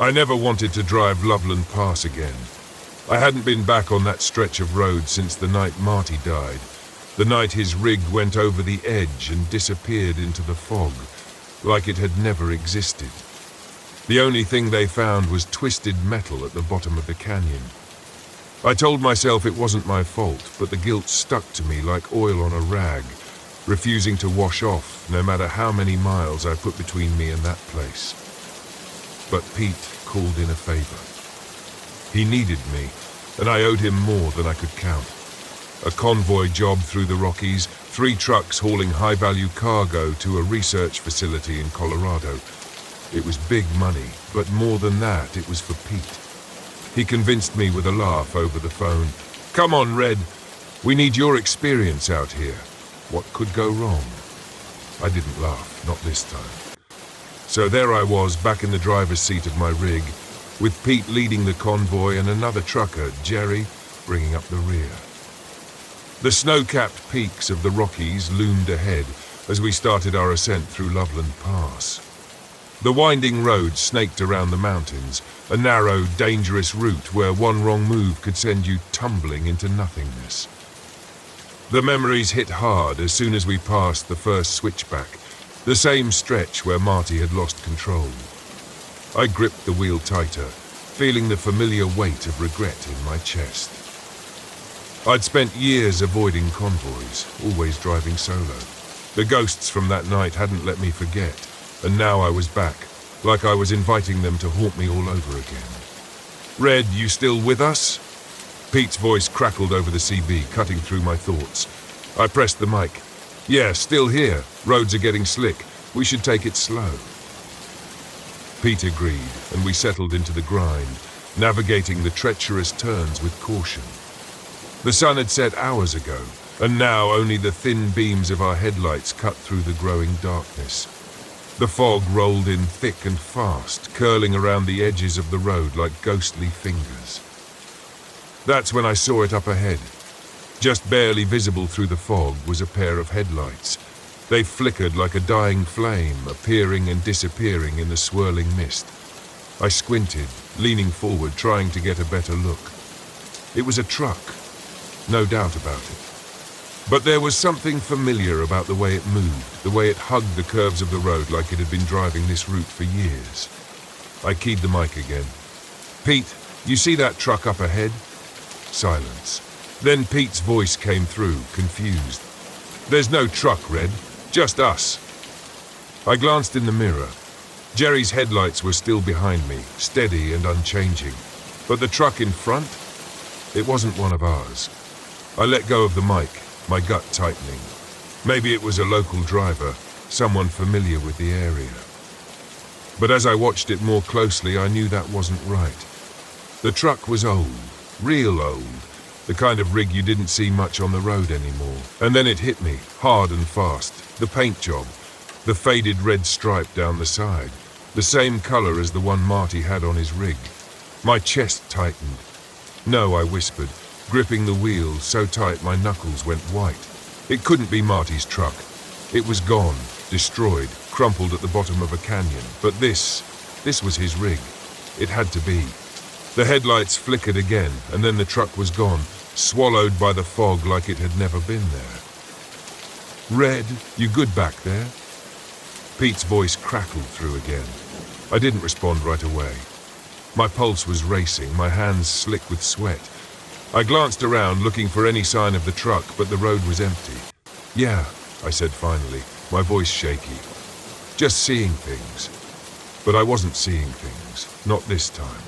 I never wanted to drive Loveland Pass again. I hadn't been back on that stretch of road since the night Marty died, the night his rig went over the edge and disappeared into the fog, like it had never existed. The only thing they found was twisted metal at the bottom of the canyon. I told myself it wasn't my fault, but the guilt stuck to me like oil on a rag, refusing to wash off no matter how many miles I put between me and that place. But Pete called in a favor. He needed me, and I owed him more than I could count. A convoy job through the Rockies, 3 trucks hauling high-value cargo to a research facility in Colorado. It was big money, but more than that, it was for Pete. He convinced me with a laugh over the phone. "Come on, Red. We need your experience out here. What could go wrong?" I didn't laugh, not this time. So there I was, back in the driver's seat of my rig, with Pete leading the convoy and another trucker, Jerry, bringing up the rear. The snow-capped peaks of the Rockies loomed ahead as we started our ascent through Loveland Pass. The winding road snaked around the mountains, a narrow, dangerous route where one wrong move could send you tumbling into nothingness. The memories hit hard as soon as we passed the first switchback, the same stretch where Marty had lost control. I gripped the wheel tighter, feeling the familiar weight of regret in my chest. I'd spent years avoiding convoys, always driving solo. The ghosts from that night hadn't let me forget, and now I was back, like I was inviting them to haunt me all over again. "Red, you still with us?" Pete's voice crackled over the CB, cutting through my thoughts. I pressed the mic. "Yeah, still here. Roads are getting slick. We should take it slow." Pete agreed, and we settled into the grind, navigating the treacherous turns with caution. The sun had set hours ago, and now only the thin beams of our headlights cut through the growing darkness. The fog rolled in thick and fast, curling around the edges of the road like ghostly fingers. That's when I saw it up ahead. Just barely visible through the fog was a pair of headlights. They flickered like a dying flame, appearing and disappearing in the swirling mist. I squinted, leaning forward, trying to get a better look. It was a truck, no doubt about it. But there was something familiar about the way it moved, the way it hugged the curves of the road like it had been driving this route for years. I keyed the mic again. "Pete, you see that truck up ahead?" Silence. Then Pete's voice came through, confused. "There's no truck, Red. Just us." I glanced in the mirror. Jerry's headlights were still behind me, steady and unchanging. But the truck in front? It wasn't one of ours. I let go of the mic, my gut tightening. Maybe it was a local driver, someone familiar with the area. But as I watched it more closely, I knew that wasn't right. The truck was old, real old, the kind of rig you didn't see much on the road anymore. And then it hit me, hard and fast. The paint job, the faded red stripe down the side, the same color as the one Marty had on his rig. My chest tightened. "No," I whispered, gripping the wheel so tight my knuckles went white. It couldn't be Marty's truck. It was gone, destroyed, crumpled at the bottom of a canyon. But this was his rig. It had to be. The headlights flickered again, and then the truck was gone, swallowed by the fog like it had never been there. "Red, you good back there?" Pete's voice crackled through again. I didn't respond right away. My pulse was racing, my hands slick with sweat. I glanced around, looking for any sign of the truck, but the road was empty. "Yeah," I said finally, my voice shaky. "Just seeing things." But I wasn't seeing things, not this time.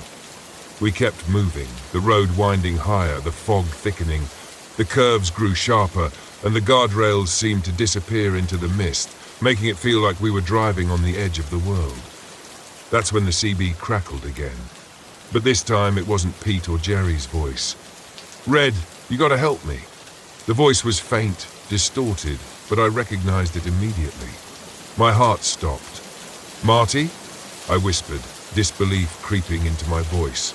We kept moving, the road winding higher, the fog thickening. The curves grew sharper, and the guardrails seemed to disappear into the mist, making it feel like we were driving on the edge of the world. That's when the CB crackled again. But this time it wasn't Pete or Jerry's voice. "Red, you gotta help me." The voice was faint, distorted, but I recognized it immediately. My heart stopped. "Marty?" I whispered, disbelief creeping into my voice.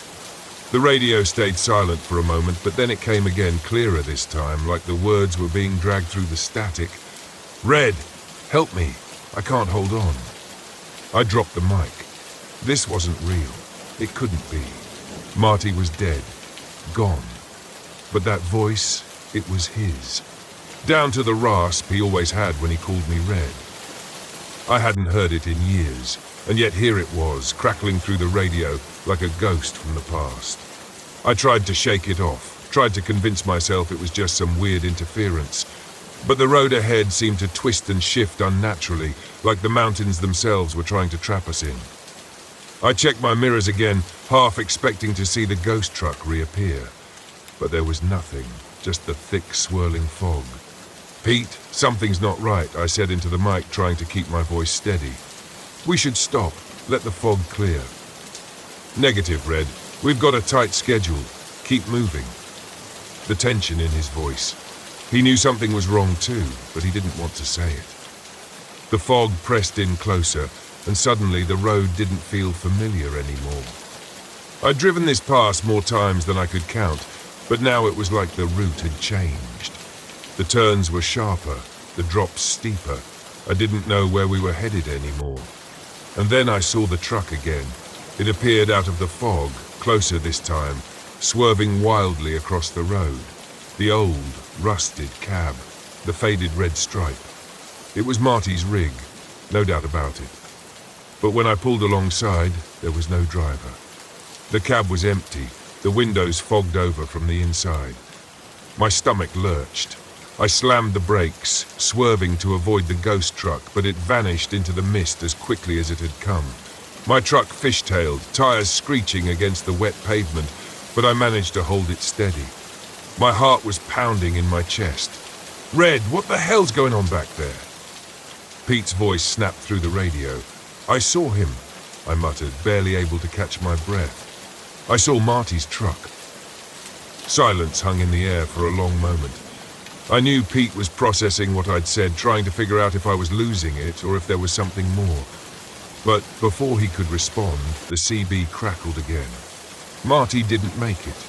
The radio stayed silent for a moment, but then it came again, clearer this time, like the words were being dragged through the static. "Red, help me. I can't hold on." I dropped the mic. This wasn't real. It couldn't be. Marty was dead. Gone. But that voice, it was his. Down to the rasp he always had when he called me Red. I hadn't heard it in years, and yet here it was, crackling through the radio like a ghost from the past. I tried to shake it off, tried to convince myself it was just some weird interference, but the road ahead seemed to twist and shift unnaturally, like the mountains themselves were trying to trap us in. I checked my mirrors again, half expecting to see the ghost truck reappear. But there was nothing, just the thick, swirling fog. "Pete, something's not right," I said into the mic, trying to keep my voice steady. "We should stop. Let the fog clear." "Negative, Red. We've got a tight schedule. Keep moving." The tension in his voice. He knew something was wrong too, but he didn't want to say it. The fog pressed in closer, and suddenly the road didn't feel familiar anymore. I'd driven this pass more times than I could count, but now it was like the route had changed. The turns were sharper, the drops steeper. I didn't know where we were headed anymore. And then I saw the truck again. It appeared out of the fog, closer this time, swerving wildly across the road. The old, rusted cab, the faded red stripe. It was Marty's rig, no doubt about it. But when I pulled alongside, there was no driver. The cab was empty, the windows fogged over from the inside. My stomach lurched. I slammed the brakes, swerving to avoid the ghost truck, but it vanished into the mist as quickly as it had come. My truck fishtailed, tires screeching against the wet pavement, but I managed to hold it steady. My heart was pounding in my chest. "Red, what the hell's going on back there?" Pete's voice snapped through the radio. "I saw him," I muttered, barely able to catch my breath. "I saw Marty's truck." Silence hung in the air for a long moment. I knew Pete was processing what I'd said, trying to figure out if I was losing it or if there was something more. But before he could respond, the CB crackled again. Marty didn't make it.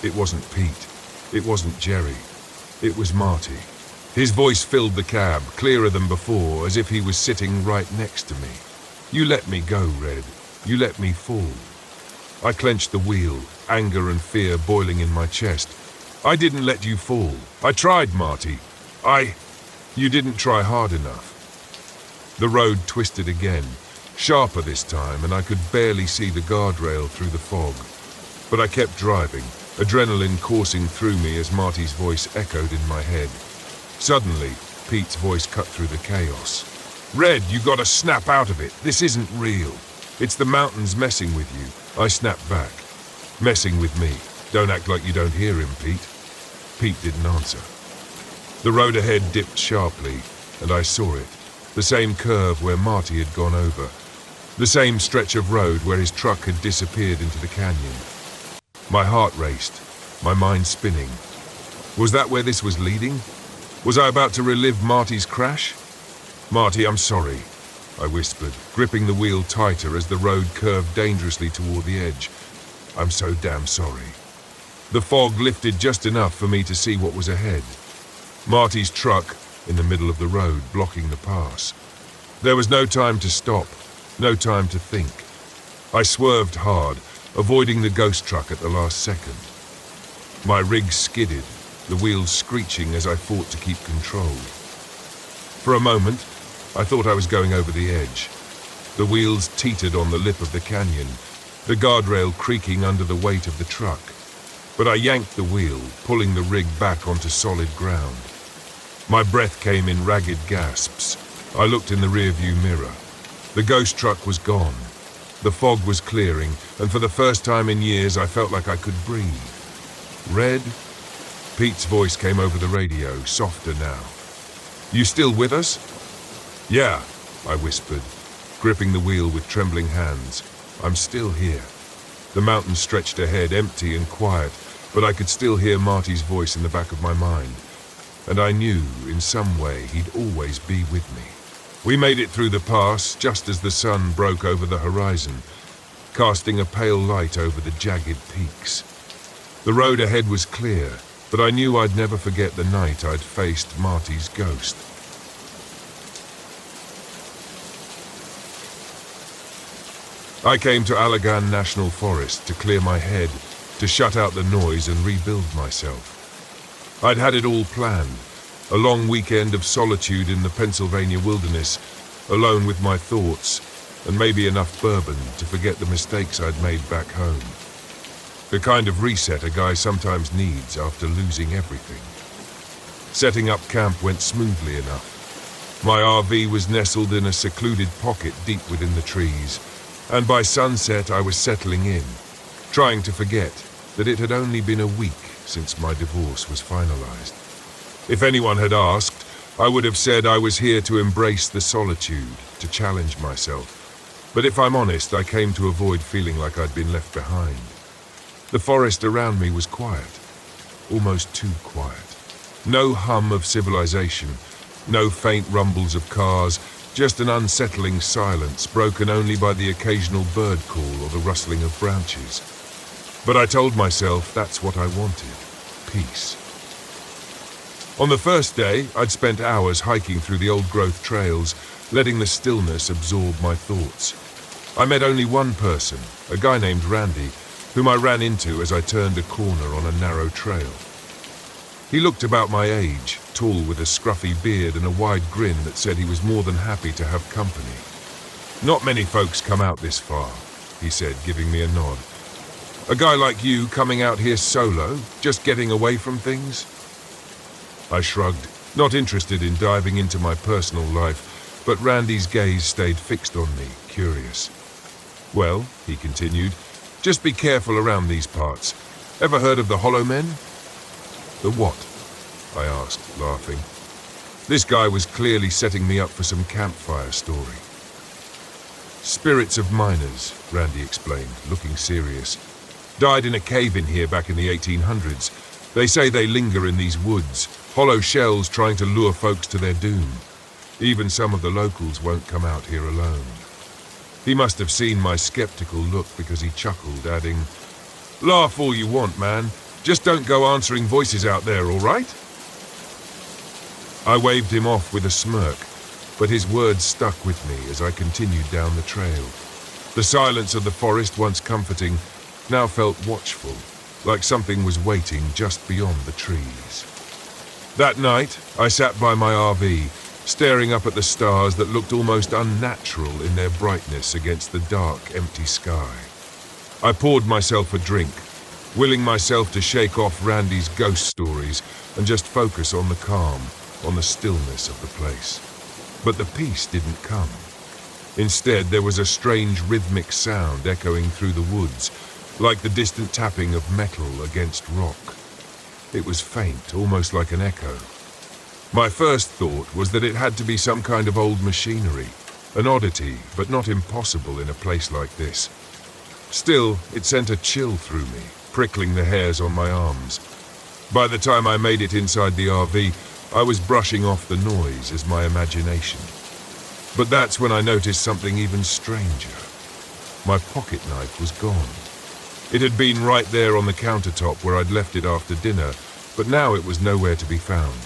It wasn't Pete. It wasn't Jerry. It was Marty. His voice filled the cab, clearer than before, as if he was sitting right next to me. "You let me go, Red. You let me fall." I clenched the wheel, anger and fear boiling in my chest. "I didn't let you fall. I tried, Marty. You didn't try hard enough." The road twisted again, sharper this time, and I could barely see the guardrail through the fog. But I kept driving, adrenaline coursing through me as Marty's voice echoed in my head. Suddenly, Pete's voice cut through the chaos. "Red, you gotta snap out of it. This isn't real. It's the mountains messing with you." I snapped back. "Messing with me. Don't act like you don't hear him, Pete." Pete didn't answer. The road ahead dipped sharply, and I saw it. The same curve where Marty had gone over. The same stretch of road where his truck had disappeared into the canyon. My heart raced, my mind spinning. Was that where this was leading? Was I about to relive Marty's crash? "Marty, I'm sorry," I whispered, gripping the wheel tighter as the road curved dangerously toward the edge. "I'm so damn sorry." The fog lifted just enough for me to see what was ahead. Marty's truck in the middle of the road, blocking the pass. There was no time to stop, no time to think. I swerved hard, avoiding the ghost truck at the last second. My rig skidded, the wheels screeching as I fought to keep control. For a moment, I thought I was going over the edge. The wheels teetered on the lip of the canyon, the guardrail creaking under the weight of the truck. But I yanked the wheel, pulling the rig back onto solid ground. My breath came in ragged gasps. I looked in the rearview mirror. The ghost truck was gone. The fog was clearing, and for the first time in years I felt like I could breathe. "Red?" Pete's voice came over the radio, softer now. "You still with us?" "Yeah," I whispered, gripping the wheel with trembling hands. "I'm still here." The mountain stretched ahead, empty and quiet, but I could still hear Marty's voice in the back of my mind. And I knew, in some way, he'd always be with me. We made it through the pass just as the sun broke over the horizon, casting a pale light over the jagged peaks. The road ahead was clear, but I knew I'd never forget the night I'd faced Marty's ghost. I came to Alagan National Forest to clear my head, to shut out the noise and rebuild myself. I'd had it all planned, a long weekend of solitude in the Pennsylvania wilderness, alone with my thoughts, and maybe enough bourbon to forget the mistakes I'd made back home. The kind of reset a guy sometimes needs after losing everything. Setting up camp went smoothly enough. My RV was nestled in a secluded pocket deep within the trees, and by sunset I was settling in, trying to forget that it had only been a week since my divorce was finalized. If anyone had asked, I would have said I was here to embrace the solitude, to challenge myself. But if I'm honest, I came to avoid feeling like I'd been left behind. The forest around me was quiet, almost too quiet. No hum of civilization, no faint rumbles of cars, just an unsettling silence broken only by the occasional bird call or the rustling of branches. But I told myself that's what I wanted, peace. On the first day, I'd spent hours hiking through the old-growth trails, letting the stillness absorb my thoughts. I met only one person, a guy named Randy, whom I ran into as I turned a corner on a narrow trail. He looked about my age, tall with a scruffy beard and a wide grin that said he was more than happy to have company. "Not many folks come out this far," he said, giving me a nod. "A guy like you coming out here solo, just getting away from things?" I shrugged, not interested in diving into my personal life, but Randy's gaze stayed fixed on me, curious. "Well," he continued, "just be careful around these parts. Ever heard of the Hollow Men?" "The what?" I asked, laughing. This guy was clearly setting me up for some campfire story. "Spirits of miners," Randy explained, looking serious. "Died in a cave in here back in the 1800s. They say they linger in these woods, hollow shells trying to lure folks to their doom. Even some of the locals won't come out here alone." He must have seen my skeptical look because he chuckled, adding, "Laugh all you want, man. Just don't go answering voices out there, all right?" I waved him off with a smirk, but his words stuck with me as I continued down the trail. The silence of the forest, once comforting, now felt watchful, like something was waiting just beyond the trees. That night, I sat by my RV, staring up at the stars that looked almost unnatural in their brightness against the dark, empty sky. I poured myself a drink, willing myself to shake off Randy's ghost stories and just focus on the calm, on the stillness of the place. But the peace didn't come. Instead, there was a strange rhythmic sound echoing through the woods, like the distant tapping of metal against rock. It was faint, almost like an echo. My first thought was that it had to be some kind of old machinery, an oddity, but not impossible in a place like this. Still, it sent a chill through me, prickling the hairs on my arms. By the time I made it inside the RV, I was brushing off the noise as my imagination. But that's when I noticed something even stranger. My pocket knife was gone. It had been right there on the countertop where I'd left it after dinner, but now it was nowhere to be found.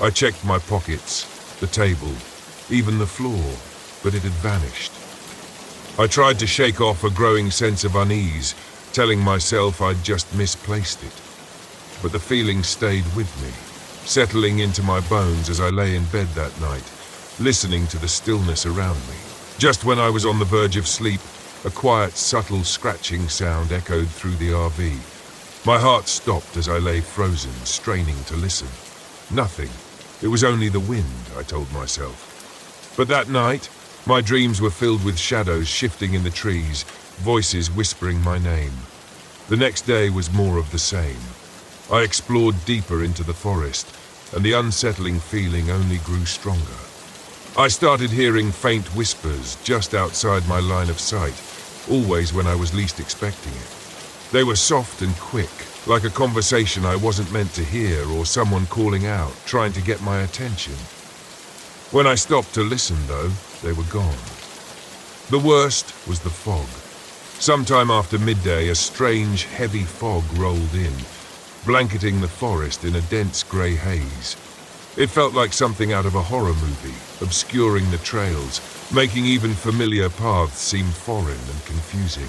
I checked my pockets, the table, even the floor, but it had vanished. I tried to shake off a growing sense of unease, telling myself I'd just misplaced it. But the feeling stayed with me, settling into my bones as I lay in bed that night, listening to the stillness around me. Just when I was on the verge of sleep, a quiet, subtle scratching sound echoed through the RV. My heart stopped as I lay frozen, straining to listen. Nothing. It was only the wind, I told myself. But that night, my dreams were filled with shadows shifting in the trees, voices whispering my name. The next day was more of the same. I explored deeper into the forest, and the unsettling feeling only grew stronger. I started hearing faint whispers just outside my line of sight, always when I was least expecting it. They were soft and quick, like a conversation I wasn't meant to hear or someone calling out, trying to get my attention. When I stopped to listen, though, they were gone. The worst was the fog. Sometime after midday, a strange, heavy fog rolled in, blanketing the forest in a dense grey haze. It felt like something out of a horror movie, obscuring the trails, making even familiar paths seem foreign and confusing.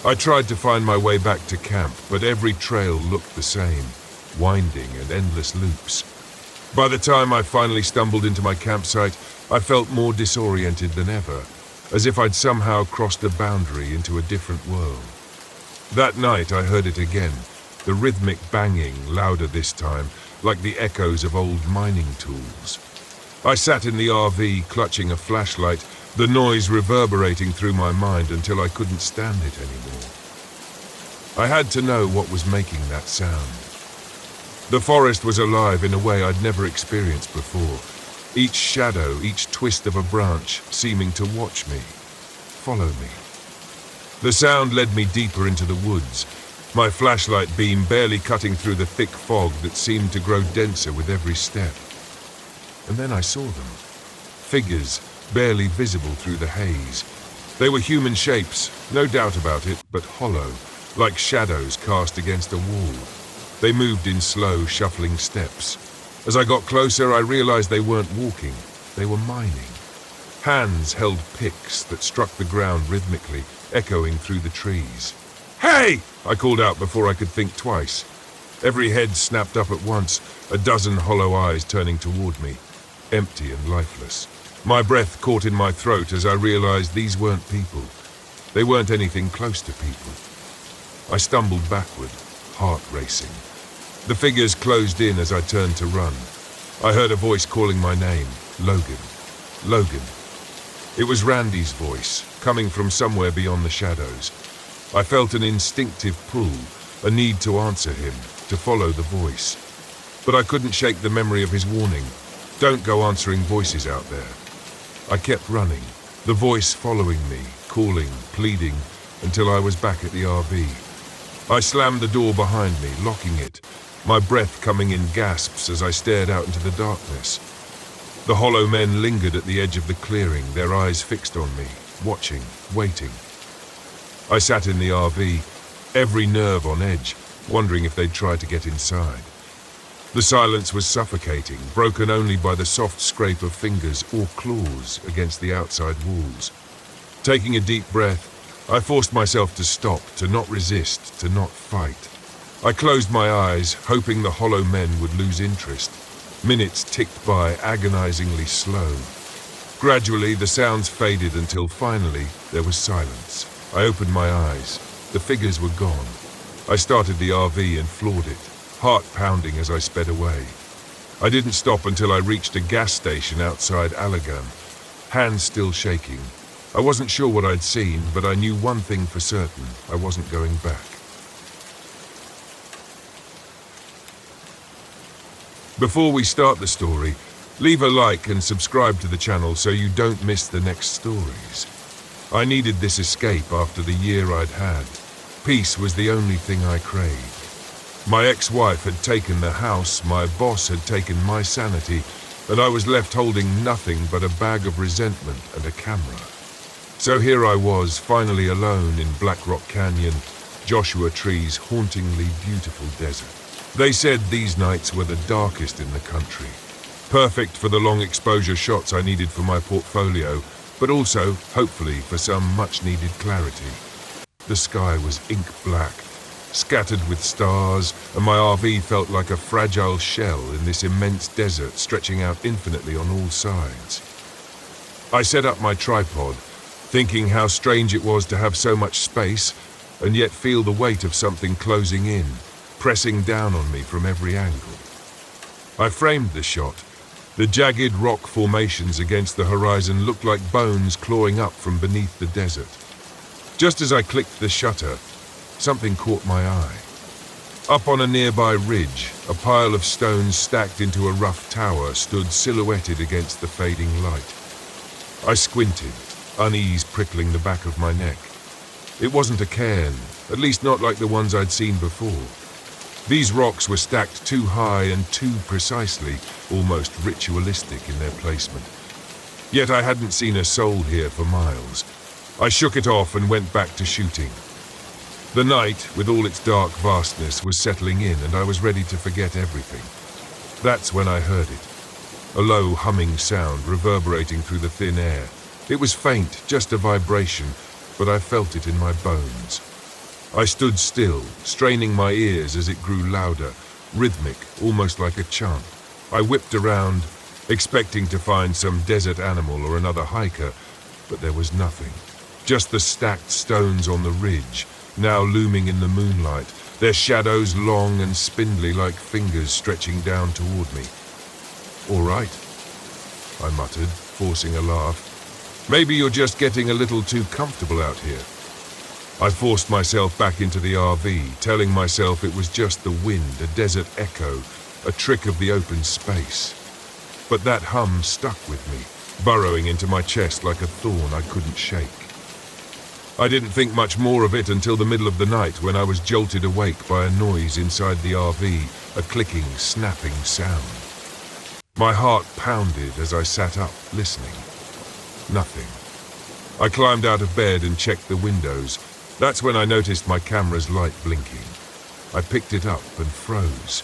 I tried to find my way back to camp, but every trail looked the same, winding and endless loops. By the time I finally stumbled into my campsite, I felt more disoriented than ever, as if I'd somehow crossed a boundary into a different world. That night I heard it again, the rhythmic banging, louder this time, like the echoes of old mining tools. I sat in the RV, clutching a flashlight, the noise reverberating through my mind until I couldn't stand it anymore. I had to know what was making that sound. The forest was alive in a way I'd never experienced before, each shadow, each twist of a branch seeming to watch me, follow me. The sound led me deeper into the woods, my flashlight beam barely cutting through the thick fog that seemed to grow denser with every step. And then I saw them. Figures, barely visible through the haze. They were human shapes, no doubt about it, but hollow, like shadows cast against a wall. They moved in slow, shuffling steps. As I got closer, I realized they weren't walking. They were mining. Hands held picks that struck the ground rhythmically, echoing through the trees. "Hey!" I called out before I could think twice. Every head snapped up at once, a dozen hollow eyes turning toward me, empty and lifeless. My breath caught in my throat as I realized these weren't people. They weren't anything close to people. I stumbled backward, heart racing. The figures closed in as I turned to run. I heard a voice calling my name, Logan. Logan. It was Randy's voice, coming from somewhere beyond the shadows. I felt an instinctive pull, a need to answer him, to follow the voice. But I couldn't shake the memory of his warning. Don't go answering voices out there. I kept running, the voice following me, calling, pleading, until I was back at the RV. I slammed the door behind me, locking it, my breath coming in gasps as I stared out into the darkness. The hollow men lingered at the edge of the clearing, their eyes fixed on me, watching, waiting. I sat in the RV, every nerve on edge, wondering if they'd try to get inside. The silence was suffocating, broken only by the soft scrape of fingers or claws against the outside walls. Taking a deep breath, I forced myself to stop, to not resist, to not fight. I closed my eyes, hoping the hollow men would lose interest. Minutes ticked by, agonizingly slow. Gradually, the sounds faded until finally there was silence. I opened my eyes. The figures were gone. I started the RV and floored it, heart pounding as I sped away. I didn't stop until I reached a gas station outside Allegan, hands still shaking. I wasn't sure what I'd seen, but I knew one thing for certain. I wasn't going back. Before we start the story, leave a like and subscribe to the channel so you don't miss the next stories. I needed this escape after the year I'd had. Peace was the only thing I craved. My ex-wife had taken the house, my boss had taken my sanity, and I was left holding nothing but a bag of resentment and a camera. So here I was, finally alone in Black Rock Canyon, Joshua Tree's hauntingly beautiful desert. They said these nights were the darkest in the country. Perfect for the long exposure shots I needed for my portfolio, but also, hopefully, for some much-needed clarity. The sky was ink black, scattered with stars, and my RV felt like a fragile shell in this immense desert stretching out infinitely on all sides. I set up my tripod, thinking how strange it was to have so much space and yet feel the weight of something closing in, pressing down on me from every angle. I framed the shot. The jagged rock formations against the horizon looked like bones clawing up from beneath the desert. Just as I clicked the shutter, something caught my eye. Up on a nearby ridge, a pile of stones stacked into a rough tower stood silhouetted against the fading light. I squinted, unease prickling the back of my neck. It wasn't a cairn, at least not like the ones I'd seen before. These rocks were stacked too high and too precisely, almost ritualistic in their placement. Yet I hadn't seen a soul here for miles. I shook it off and went back to shooting. The night, with all its dark vastness, was settling in, and I was ready to forget everything. That's when I heard it. A low humming sound reverberating through the thin air. It was faint, just a vibration, but I felt it in my bones. I stood still, straining my ears as it grew louder, rhythmic, almost like a chant. I whipped around, expecting to find some desert animal or another hiker, but there was nothing. Just the stacked stones on the ridge, now looming in the moonlight, their shadows long and spindly like fingers stretching down toward me. "All right," I muttered, forcing a laugh. "Maybe you're just getting a little too comfortable out here." I forced myself back into the RV, telling myself it was just the wind, a desert echo, a trick of the open space. But that hum stuck with me, burrowing into my chest like a thorn I couldn't shake. I didn't think much more of it until the middle of the night when I was jolted awake by a noise inside the RV, a clicking, snapping sound. My heart pounded as I sat up, listening. Nothing. I climbed out of bed and checked the windows. That's when I noticed my camera's light blinking. I picked it up and froze.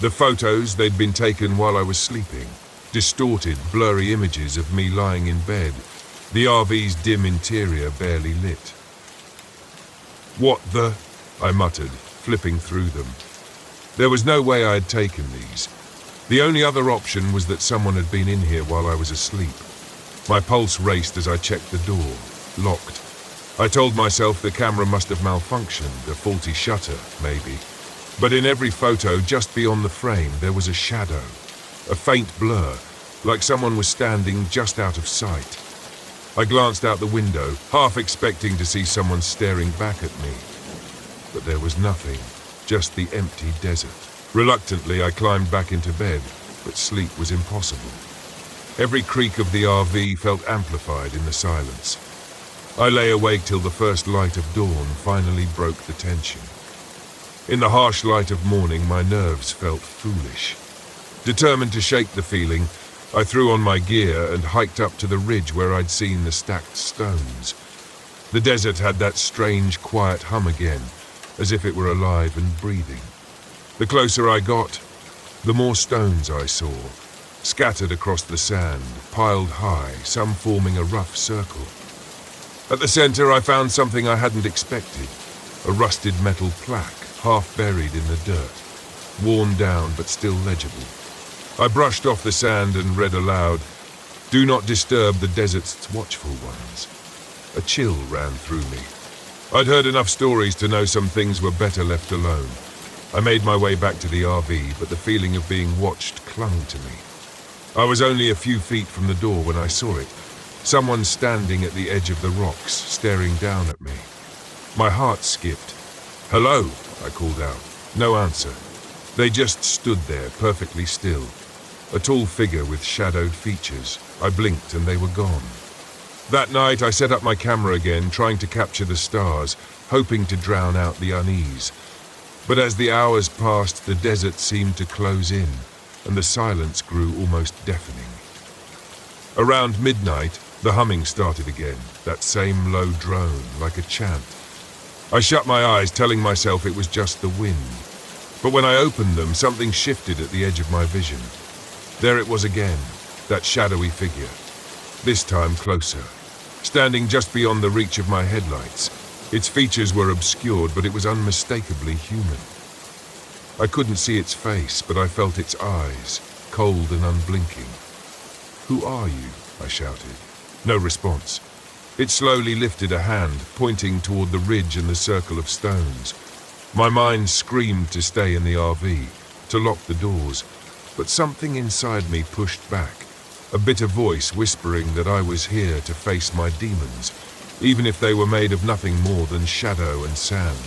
The photos, they'd been taken while I was sleeping. Distorted, blurry images of me lying in bed, the RV's dim interior barely lit. "What the?" I muttered, flipping through them. There was no way I had taken these. The only other option was that someone had been in here while I was asleep. My pulse raced as I checked the door, locked. I told myself the camera must have malfunctioned, a faulty shutter, maybe. But in every photo, just beyond the frame, there was a shadow, a faint blur, like someone was standing just out of sight. I glanced out the window, half expecting to see someone staring back at me. But there was nothing, just the empty desert. Reluctantly, I climbed back into bed, but sleep was impossible. Every creak of the RV felt amplified in the silence. I lay awake till the first light of dawn finally broke the tension. In the harsh light of morning, my nerves felt foolish. Determined to shake the feeling, I threw on my gear and hiked up to the ridge where I'd seen the stacked stones. The desert had that strange, quiet hum again, as if it were alive and breathing. The closer I got, the more stones I saw, scattered across the sand, piled high, some forming a rough circle. At the center, I found something I hadn't expected, a rusted metal plaque, half buried in the dirt, worn down but still legible. I brushed off the sand and read aloud, "Do not disturb the desert's watchful ones." A chill ran through me. I'd heard enough stories to know some things were better left alone. I made my way back to the RV, but the feeling of being watched clung to me. I was only a few feet from the door when I saw it, someone standing at the edge of the rocks, staring down at me. My heart skipped. "Hello," I called out. No answer. They just stood there, perfectly still. A tall figure with shadowed features. I blinked and they were gone. That night I set up my camera again, trying to capture the stars, hoping to drown out the unease. But as the hours passed, the desert seemed to close in, and the silence grew almost deafening. Around midnight, the humming started again, that same low drone, like a chant. I shut my eyes, telling myself it was just the wind. But when I opened them, something shifted at the edge of my vision. There it was again, that shadowy figure. This time closer, standing just beyond the reach of my headlights. Its features were obscured, but it was unmistakably human. I couldn't see its face, but I felt its eyes, cold and unblinking. "Who are you?" I shouted. No response. It slowly lifted a hand, pointing toward the ridge and the circle of stones. My mind screamed to stay in the RV, to lock the doors, but something inside me pushed back, a bitter voice whispering that I was here to face my demons, even if they were made of nothing more than shadow and sand.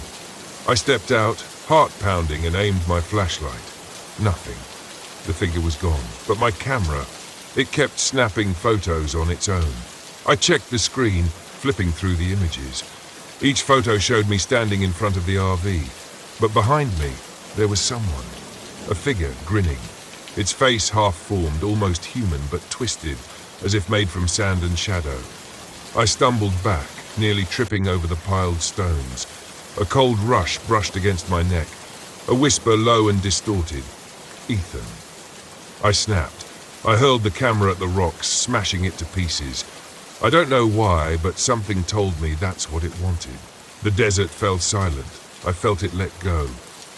I stepped out, heart pounding, and aimed my flashlight. Nothing. The figure was gone, but my camera, it kept snapping photos on its own. I checked the screen, flipping through the images. Each photo showed me standing in front of the RV, but behind me, there was someone, a figure grinning, its face half-formed, almost human, but twisted, as if made from sand and shadow. I stumbled back, nearly tripping over the piled stones. A cold rush brushed against my neck, a whisper low and distorted. "Ethan." I snapped. I hurled the camera at the rocks, smashing it to pieces. I don't know why, but something told me that's what it wanted. The desert fell silent. I felt it let go.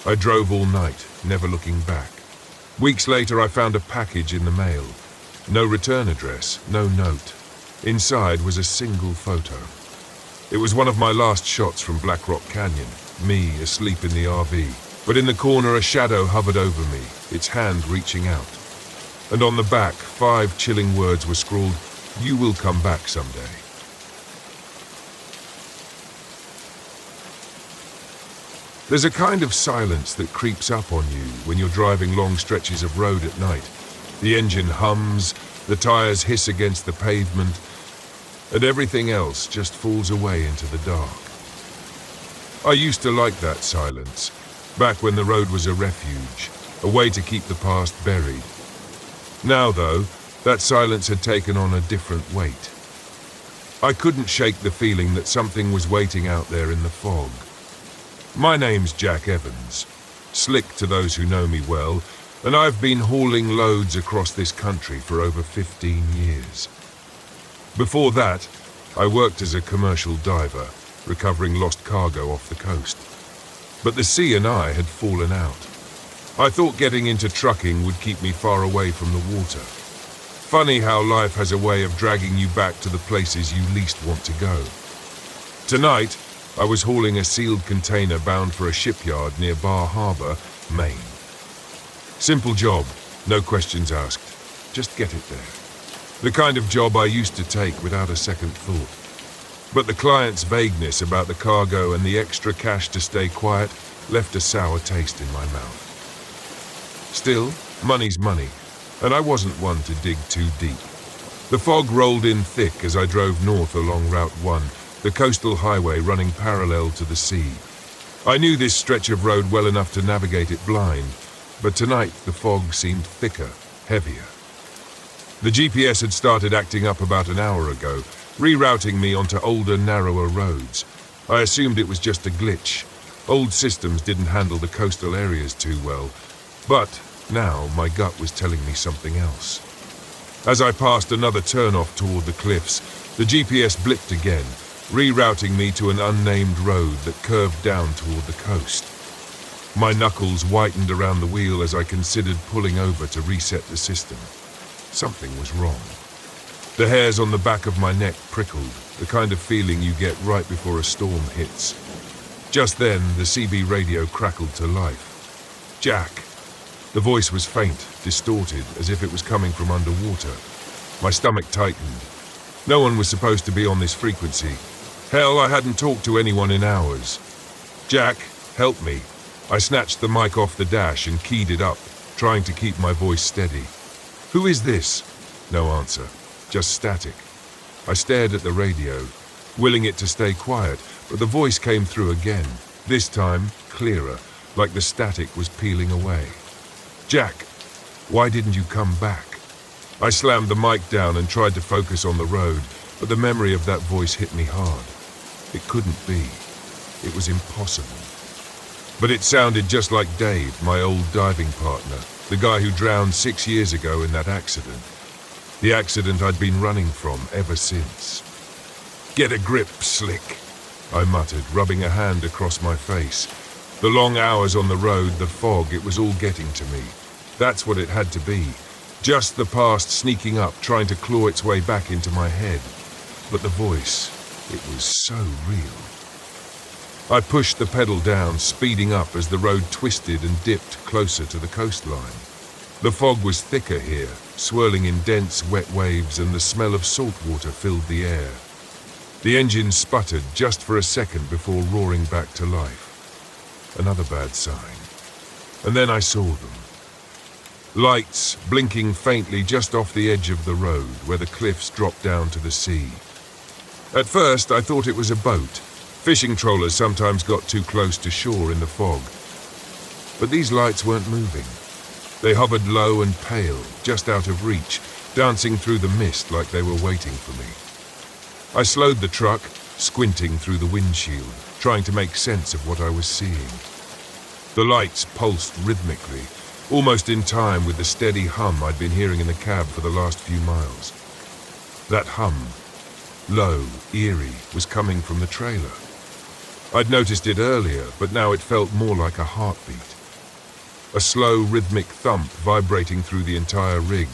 I drove all night, never looking back. Weeks later, I found a package in the mail. No return address, no note. Inside was a single photo. It was one of my last shots from Black Rock Canyon, me asleep in the RV. But in the corner, a shadow hovered over me, its hand reaching out. And on the back, 5 chilling words were scrawled, "You will come back someday." There's a kind of silence that creeps up on you when you're driving long stretches of road at night. The engine hums, the tires hiss against the pavement, and everything else just falls away into the dark. I used to like that silence, back when the road was a refuge, a way to keep the past buried. Now, though, that silence had taken on a different weight. I couldn't shake the feeling that something was waiting out there in the fog. My name's Jack Evans, Slick to those who know me well, and I've been hauling loads across this country for over 15 years. Before that, I worked as a commercial diver, recovering lost cargo off the coast. But the sea and I had fallen out. I thought getting into trucking would keep me far away from the water. Funny how life has a way of dragging you back to the places you least want to go. Tonight, I was hauling a sealed container bound for a shipyard near Bar Harbor, Maine. Simple job, no questions asked. Just get it there. The kind of job I used to take without a second thought. But the client's vagueness about the cargo and the extra cash to stay quiet left a sour taste in my mouth. Still, money's money, and I wasn't one to dig too deep. The fog rolled in thick as I drove north along Route 1, the coastal highway running parallel to the sea. I knew this stretch of road well enough to navigate it blind, but tonight the fog seemed thicker, heavier. The GPS had started acting up about an hour ago, rerouting me onto older, narrower roads. I assumed it was just a glitch. Old systems didn't handle the coastal areas too well, but now my gut was telling me something else. As I passed another turnoff toward the cliffs, the GPS blipped again, rerouting me to an unnamed road that curved down toward the coast. My knuckles whitened around the wheel as I considered pulling over to reset the system. Something was wrong. The hairs on the back of my neck prickled, the kind of feeling you get right before a storm hits. Just then, the CB radio crackled to life. "Jack." The voice was faint, distorted, as if it was coming from underwater. My stomach tightened. No one was supposed to be on this frequency. Hell, I hadn't talked to anyone in hours. "Jack, help me." I snatched the mic off the dash and keyed it up, trying to keep my voice steady. "Who is this?" No answer, just static. I stared at the radio, willing it to stay quiet, but the voice came through again, this time clearer, like the static was peeling away. "Jack, why didn't you come back?" I slammed the mic down and tried to focus on the road, but the memory of that voice hit me hard. It couldn't be. It was impossible. But it sounded just like Dave, my old diving partner, the guy who drowned 6 years ago in that accident. The accident I'd been running from ever since. "Get a grip, Slick," I muttered, rubbing a hand across my face. The long hours on the road, the fog, it was all getting to me. That's what it had to be. Just the past sneaking up, trying to claw its way back into my head. But the voice, it was so real. I pushed the pedal down, speeding up as the road twisted and dipped closer to the coastline. The fog was thicker here, swirling in dense, wet waves, and the smell of salt water filled the air. The engine sputtered just for a second before roaring back to life. Another bad sign. And then I saw them. Lights blinking faintly just off the edge of the road where the cliffs dropped down to the sea. At first, I thought it was a boat. Fishing trawlers sometimes got too close to shore in the fog. But these lights weren't moving. They hovered low and pale, just out of reach, dancing through the mist like they were waiting for me. I slowed the truck, squinting through the windshield, trying to make sense of what I was seeing. The lights pulsed rhythmically, almost in time with the steady hum I'd been hearing in the cab for the last few miles. That hum, low, eerie, was coming from the trailer. I'd noticed it earlier, but now it felt more like a heartbeat. A slow, rhythmic thump vibrating through the entire rig.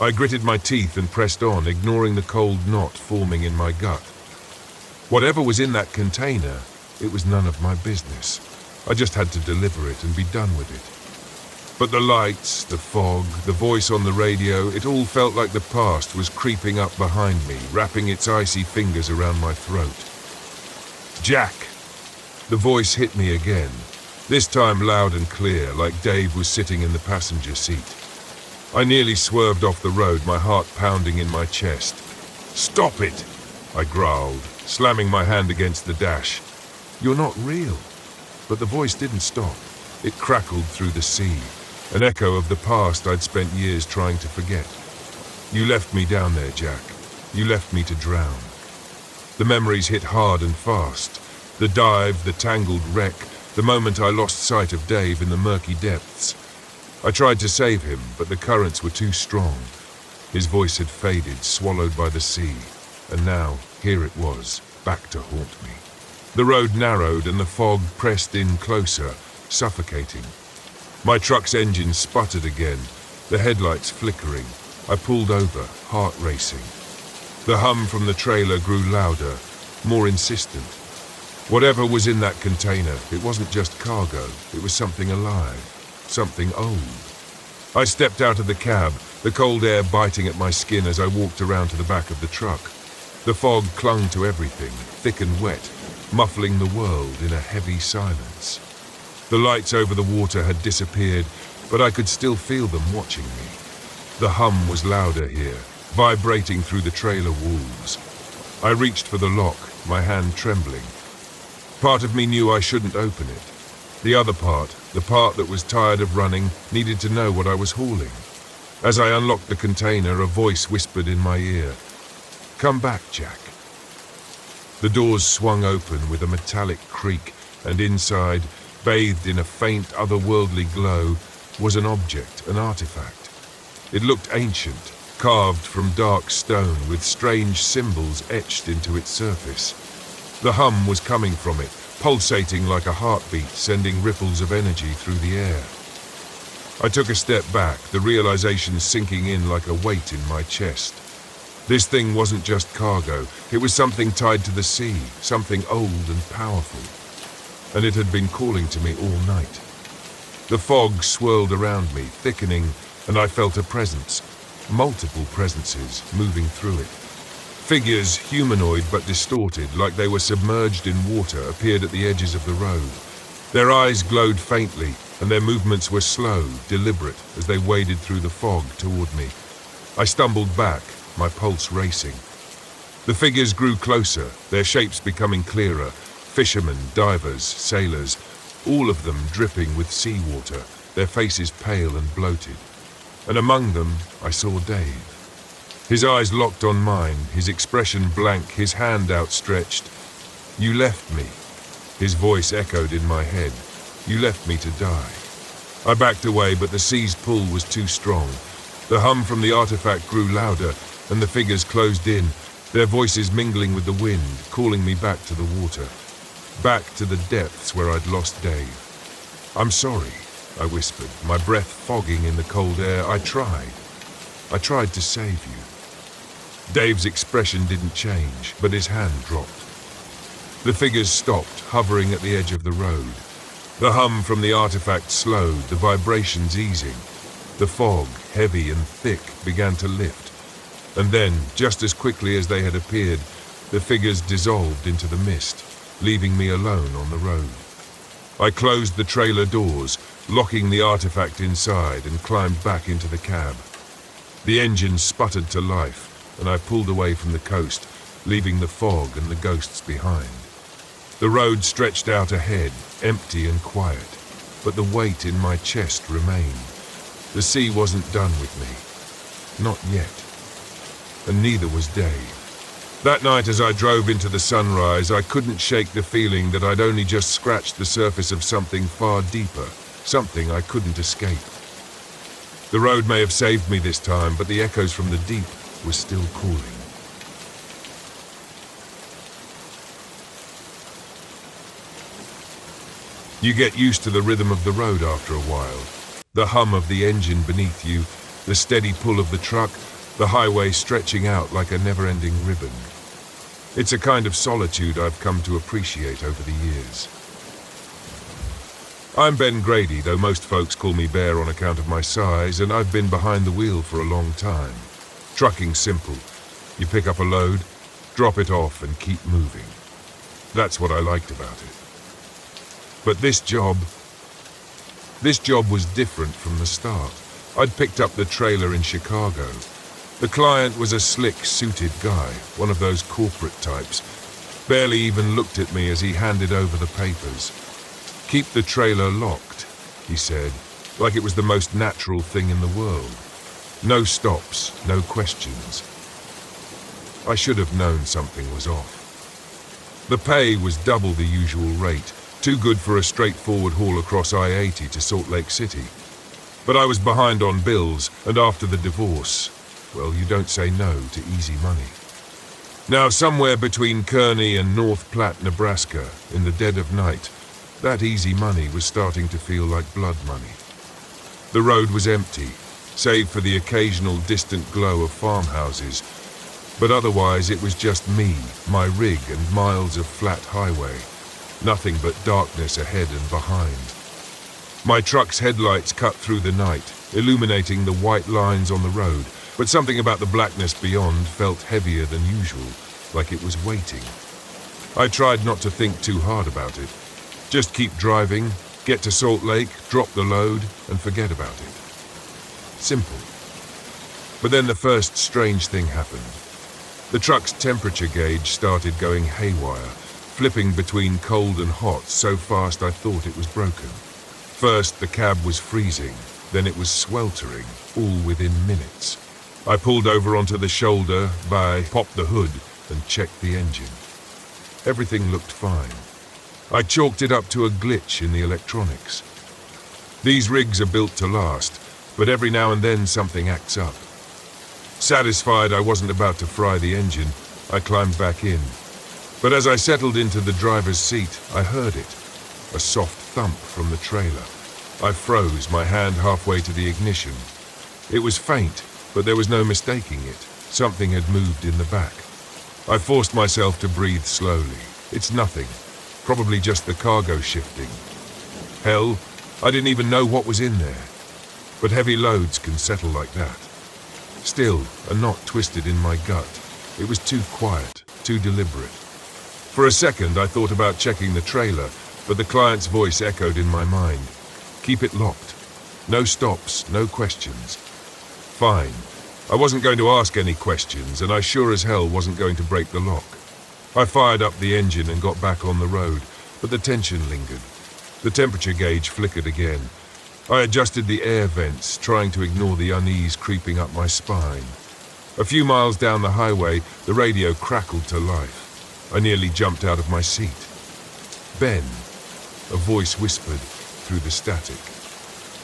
I gritted my teeth and pressed on, ignoring the cold knot forming in my gut. Whatever was in that container, it was none of my business. I just had to deliver it and be done with it. But the lights, the fog, the voice on the radio, it all felt like the past was creeping up behind me, wrapping its icy fingers around my throat. Jack! The voice hit me again, this time loud and clear, like Dave was sitting in the passenger seat. I nearly swerved off the road, my heart pounding in my chest. "Stop it!" I growled, slamming my hand against the dash. "You're not real." But the voice didn't stop. It crackled through the sea, an echo of the past I'd spent years trying to forget. "You left me down there, Jack. You left me to drown." The memories hit hard and fast. The dive, the tangled wreck, the moment I lost sight of Dave in the murky depths. I tried to save him, but the currents were too strong. His voice had faded, swallowed by the sea, and now here it was, back to haunt me. The road narrowed and the fog pressed in closer, suffocating. My truck's engine sputtered again, the headlights flickering. I pulled over, heart racing. The hum from the trailer grew louder, more insistent. Whatever was in that container, it wasn't just cargo, it was something alive, something old. I stepped out of the cab, the cold air biting at my skin as I walked around to the back of the truck. The fog clung to everything, thick and wet, muffling the world in a heavy silence. The lights over the water had disappeared, but I could still feel them watching me. The hum was louder here, vibrating through the trailer walls. I reached for the lock, my hand trembling. Part of me knew I shouldn't open it. The other part, the part that was tired of running, needed to know what I was hauling. As I unlocked the container, a voice whispered in my ear, "Come back, Jack." The doors swung open with a metallic creak, and inside, bathed in a faint, otherworldly glow, was an object, an artifact. It looked ancient, carved from dark stone with strange symbols etched into its surface. The hum was coming from it, pulsating like a heartbeat, sending ripples of energy through the air. I took a step back, the realization sinking in like a weight in my chest. This thing wasn't just cargo, it was something tied to the sea, something old and powerful. And it had been calling to me all night. The fog swirled around me, thickening, and I felt a presence, multiple presences, moving through it. Figures, humanoid but distorted, like they were submerged in water, appeared at the edges of the road. Their eyes glowed faintly, and their movements were slow, deliberate, as they waded through the fog toward me. I stumbled back, my pulse racing. The figures grew closer, their shapes becoming clearer. Fishermen, divers, sailors, all of them dripping with seawater, their faces pale and bloated. And among them, I saw Dave. His eyes locked on mine, his expression blank, his hand outstretched. "You left me." His voice echoed in my head. "You left me to die." I backed away, but the sea's pull was too strong. The hum from the artifact grew louder, and the figures closed in, their voices mingling with the wind, calling me back to the water. Back to the depths where I'd lost Dave. "I'm sorry," I whispered, my breath fogging in the cold air. I tried to save you." Dave's expression didn't change, but his hand dropped. The figures stopped, hovering at the edge of the road. The hum from the artifact slowed, the vibrations easing. The fog, heavy and thick, began to lift. And then, just as quickly as they had appeared, the figures dissolved into the mist, leaving me alone on the road. I closed the trailer doors, locking the artifact inside, and climbed back into the cab. The engine sputtered to life, and I pulled away from the coast, leaving the fog and the ghosts behind. The road stretched out ahead, empty and quiet, but the weight in my chest remained. The sea wasn't done with me. Not yet. And neither was Dave. That night as I drove into the sunrise, I couldn't shake the feeling that I'd only just scratched the surface of something far deeper, something I couldn't escape. The road may have saved me this time, but the echoes from the deep were still calling. You get used to the rhythm of the road after a while. The hum of the engine beneath you, the steady pull of the truck, the highway stretching out like a never-ending ribbon. It's a kind of solitude I've come to appreciate over the years. I'm Ben Grady, though most folks call me Bear on account of my size, and I've been behind the wheel for a long time. Trucking's simple. You pick up a load, drop it off, and keep moving. That's what I liked about it. But this job was different from the start. I'd picked up the trailer in Chicago. The client was a slick, suited guy, one of those corporate types. Barely even looked at me as he handed over the papers. "Keep the trailer locked," he said, like it was the most natural thing in the world. No stops, no questions. I should have known something was off. The pay was double the usual rate, too good for a straightforward haul across I-80 to Salt Lake City. But I was behind on bills, and after the divorce, well, you don't say no to easy money. Now, somewhere between Kearney and North Platte, Nebraska, in the dead of night, that easy money was starting to feel like blood money. The road was empty, save for the occasional distant glow of farmhouses, but otherwise it was just me, my rig, and miles of flat highway. Nothing but darkness ahead and behind. My truck's headlights cut through the night, illuminating the white lines on the road, but something about the blackness beyond felt heavier than usual, like it was waiting. I tried not to think too hard about it. Just keep driving, get to Salt Lake, drop the load, and forget about it. Simple. But then the first strange thing happened. The truck's temperature gauge started going haywire, flipping between cold and hot so fast I thought it was broken. First, the cab was freezing, then it was sweltering, all within minutes. I pulled over onto the shoulder, popped the hood, and checked the engine. Everything looked fine. I chalked it up to a glitch in the electronics. These rigs are built to last, but every now and then something acts up. Satisfied I wasn't about to fry the engine, I climbed back in. But as I settled into the driver's seat, I heard it, a soft thump from the trailer. I froze, my hand halfway to the ignition. It was faint, but there was no mistaking it. Something had moved in the back. I forced myself to breathe slowly. It's nothing, probably just the cargo shifting. Hell, I didn't even know what was in there. But heavy loads can settle like that. Still, a knot twisted in my gut. It was too quiet, too deliberate. For a second, I thought about checking the trailer, but the client's voice echoed in my mind. Keep it locked. No stops, no questions. Fine. I wasn't going to ask any questions, and I sure as hell wasn't going to break the lock. I fired up the engine and got back on the road, but the tension lingered. The temperature gauge flickered again. I adjusted the air vents, trying to ignore the unease creeping up my spine. A few miles down the highway, the radio crackled to life. I nearly jumped out of my seat. "Ben," a voice whispered through the static.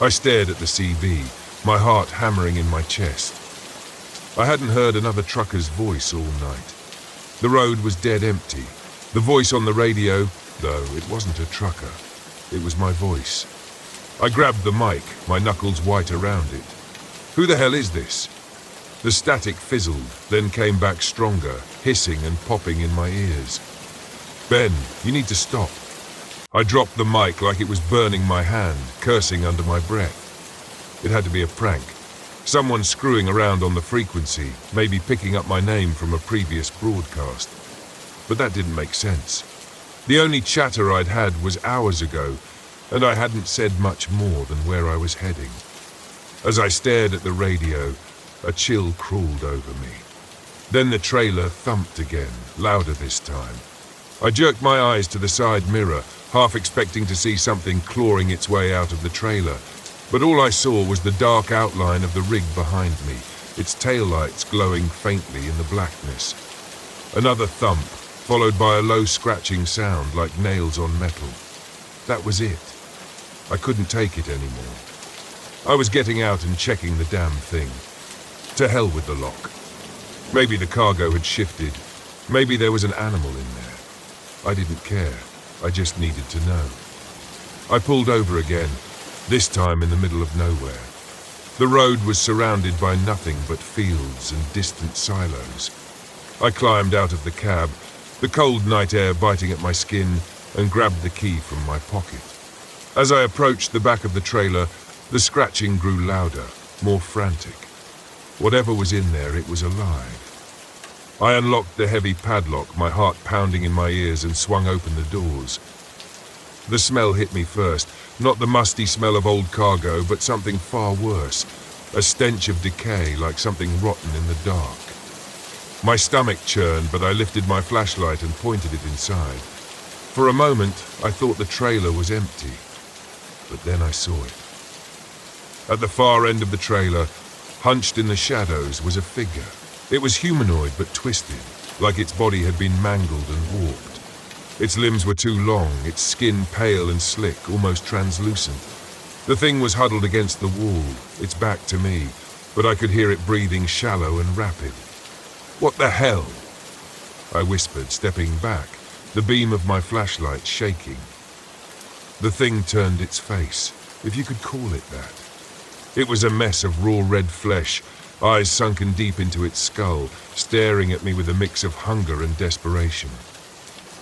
I stared at the CB, my heart hammering in my chest. I hadn't heard another trucker's voice all night. The road was dead empty. The voice on the radio, though, it wasn't a trucker. It was my voice. I grabbed the mic, my knuckles white around it. Who the hell is this? The static fizzled, then came back stronger, hissing and popping in my ears. "Ben, you need to stop." I dropped the mic like it was burning my hand, cursing under my breath. It had to be a prank. Someone screwing around on the frequency, maybe picking up my name from a previous broadcast. But that didn't make sense. The only chatter I'd had was hours ago, and I hadn't said much more than where I was heading. As I stared at the radio, a chill crawled over me. Then the trailer thumped again, louder this time. I jerked my eyes to the side mirror, half expecting to see something clawing its way out of the trailer, but all I saw was the dark outline of the rig behind me, its taillights glowing faintly in the blackness. Another thump, followed by a low scratching sound like nails on metal. That was it. I couldn't take it anymore. I was getting out and checking the damn thing. To hell with the lock. Maybe the cargo had shifted. Maybe there was an animal in there. I didn't care. I just needed to know. I pulled over again, this time in the middle of nowhere. The road was surrounded by nothing but fields and distant silos. I climbed out of the cab, the cold night air biting at my skin, and grabbed the key from my pocket. As I approached the back of the trailer, the scratching grew louder, more frantic. Whatever was in there, it was alive. I unlocked the heavy padlock, my heart pounding in my ears, and swung open the doors. The smell hit me first, not the musty smell of old cargo, but something far worse, a stench of decay like something rotten in the dark. My stomach churned, but I lifted my flashlight and pointed it inside. For a moment, I thought the trailer was empty, but then I saw it. At the far end of the trailer, hunched in the shadows, was a figure. It was humanoid but twisted, like its body had been mangled and warped. Its limbs were too long, its skin pale and slick, almost translucent. The thing was huddled against the wall, its back to me, but I could hear it breathing shallow and rapid. "What the hell?" I whispered, stepping back, the beam of my flashlight shaking. The thing turned its face, if you could call it that. It was a mess of raw red flesh, eyes sunken deep into its skull, staring at me with a mix of hunger and desperation.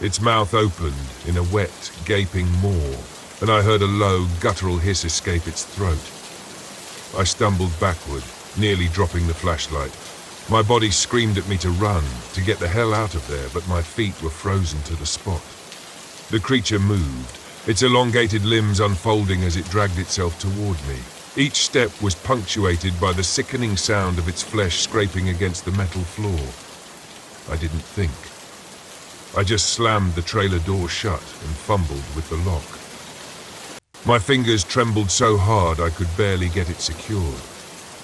Its mouth opened in a wet, gaping maw, and I heard a low, guttural hiss escape its throat. I stumbled backward, nearly dropping the flashlight. My body screamed at me to run, to get the hell out of there, but my feet were frozen to the spot. The creature moved, its elongated limbs unfolding as it dragged itself toward me. Each step was punctuated by the sickening sound of its flesh scraping against the metal floor. I didn't think. I just slammed the trailer door shut and fumbled with the lock. My fingers trembled so hard I could barely get it secured.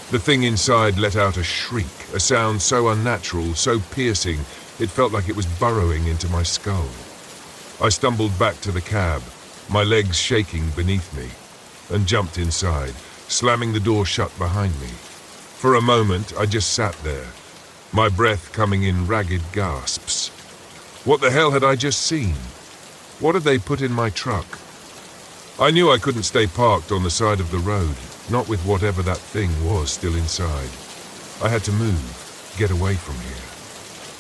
The thing inside let out a shriek, a sound so unnatural, so piercing, it felt like it was burrowing into my skull. I stumbled back to the cab, my legs shaking beneath me, and jumped inside, slamming the door shut behind me. For a moment, I just sat there, my breath coming in ragged gasps. What the hell had I just seen? What had they put in my truck? I knew I couldn't stay parked on the side of the road, not with whatever that thing was still inside. I had to move, get away from here.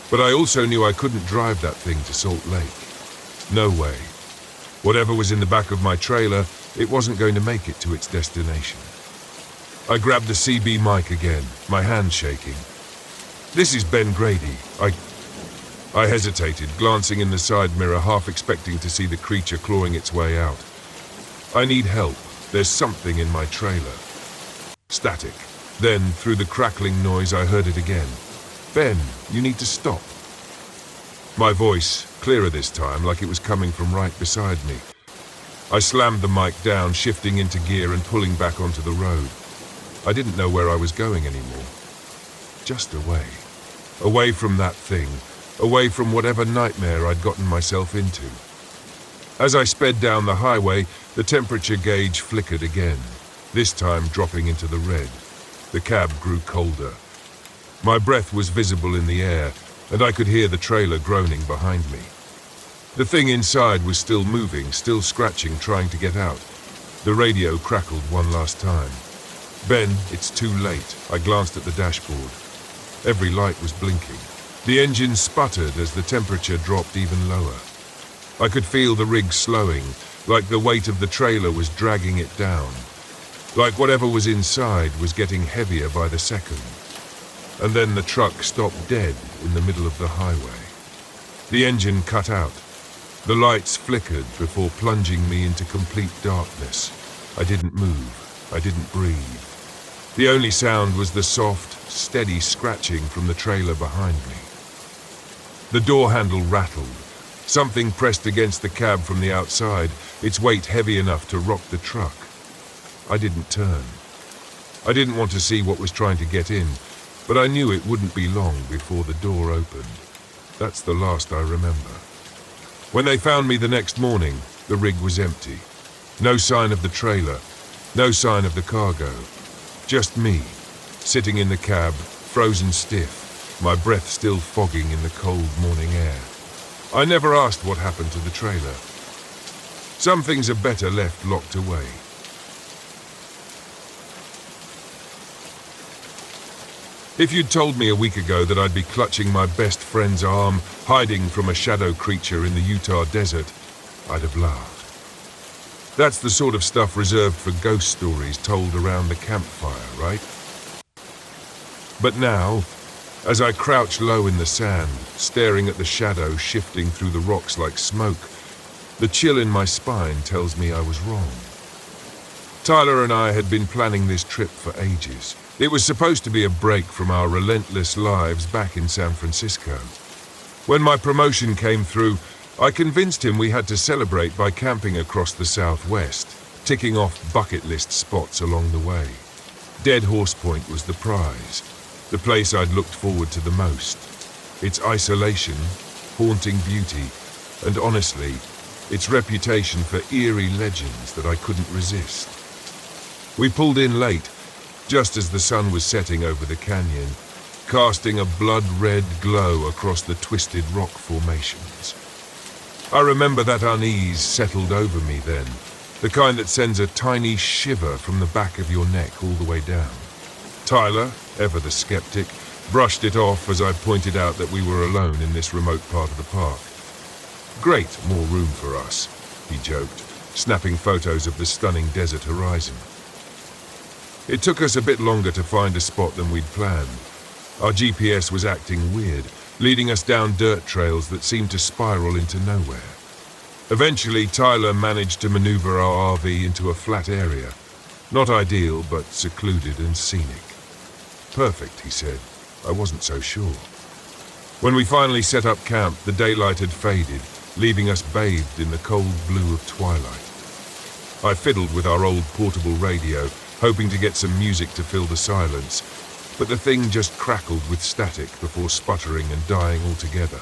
But I also knew I couldn't drive that thing to Salt Lake. No way. Whatever was in the back of my trailer, it wasn't going to make it to its destination. I grabbed the CB mic again, my hand shaking. "This is Ben Grady. I hesitated, glancing in the side mirror, half expecting to see the creature clawing its way out. "I need help. There's something in my trailer." Static. Then, through the crackling noise, I heard it again. "Ben, you need to stop." My voice, clearer this time, like it was coming from right beside me. I slammed the mic down, shifting into gear and pulling back onto the road. I didn't know where I was going anymore. Just away. Away from that thing. Away from whatever nightmare I'd gotten myself into. As I sped down the highway, the temperature gauge flickered again, this time dropping into the red. The cab grew colder. My breath was visible in the air, and I could hear the trailer groaning behind me. The thing inside was still moving, still scratching, trying to get out. The radio crackled one last time. "Ben, it's too late." I glanced at the dashboard. Every light was blinking. The engine sputtered as the temperature dropped even lower. I could feel the rig slowing, like the weight of the trailer was dragging it down. Like whatever was inside was getting heavier by the second. And then the truck stopped dead in the middle of the highway. The engine cut out. The lights flickered before plunging me into complete darkness. I didn't move. I didn't breathe. The only sound was the soft, steady scratching from the trailer behind me. The door handle rattled. Something pressed against the cab from the outside, its weight heavy enough to rock the truck. I didn't turn. I didn't want to see what was trying to get in, but I knew it wouldn't be long before the door opened. That's the last I remember. When they found me the next morning, the rig was empty. No sign of the trailer, no sign of the cargo. Just me, sitting in the cab, frozen stiff, my breath still fogging in the cold morning air. I never asked what happened to the trailer. Some things are better left locked away. If you'd told me a week ago that I'd be clutching my best friend's arm, hiding from a shadow creature in the Utah desert, I'd have laughed. That's the sort of stuff reserved for ghost stories told around the campfire, right? But now, as I crouch low in the sand, staring at the shadow shifting through the rocks like smoke, the chill in my spine tells me I was wrong. Tyler and I had been planning this trip for ages. It was supposed to be a break from our relentless lives back in San Francisco. When my promotion came through, I convinced him we had to celebrate by camping across the Southwest, ticking off bucket list spots along the way. Dead Horse Point was the prize, the place I'd looked forward to the most. Its isolation, haunting beauty, and honestly, its reputation for eerie legends that I couldn't resist. We pulled in late, just as the sun was setting over the canyon, casting a blood-red glow across the twisted rock formations. I remember that unease settled over me then, the kind that sends a tiny shiver from the back of your neck all the way down. Tyler, ever the skeptic, brushed it off as I pointed out that we were alone in this remote part of the park. Great, more room for us, he joked, snapping photos of the stunning desert horizon. It took us a bit longer to find a spot than we'd planned. Our GPS was acting weird, leading us down dirt trails that seemed to spiral into nowhere. Eventually, Tyler managed to maneuver our RV into a flat area. Not ideal, but secluded and scenic. Perfect, he said. I wasn't so sure. When we finally set up camp, the daylight had faded, leaving us bathed in the cold blue of twilight. I fiddled with our old portable radio, hoping to get some music to fill the silence, but the thing just crackled with static before sputtering and dying altogether.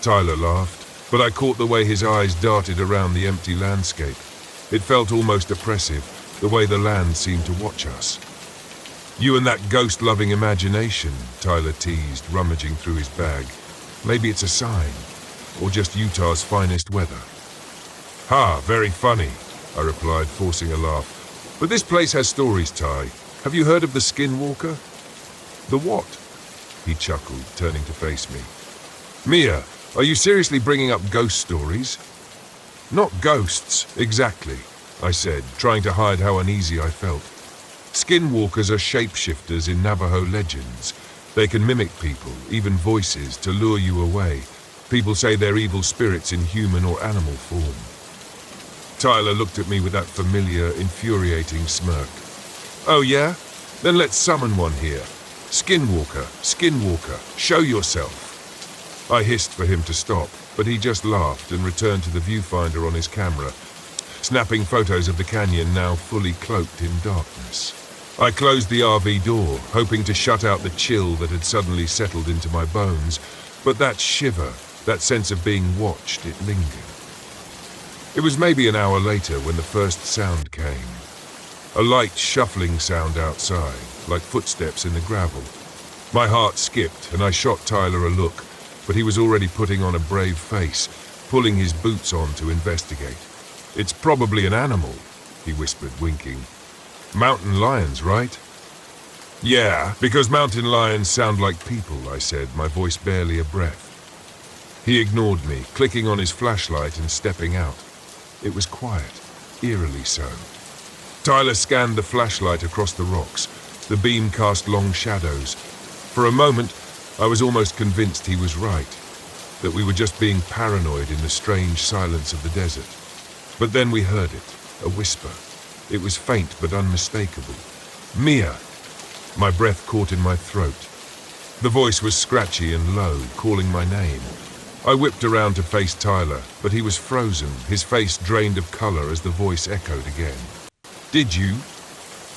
Tyler laughed, but I caught the way his eyes darted around the empty landscape. It felt almost oppressive, the way the land seemed to watch us. You and that ghost-loving imagination, Tyler teased, rummaging through his bag. Maybe it's a sign, or just Utah's finest weather. Ha, very funny, I replied, forcing a laugh. But this place has stories, Ty. Have you heard of the Skinwalker? The what? He chuckled, turning to face me. Mia, are you seriously bringing up ghost stories? Not ghosts, exactly, I said, trying to hide how uneasy I felt. Skinwalkers are shapeshifters in Navajo legends. They can mimic people, even voices, to lure you away. People say they're evil spirits in human or animal form. Tyler looked at me with that familiar, infuriating smirk. Oh yeah? Then let's summon one here. Skinwalker, Skinwalker, show yourself. I hissed for him to stop, but he just laughed and returned to the viewfinder on his camera, snapping photos of the canyon now fully cloaked in darkness. I closed the RV door, hoping to shut out the chill that had suddenly settled into my bones, but that shiver, that sense of being watched, it lingered. It was maybe an hour later when the first sound came. A light shuffling sound outside, like footsteps in the gravel. My heart skipped and I shot Tyler a look, but he was already putting on a brave face, pulling his boots on to investigate. It's probably an animal, he whispered, winking. Mountain lions, right? Yeah, because mountain lions sound like people, I said, my voice barely a breath. He ignored me, clicking on his flashlight and stepping out. It was quiet, eerily so. Tyler scanned the flashlight across the rocks. The beam cast long shadows. For a moment, I was almost convinced he was right, that we were just being paranoid in the strange silence of the desert. But then we heard it, a whisper. It was faint but unmistakable. Mia! My breath caught in my throat. The voice was scratchy and low, calling my name. I whipped around to face Tyler, but he was frozen, his face drained of color as the voice echoed again. Did you?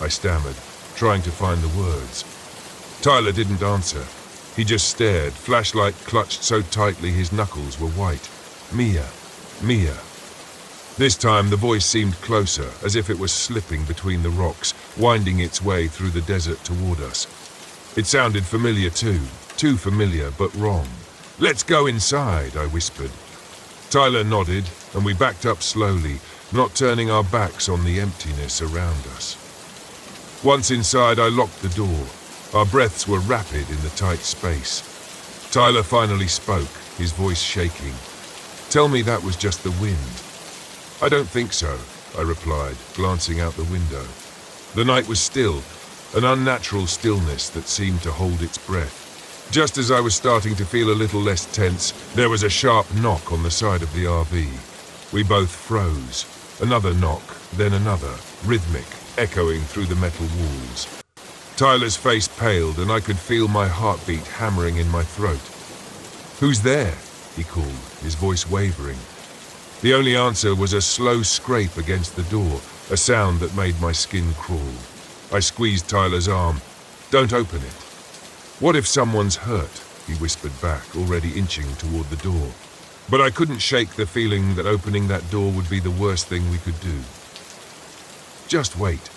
I stammered, trying to find the words. Tyler didn't answer. He just stared, flashlight clutched so tightly his knuckles were white. Mia, Mia. This time the voice seemed closer, as if it was slipping between the rocks, winding its way through the desert toward us. It sounded familiar too familiar but wrong. "Let's go inside," I whispered. Tyler nodded, and we backed up slowly, not turning our backs on the emptiness around us. Once inside, I locked the door. Our breaths were rapid in the tight space. Tyler finally spoke, his voice shaking. "Tell me that was just the wind." "I don't think so," I replied, glancing out the window. The night was still, an unnatural stillness that seemed to hold its breath. Just as I was starting to feel a little less tense, there was a sharp knock on the side of the RV. We both froze. Another knock, then another, rhythmic, echoing through the metal walls. Tyler's face paled, and I could feel my heartbeat hammering in my throat. "Who's there?" he called, his voice wavering. The only answer was a slow scrape against the door, a sound that made my skin crawl. I squeezed Tyler's arm. "Don't open it." "What if someone's hurt?" he whispered back, already inching toward the door. But I couldn't shake the feeling that opening that door would be the worst thing we could do. "Just wait."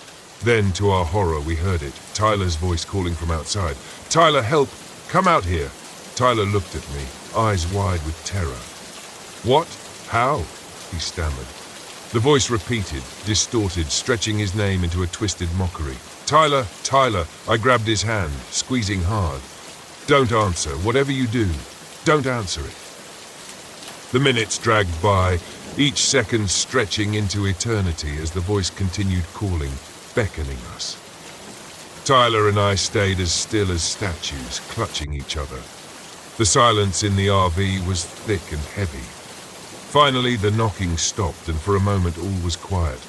Then, to our horror, we heard it, Tyler's voice calling from outside. "Tyler, help! Come out here!" Tyler looked at me, eyes wide with terror. "What? How?" he stammered. The voice repeated, distorted, stretching his name into a twisted mockery. "Tyler, Tyler!" I grabbed his hand, squeezing hard. "Don't answer. Whatever you do, don't answer it." The minutes dragged by, each second stretching into eternity as the voice continued calling, beckoning us. Tyler and I stayed as still as statues, clutching each other. The silence in the RV was thick and heavy. Finally, the knocking stopped, and for a moment all was quiet.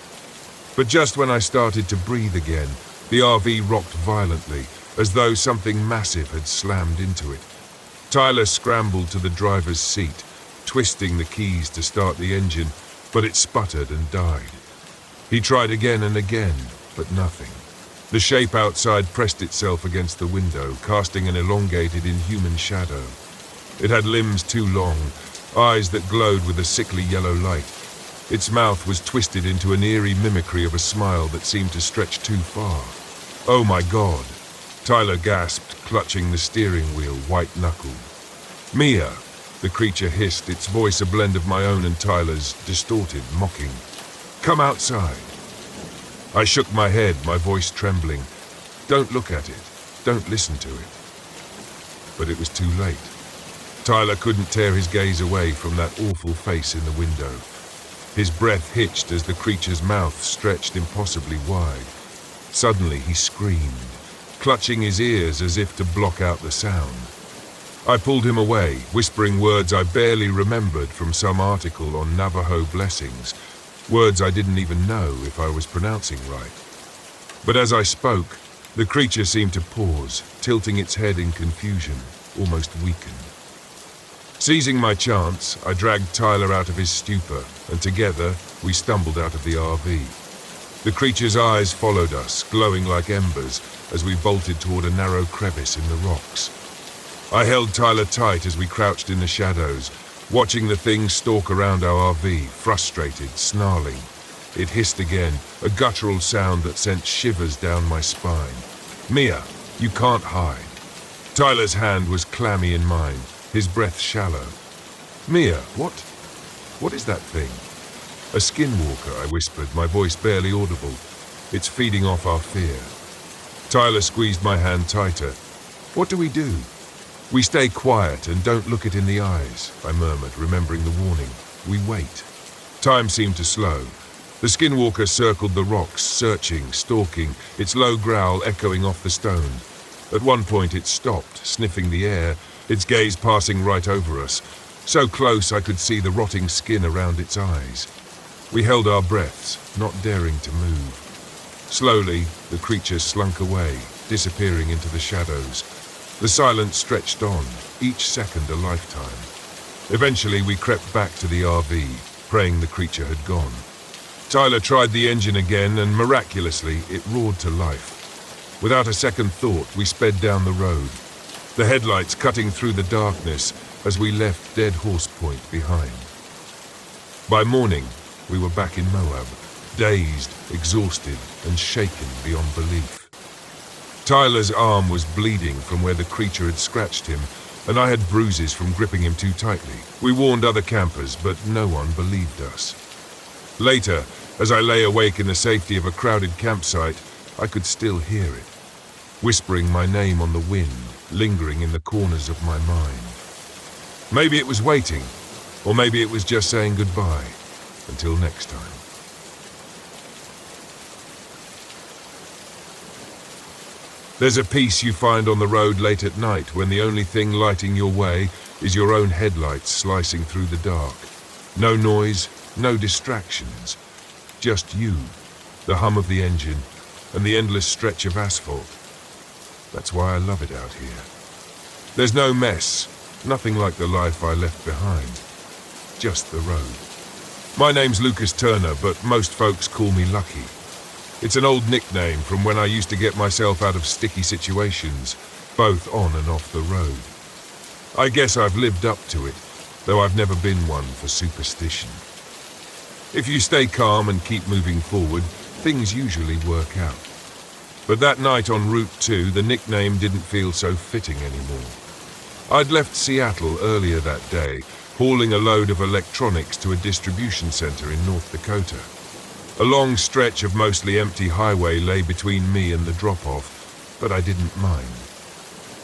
But just when I started to breathe again, the RV rocked violently, as though something massive had slammed into it. Tyler scrambled to the driver's seat, twisting the keys to start the engine, but it sputtered and died. He tried again and again, but nothing. The shape outside pressed itself against the window, casting an elongated, inhuman shadow. It had limbs too long, eyes that glowed with a sickly yellow light. Its mouth was twisted into an eerie mimicry of a smile that seemed to stretch too far. "Oh my God!" Tyler gasped, clutching the steering wheel, white-knuckled. "Mia!" The creature hissed, its voice a blend of my own and Tyler's, distorted, mocking. "Come outside." I shook my head, my voice trembling. "Don't look at it. Don't listen to it." But it was too late. Tyler couldn't tear his gaze away from that awful face in the window. His breath hitched as the creature's mouth stretched impossibly wide. Suddenly he screamed, clutching his ears as if to block out the sound. I pulled him away, whispering words I barely remembered from some article on Navajo blessings, words I didn't even know if I was pronouncing right. But as I spoke, the creature seemed to pause, tilting its head in confusion, almost weakened. Seizing my chance, I dragged Tyler out of his stupor, and together we stumbled out of the RV. The creature's eyes followed us, glowing like embers, as we bolted toward a narrow crevice in the rocks. I held Tyler tight as we crouched in the shadows, watching the thing stalk around our RV, frustrated, snarling. It hissed again, a guttural sound that sent shivers down my spine. "Mia, you can't hide." Tyler's hand was clammy in mine, his breath shallow. "Mia, what is that thing?" "A skinwalker," I whispered, my voice barely audible. "It's feeding off our fear." Tyler squeezed my hand tighter. "What do we do?" "We stay quiet and don't look it in the eyes," I murmured, remembering the warning. "We wait." Time seemed to slow. The skinwalker circled the rocks, searching, stalking, its low growl echoing off the stone. At one point it stopped, sniffing the air, its gaze passing right over us, so close I could see the rotting skin around its eyes. We held our breaths, not daring to move. Slowly, the creature slunk away, disappearing into the shadows. The silence stretched on, each second a lifetime. Eventually, we crept back to the RV, praying the creature had gone. Tyler tried the engine again, and miraculously, it roared to life. Without a second thought, we sped down the road, the headlights cutting through the darkness as we left Dead Horse Point behind. By morning, we were back in Moab, dazed, exhausted, and shaken beyond belief. Tyler's arm was bleeding from where the creature had scratched him, and I had bruises from gripping him too tightly. We warned other campers, but no one believed us. Later, as I lay awake in the safety of a crowded campsite, I could still hear it, whispering my name on the wind, lingering in the corners of my mind. Maybe it was waiting, or maybe it was just saying goodbye. Until next time. There's a peace you find on the road late at night when the only thing lighting your way is your own headlights slicing through the dark. No noise, no distractions. Just you, the hum of the engine, and the endless stretch of asphalt. That's why I love it out here. There's no mess, nothing like the life I left behind. Just the road. My name's Lucas Turner, but most folks call me Lucky. It's an old nickname from when I used to get myself out of sticky situations, both on and off the road. I guess I've lived up to it, though I've never been one for superstition. If you stay calm and keep moving forward, things usually work out. But that night on Route 2, the nickname didn't feel so fitting anymore. I'd left Seattle earlier that day, hauling a load of electronics to a distribution center in North Dakota. A long stretch of mostly empty highway lay between me and the drop-off, but I didn't mind.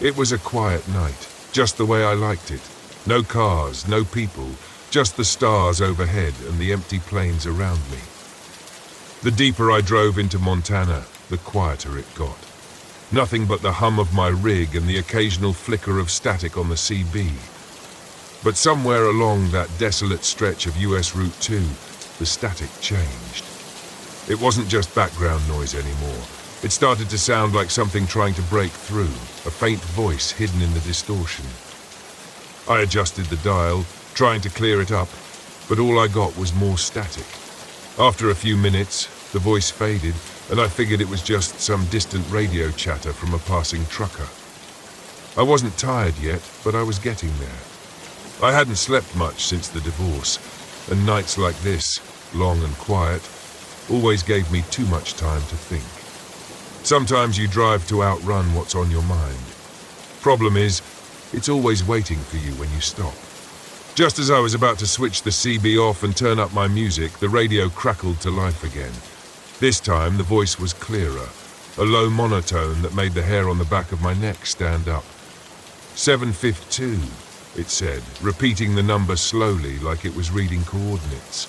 It was a quiet night, just the way I liked it. No cars, no people, just the stars overhead and the empty plains around me. The deeper I drove into Montana, the quieter it got. Nothing but the hum of my rig and the occasional flicker of static on the CB. But somewhere along that desolate stretch of US Route 2, the static changed. It wasn't just background noise anymore. It started to sound like something trying to break through, a faint voice hidden in the distortion. I adjusted the dial, trying to clear it up, but all I got was more static. After a few minutes, the voice faded, and I figured it was just some distant radio chatter from a passing trucker. I wasn't tired yet, but I was getting there. I hadn't slept much since the divorce, and nights like this, long and quiet, always gave me too much time to think. Sometimes you drive to outrun what's on your mind. Problem is, it's always waiting for you when you stop. Just as I was about to switch the CB off and turn up my music, the radio crackled to life again. This time, the voice was clearer, a low monotone that made the hair on the back of my neck stand up. 752, it said, repeating the number slowly like it was reading coordinates.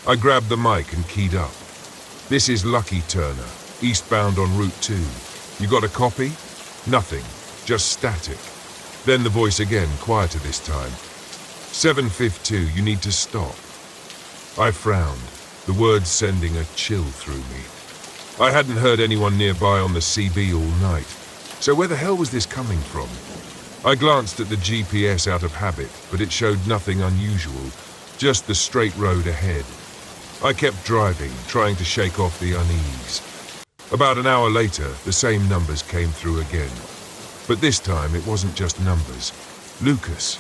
I grabbed the mic and keyed up. This is Lucky Turner, eastbound on Route 2. You got a copy? Nothing, just static. Then the voice again, quieter this time. 752, you need to stop. I frowned, the words sending a chill through me. I hadn't heard anyone nearby on the CB all night, so where the hell was this coming from? I glanced at the GPS out of habit, but it showed nothing unusual, just the straight road ahead. I kept driving, trying to shake off the unease. About an hour later, the same numbers came through again. But this time, it wasn't just numbers. Lucas.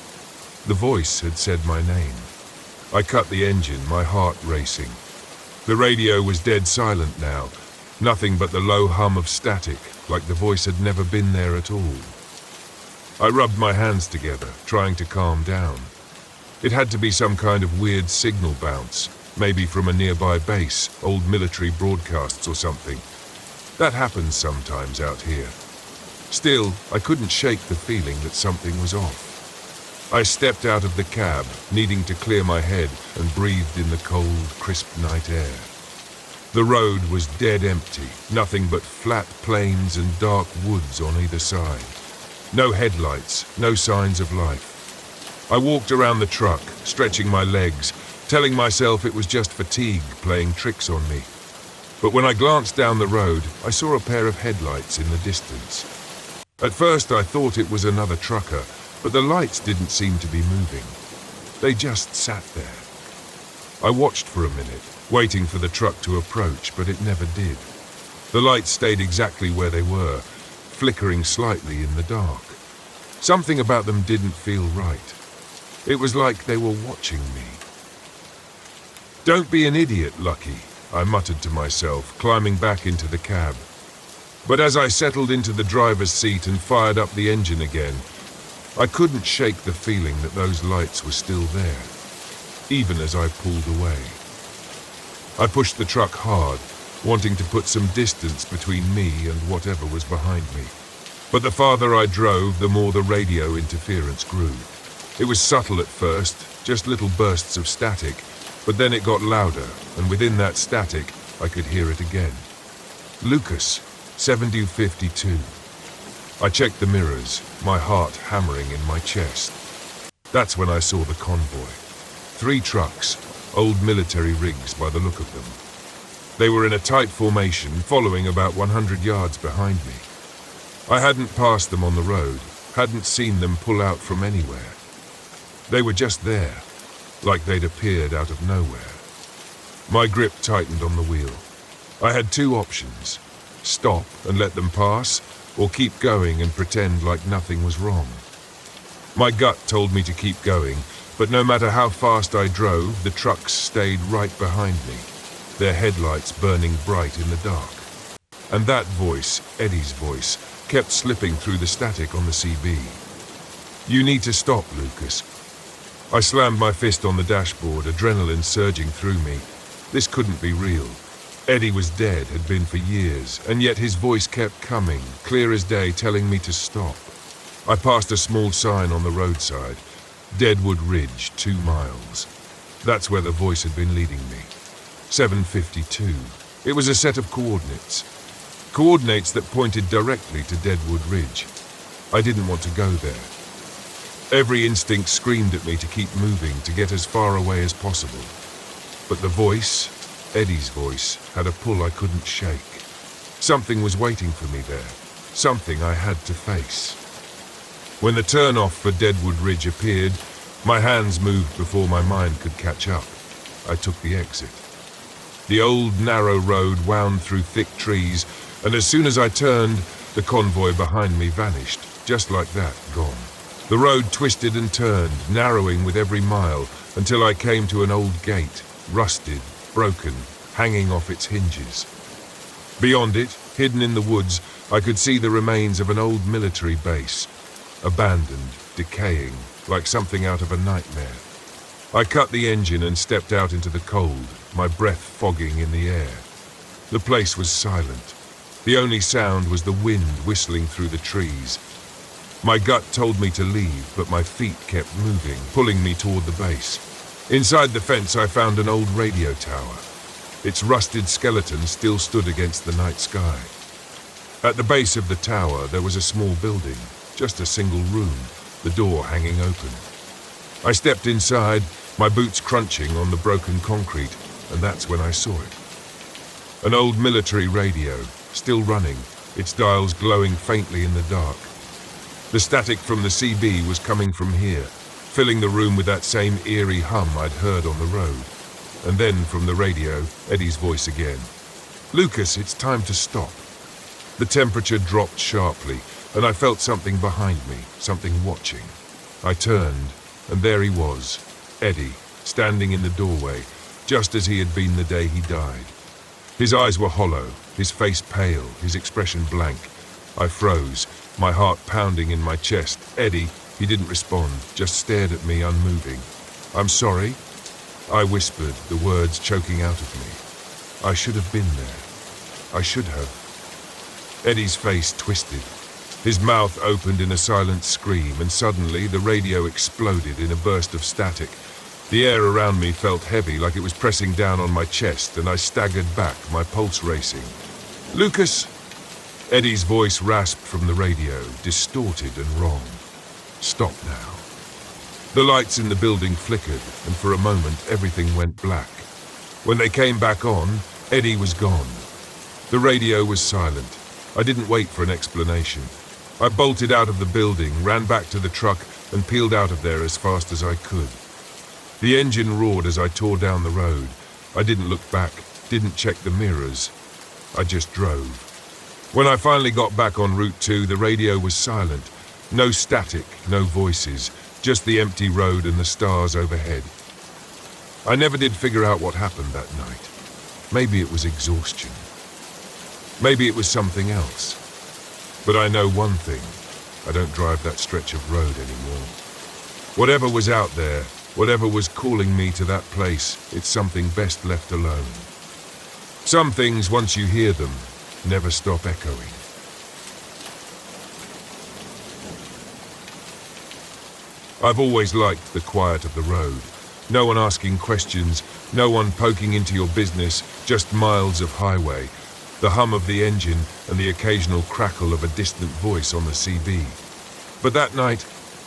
The voice had said my name. I cut the engine, my heart racing. The radio was dead silent now, nothing but the low hum of static, like the voice had never been there at all. I rubbed my hands together, trying to calm down. It had to be some kind of weird signal bounce, maybe from a nearby base, old military broadcasts or something. That happens sometimes out here. Still, I couldn't shake the feeling that something was off. I stepped out of the cab, needing to clear my head, and breathed in the cold, crisp night air. The road was dead empty, nothing but flat plains and dark woods on either side. No headlights, no signs of life. I walked around the truck, stretching my legs, telling myself it was just fatigue playing tricks on me. But when I glanced down the road, I saw a pair of headlights in the distance. At first I thought it was another trucker, but the lights didn't seem to be moving. They just sat there. I watched for a minute, waiting for the truck to approach, but it never did. The lights stayed exactly where they were, flickering slightly in the dark. Something about them didn't feel right. It was like they were watching me. Don't be an idiot, Lucky, I muttered to myself, climbing back into the cab. But as I settled into the driver's seat and fired up the engine again, I couldn't shake the feeling that those lights were still there, even as I pulled away. I pushed the truck hard, wanting to put some distance between me and whatever was behind me. But the farther I drove, the more the radio interference grew. It was subtle at first, just little bursts of static, but then it got louder, and within that static, I could hear it again. Lucas, 7052. I checked the mirrors, my heart hammering in my chest. That's when I saw the convoy. 3 trucks, old military rigs by the look of them. They were in a tight formation, following about 100 yards behind me. I hadn't passed them on the road, hadn't seen them pull out from anywhere. They were just there, like they'd appeared out of nowhere. My grip tightened on the wheel. I had 2 options: stop and let them pass, or keep going and pretend like nothing was wrong. My gut told me to keep going, but no matter how fast I drove, the trucks stayed right behind me, their headlights burning bright in the dark. And that voice, Eddie's voice, kept slipping through the static on the CB. "You need to stop, Lucas." I slammed my fist on the dashboard, adrenaline surging through me. This couldn't be real. Eddie was dead, had been for years, and yet his voice kept coming, clear as day, telling me to stop. I passed a small sign on the roadside. Deadwood Ridge, 2 miles. That's where the voice had been leading me. 752. It was a set of coordinates. Coordinates that pointed directly to Deadwood Ridge. I didn't want to go there. Every instinct screamed at me to keep moving, to get as far away as possible. But the voice, Eddie's voice, had a pull I couldn't shake. Something was waiting for me there. Something I had to face. When the turn-off for Deadwood Ridge appeared, my hands moved before my mind could catch up. I took the exit. The old, narrow road wound through thick trees, and as soon as I turned, the convoy behind me vanished, just like that, gone. The road twisted and turned, narrowing with every mile, until I came to an old gate, rusted, broken, hanging off its hinges. Beyond it, hidden in the woods, I could see the remains of an old military base, abandoned, decaying, like something out of a nightmare. I cut the engine and stepped out into the cold, my breath fogging in the air. The place was silent. The only sound was the wind whistling through the trees. My gut told me to leave, but my feet kept moving, pulling me toward the base. Inside the fence, I found an old radio tower. Its rusted skeleton still stood against the night sky. At the base of the tower, there was a small building, just a single room, the door hanging open. I stepped inside, my boots crunching on the broken concrete, and that's when I saw it. An old military radio, still running, its dials glowing faintly in the dark. The static from the CB was coming from here, filling the room with that same eerie hum I'd heard on the road. And then from the radio, Eddie's voice again. "Lucas, it's time to stop." The temperature dropped sharply, and I felt something behind me, something watching. I turned, and there he was, Eddie, standing in the doorway, just as he had been the day he died. His eyes were hollow, his face pale, his expression blank. I froze, my heart pounding in my chest. Eddie, he didn't respond, just stared at me unmoving. "I'm sorry," I whispered, the words choking out of me. "I should have been there. I should have." Eddie's face twisted. His mouth opened in a silent scream, and suddenly the radio exploded in a burst of static. The air around me felt heavy, like it was pressing down on my chest, and I staggered back, my pulse racing. "Lucas!" Eddie's voice rasped from the radio, distorted and wrong. "Stop now." The lights in the building flickered, and for a moment everything went black. When they came back on, Eddie was gone. The radio was silent. I didn't wait for an explanation. I bolted out of the building, ran back to the truck, and peeled out of there as fast as I could. The engine roared as I tore down the road. I didn't look back, didn't check the mirrors. I just drove. When I finally got back on Route 2, the radio was silent. No static, no voices, just the empty road and the stars overhead. I never did figure out what happened that night. Maybe it was exhaustion. Maybe it was something else. But I know one thing. I don't drive that stretch of road anymore. Whatever was out there, whatever was calling me to that place, it's something best left alone. Some things, once you hear them, never stop echoing. I've always liked the quiet of the road. No one asking questions, no one poking into your business, just miles of highway, the hum of the engine and the occasional crackle of a distant voice on the CB. But that night,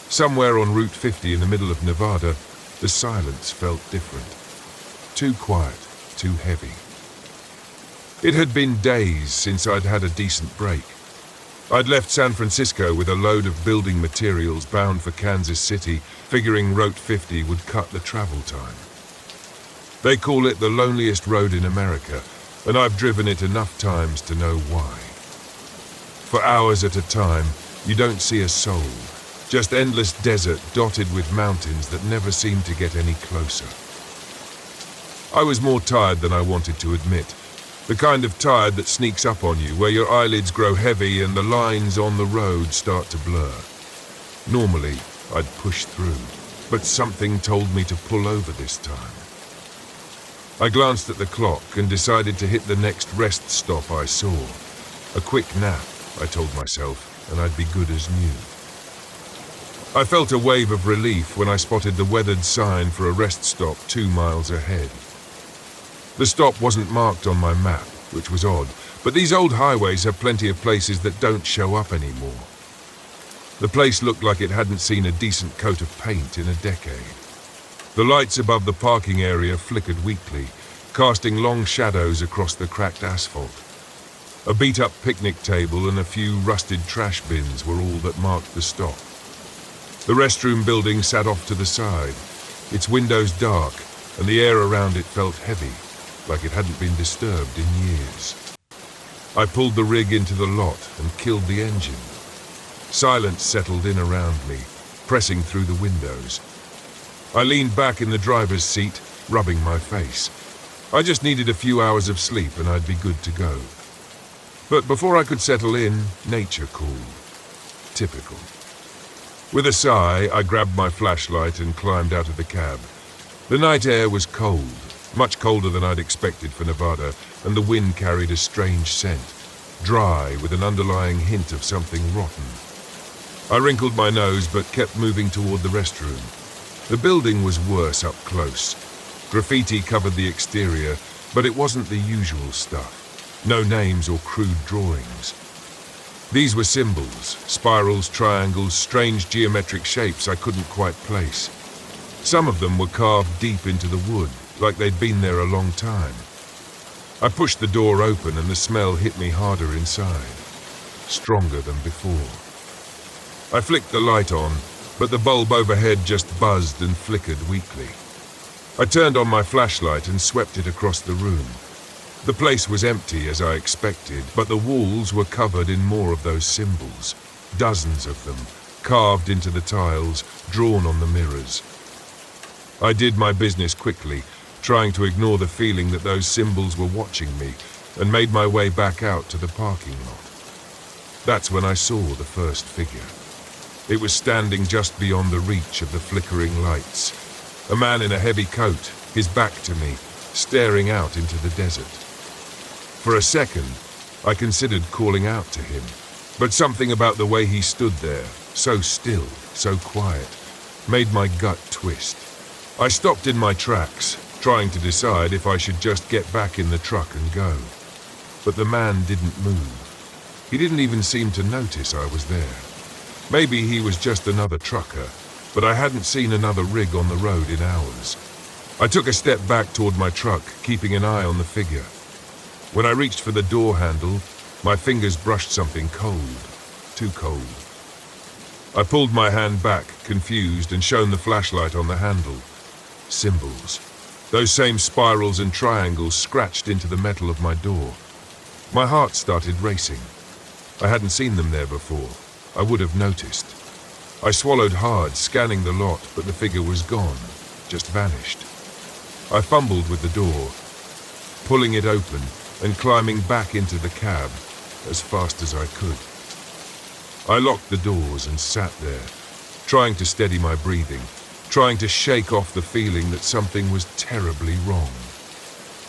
somewhere on Route 50 in the middle of Nevada, the silence felt different. Too quiet, too heavy. It had been days since I'd had a decent break. I'd left San Francisco with a load of building materials bound for Kansas City, figuring Route 50 would cut the travel time. They call it the loneliest road in America, and I've driven it enough times to know why. For hours at a time, you don't see a soul, just endless desert dotted with mountains that never seem to get any closer. I was more tired than I wanted to admit. The kind of tired that sneaks up on you, where your eyelids grow heavy and the lines on the road start to blur. Normally, I'd push through, but something told me to pull over this time. I glanced at the clock and decided to hit the next rest stop I saw. A quick nap, I told myself, and I'd be good as new. I felt a wave of relief when I spotted the weathered sign for a rest stop 2 miles ahead. The stop wasn't marked on my map, which was odd, but these old highways have plenty of places that don't show up anymore. The place looked like it hadn't seen a decent coat of paint in a decade. The lights above the parking area flickered weakly, casting long shadows across the cracked asphalt. A beat-up picnic table and a few rusted trash bins were all that marked the stop. The restroom building sat off to the side, its windows dark, and the air around it felt heavy, like it hadn't been disturbed in years. I pulled the rig into the lot and killed the engine. Silence settled in around me, pressing through the windows. I leaned back in the driver's seat, rubbing my face. I just needed a few hours of sleep and I'd be good to go. But before I could settle in, nature called. Typical. With a sigh, I grabbed my flashlight and climbed out of the cab. The night air was cold, much colder than I'd expected for Nevada, and the wind carried a strange scent, dry with an underlying hint of something rotten. I wrinkled my nose but kept moving toward the restroom. The building was worse up close. Graffiti covered the exterior, but it wasn't the usual stuff. No names or crude drawings. These were symbols, spirals, triangles, strange geometric shapes I couldn't quite place. Some of them were carved deep into the wood, like they'd been there a long time. I pushed the door open and the smell hit me harder inside, stronger than before. I flicked the light on, but the bulb overhead just buzzed and flickered weakly. I turned on my flashlight and swept it across the room. The place was empty as I expected, but the walls were covered in more of those symbols, dozens of them, carved into the tiles, drawn on the mirrors. I did my business quickly, trying to ignore the feeling that those symbols were watching me, and made my way back out to the parking lot. That's when I saw the first figure. It was standing just beyond the reach of the flickering lights. A man in a heavy coat, his back to me, staring out into the desert. For a second, I considered calling out to him, but something about the way he stood there, so still, so quiet, made my gut twist. I stopped in my tracks, trying to decide if I should just get back in the truck and go. But the man didn't move. He didn't even seem to notice I was there. Maybe he was just another trucker, but I hadn't seen another rig on the road in hours. I took a step back toward my truck, keeping an eye on the figure. When I reached for the door handle, my fingers brushed something cold, too cold. I pulled my hand back, confused, and shone the flashlight on the handle. Symbols. Those same spirals and triangles scratched into the metal of my door. My heart started racing. I hadn't seen them there before. I would have noticed. I swallowed hard, scanning the lot, but the figure was gone, just vanished. I fumbled with the door, pulling it open and climbing back into the cab as fast as I could. I locked the doors and sat there, trying to steady my breathing, trying to shake off the feeling that something was terribly wrong.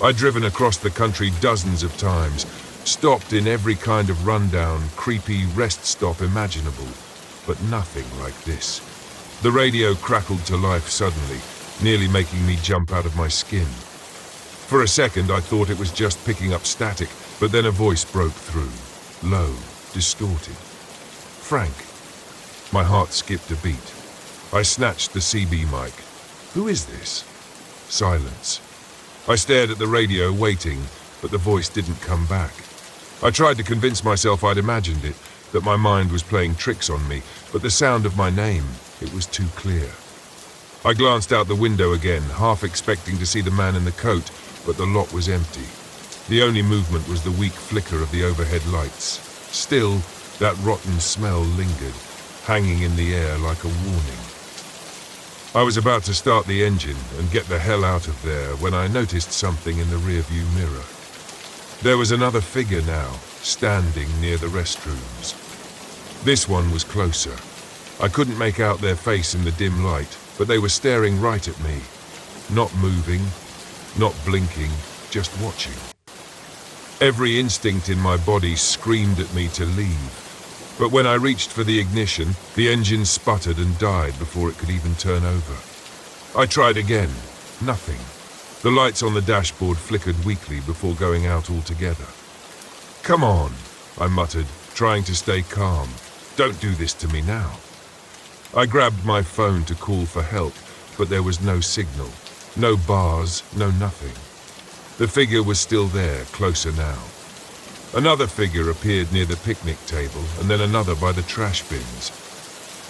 I'd driven across the country dozens of times, stopped in every kind of rundown, creepy rest stop imaginable, but nothing like this. The radio crackled to life suddenly, nearly making me jump out of my skin. For a second I thought it was just picking up static, but then a voice broke through, low, distorted. Frank. My heart skipped a beat. I snatched the CB mic. Who is this? Silence. I stared at the radio, waiting, but the voice didn't come back. I tried to convince myself I'd imagined it, that my mind was playing tricks on me, but the sound of my name, it was too clear. I glanced out the window again, half expecting to see the man in the coat, but the lot was empty. The only movement was the weak flicker of the overhead lights. Still, that rotten smell lingered, hanging in the air like a warning. I was about to start the engine and get the hell out of there when I noticed something in the rearview mirror. There was another figure now, standing near the restrooms. This one was closer. I couldn't make out their face in the dim light, but they were staring right at me. Not moving, not blinking, just watching. Every instinct in my body screamed at me to leave. But when I reached for the ignition, the engine sputtered and died before it could even turn over. I tried again. Nothing. The lights on the dashboard flickered weakly before going out altogether. Come on, I muttered, trying to stay calm. Don't do this to me now. I grabbed my phone to call for help, but there was no signal. No bars, no nothing. The figure was still there, closer now. Another figure appeared near the picnic table, and then another by the trash bins.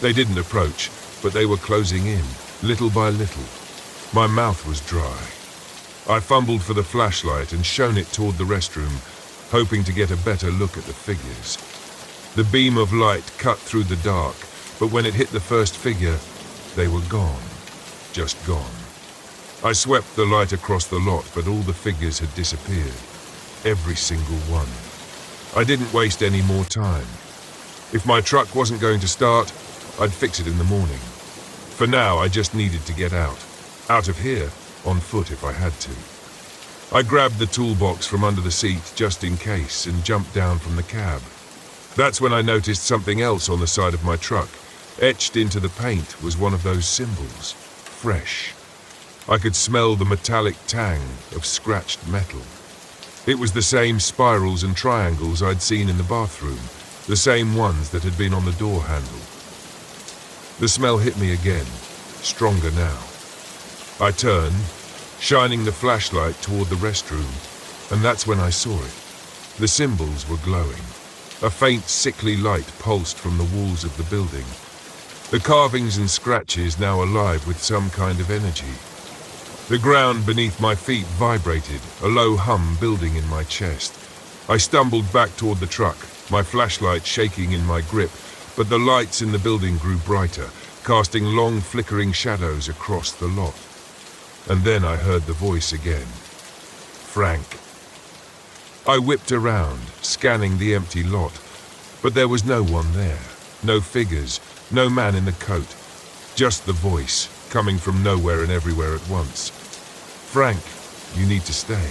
They didn't approach, but they were closing in, little by little. My mouth was dry. I fumbled for the flashlight and shone it toward the restroom, hoping to get a better look at the figures. The beam of light cut through the dark, but when it hit the first figure, they were gone. Just gone. I swept the light across the lot, but all the figures had disappeared. Every single one. I didn't waste any more time. If my truck wasn't going to start, I'd fix it in the morning. For now, I just needed to get out. Out of here, on foot if I had to. I grabbed the toolbox from under the seat just in case and jumped down from the cab. That's when I noticed something else on the side of my truck. Etched into the paint was one of those symbols. Fresh. I could smell the metallic tang of scratched metal. It was the same spirals and triangles I'd seen in the bathroom, the same ones that had been on the door handle. The smell hit me again, stronger now. I turned, shining the flashlight toward the restroom, and that's when I saw it. The symbols were glowing. A faint, sickly light pulsed from the walls of the building. The carvings and scratches now alive with some kind of energy. The ground beneath my feet vibrated, a low hum building in my chest. I stumbled back toward the truck, my flashlight shaking in my grip, but the lights in the building grew brighter, casting long flickering shadows across the lot. And then I heard the voice again. Frank. I whipped around, scanning the empty lot, but there was no one there. No figures, no man in the coat. Just the voice, coming from nowhere and everywhere at once. Frank, you need to stay.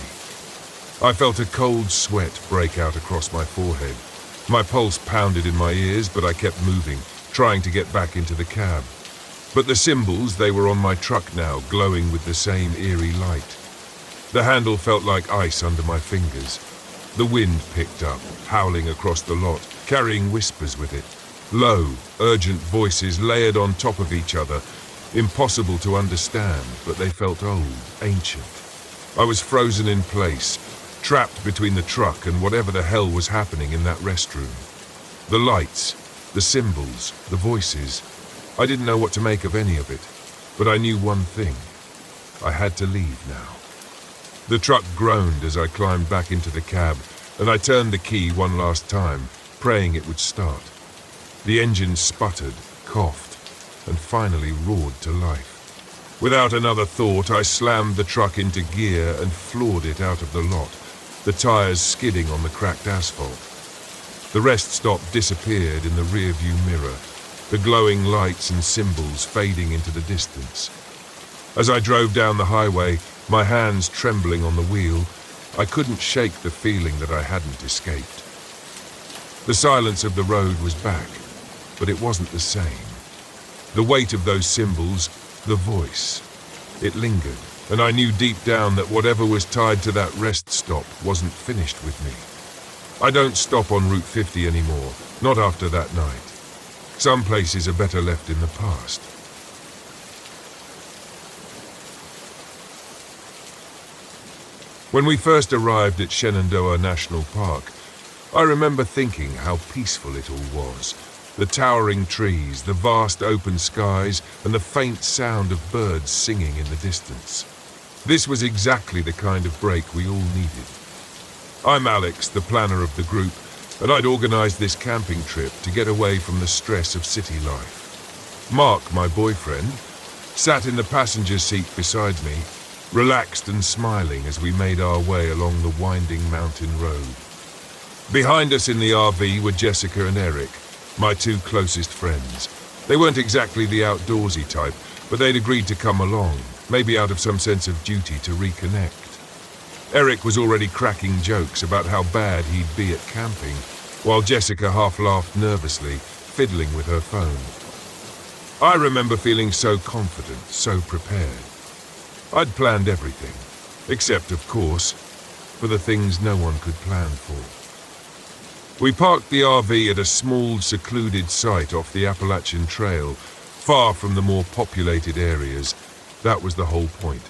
I felt a cold sweat break out across my forehead. My pulse pounded in my ears, but I kept moving, trying to get back into the cab. But the symbols, they were on my truck now, glowing with the same eerie light. The handle felt like ice under my fingers. The wind picked up, howling across the lot, carrying whispers with it. Low, urgent voices layered on top of each other, impossible to understand, but they felt old, ancient. I was frozen in place, trapped between the truck and whatever the hell was happening in that restroom. The lights, the symbols, the voices. I didn't know what to make of any of it, but I knew one thing. I had to leave now. The truck groaned as I climbed back into the cab, and I turned the key one last time, praying it would start. The engine sputtered, coughed, and finally roared to life. Without another thought, I slammed the truck into gear and floored it out of the lot, the tires skidding on the cracked asphalt. The rest stop disappeared in the rearview mirror, the glowing lights and symbols fading into the distance. As I drove down the highway, my hands trembling on the wheel, I couldn't shake the feeling that I hadn't escaped. The silence of the road was back, but it wasn't the same. The weight of those symbols, the voice, it lingered, and I knew deep down that whatever was tied to that rest stop wasn't finished with me. I don't stop on Route 50 anymore, not after that night. Some places are better left in the past. When we first arrived at Shenandoah National Park, I remember thinking how peaceful it all was. The towering trees, the vast open skies, and the faint sound of birds singing in the distance. This was exactly the kind of break we all needed. I'm Alex, the planner of the group, and I'd organized this camping trip to get away from the stress of city life. Mark, my boyfriend, sat in the passenger seat beside me, relaxed and smiling as we made our way along the winding mountain road. Behind us in the RV were Jessica and Eric, my two closest friends. They weren't exactly the outdoorsy type, but they'd agreed to come along, maybe out of some sense of duty to reconnect. Eric was already cracking jokes about how bad he'd be at camping, while Jessica half laughed nervously, fiddling with her phone. I remember feeling so confident, so prepared. I'd planned everything, except, of course, for the things no one could plan for. We parked the RV at a small, secluded site off the Appalachian Trail, far from the more populated areas. That was the whole point.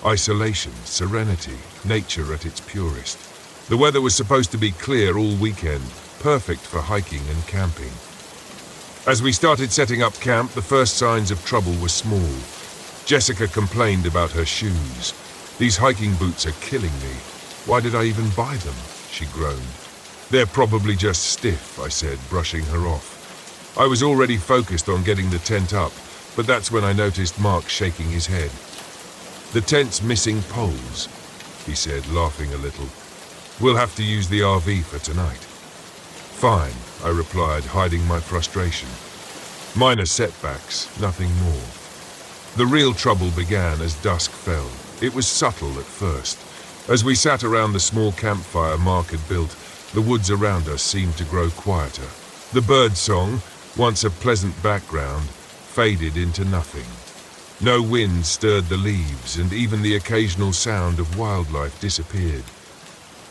Isolation, serenity, nature at its purest. The weather was supposed to be clear all weekend, perfect for hiking and camping. As we started setting up camp, the first signs of trouble were small. Jessica complained about her shoes. "These hiking boots are killing me. Why did I even buy them?" she groaned. "They're probably just stiff," I said, brushing her off. I was already focused on getting the tent up, but that's when I noticed Mark shaking his head. "The tent's missing poles," he said, laughing a little. "We'll have to use the RV for tonight." "Fine," I replied, hiding my frustration. "Minor setbacks, nothing more." The real trouble began as dusk fell. It was subtle at first. As we sat around the small campfire Mark had built, the woods around us seemed to grow quieter. The bird song, once a pleasant background, faded into nothing. No wind stirred the leaves, and even the occasional sound of wildlife disappeared.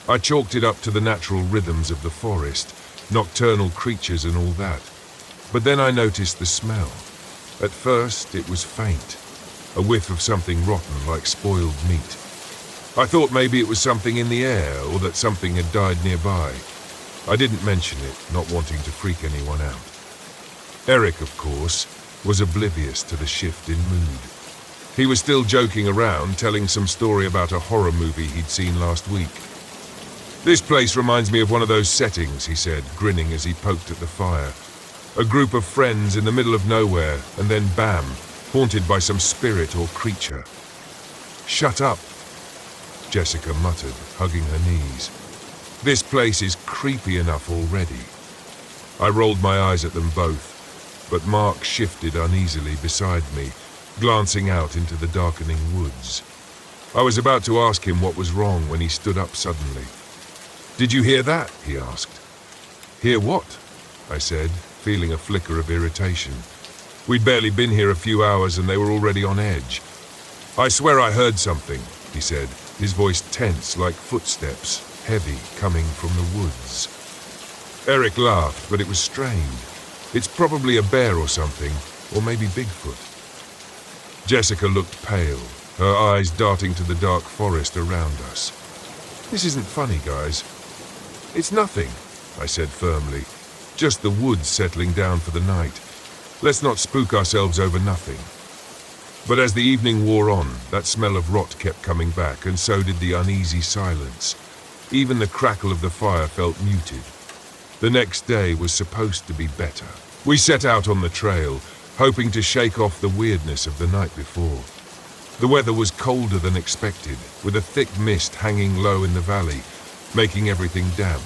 I chalked it up to the natural rhythms of the forest, nocturnal creatures and all that. But then I noticed the smell. At first, it was faint, a whiff of something rotten like spoiled meat. I thought maybe it was something in the air or that something had died nearby. I didn't mention it, not wanting to freak anyone out. Eric, of course, was oblivious to the shift in mood. He was still joking around, telling some story about a horror movie he'd seen last week. "This place reminds me of one of those settings," he said, grinning as he poked at the fire. "A group of friends in the middle of nowhere, and then bam, haunted by some spirit or creature." "Shut up," Jessica muttered, hugging her knees. "This place is creepy enough already." I rolled my eyes at them both, but Mark shifted uneasily beside me, glancing out into the darkening woods. I was about to ask him what was wrong when he stood up suddenly. "Did you hear that?" he asked. "Hear what?" I said, feeling a flicker of irritation. We'd barely been here a few hours and they were already on edge. "I swear I heard something," he said, his voice tense like footsteps, heavy, coming from the woods. Eric laughed, but it was strained. "It's probably a bear or something, or maybe Bigfoot." Jessica looked pale, her eyes darting to the dark forest around us. "This isn't funny, guys." "It's nothing," I said firmly. "Just the woods settling down for the night. Let's not spook ourselves over nothing." But as the evening wore on, that smell of rot kept coming back, and so did the uneasy silence. Even the crackle of the fire felt muted. The next day was supposed to be better. We set out on the trail, hoping to shake off the weirdness of the night before. The weather was colder than expected, with a thick mist hanging low in the valley, making everything damp.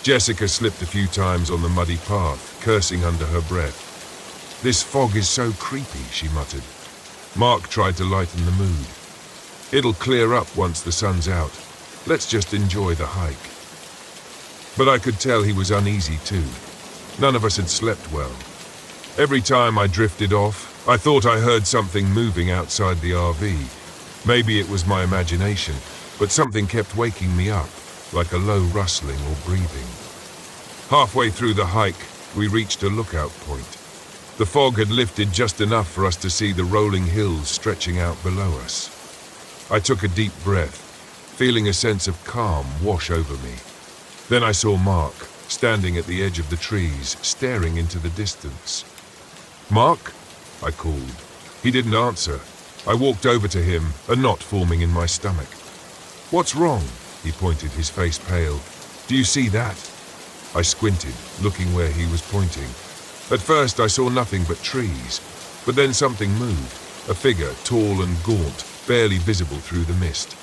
Jessica slipped a few times on the muddy path, cursing under her breath. "This fog is so creepy," she muttered. Mark tried to lighten the mood. "It'll clear up once the sun's out. Let's just enjoy the hike." But I could tell he was uneasy too. None of us had slept well. Every time I drifted off, I thought I heard something moving outside the RV. Maybe it was my imagination, but something kept waking me up, like a low rustling or breathing. Halfway through the hike, we reached a lookout point. The fog had lifted just enough for us to see the rolling hills stretching out below us. I took a deep breath, feeling a sense of calm wash over me. Then I saw Mark, standing at the edge of the trees, staring into the distance. "Mark?" I called. He didn't answer. I walked over to him, a knot forming in my stomach. "What's wrong?" He pointed, his face pale. "Do you see that?" I squinted, looking where he was pointing. At first I saw nothing but trees, but then something moved, a figure, tall and gaunt, barely visible through the mist.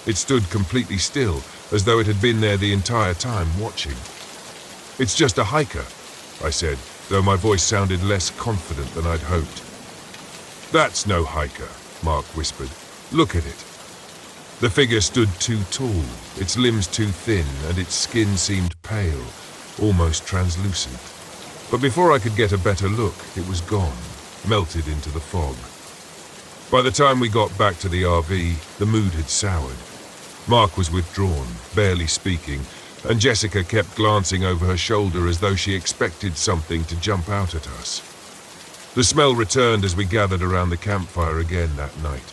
It stood completely still, as though it had been there the entire time, watching. "It's just a hiker," I said, though my voice sounded less confident than I'd hoped. "That's no hiker," Mark whispered. "Look at it." The figure stood too tall, its limbs too thin, and its skin seemed pale, almost translucent. But before I could get a better look, it was gone, melted into the fog. By the time we got back to the RV, the mood had soured. Mark was withdrawn, barely speaking, and Jessica kept glancing over her shoulder as though she expected something to jump out at us. The smell returned as we gathered around the campfire again that night.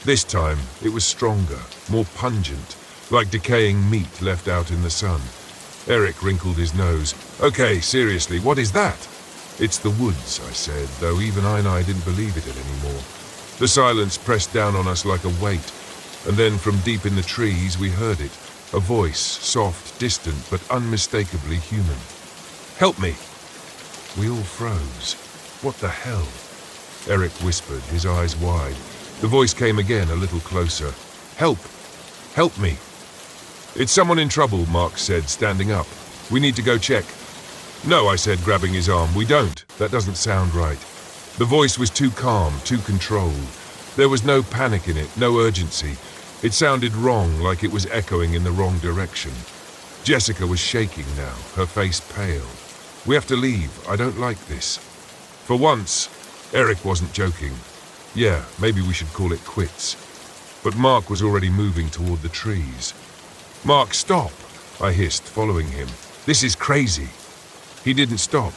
This time, it was stronger, more pungent, like decaying meat left out in the sun. Eric wrinkled his nose. "Okay, seriously, what is that?" "It's the woods," I said, though even I didn't believe it anymore. The silence pressed down on us like a weight, and then from deep in the trees we heard it, a voice, soft, distant, but unmistakably human. "Help me!" We all froze. "What the hell?" Eric whispered, his eyes wide. The voice came again, a little closer. "Help! Help me!" "It's someone in trouble," Mark said, standing up. "We need to go check." "No," I said, grabbing his arm. "We don't. That doesn't sound right." The voice was too calm, too controlled. There was no panic in it, no urgency. It sounded wrong, like it was echoing in the wrong direction. Jessica was shaking now, her face pale. "We have to leave. I don't like this." For once, Eric wasn't joking. Yeah, maybe we should call it quits. But Mark was already moving toward the trees. "Mark, stop!" I hissed, following him. "This is crazy." He didn't stop.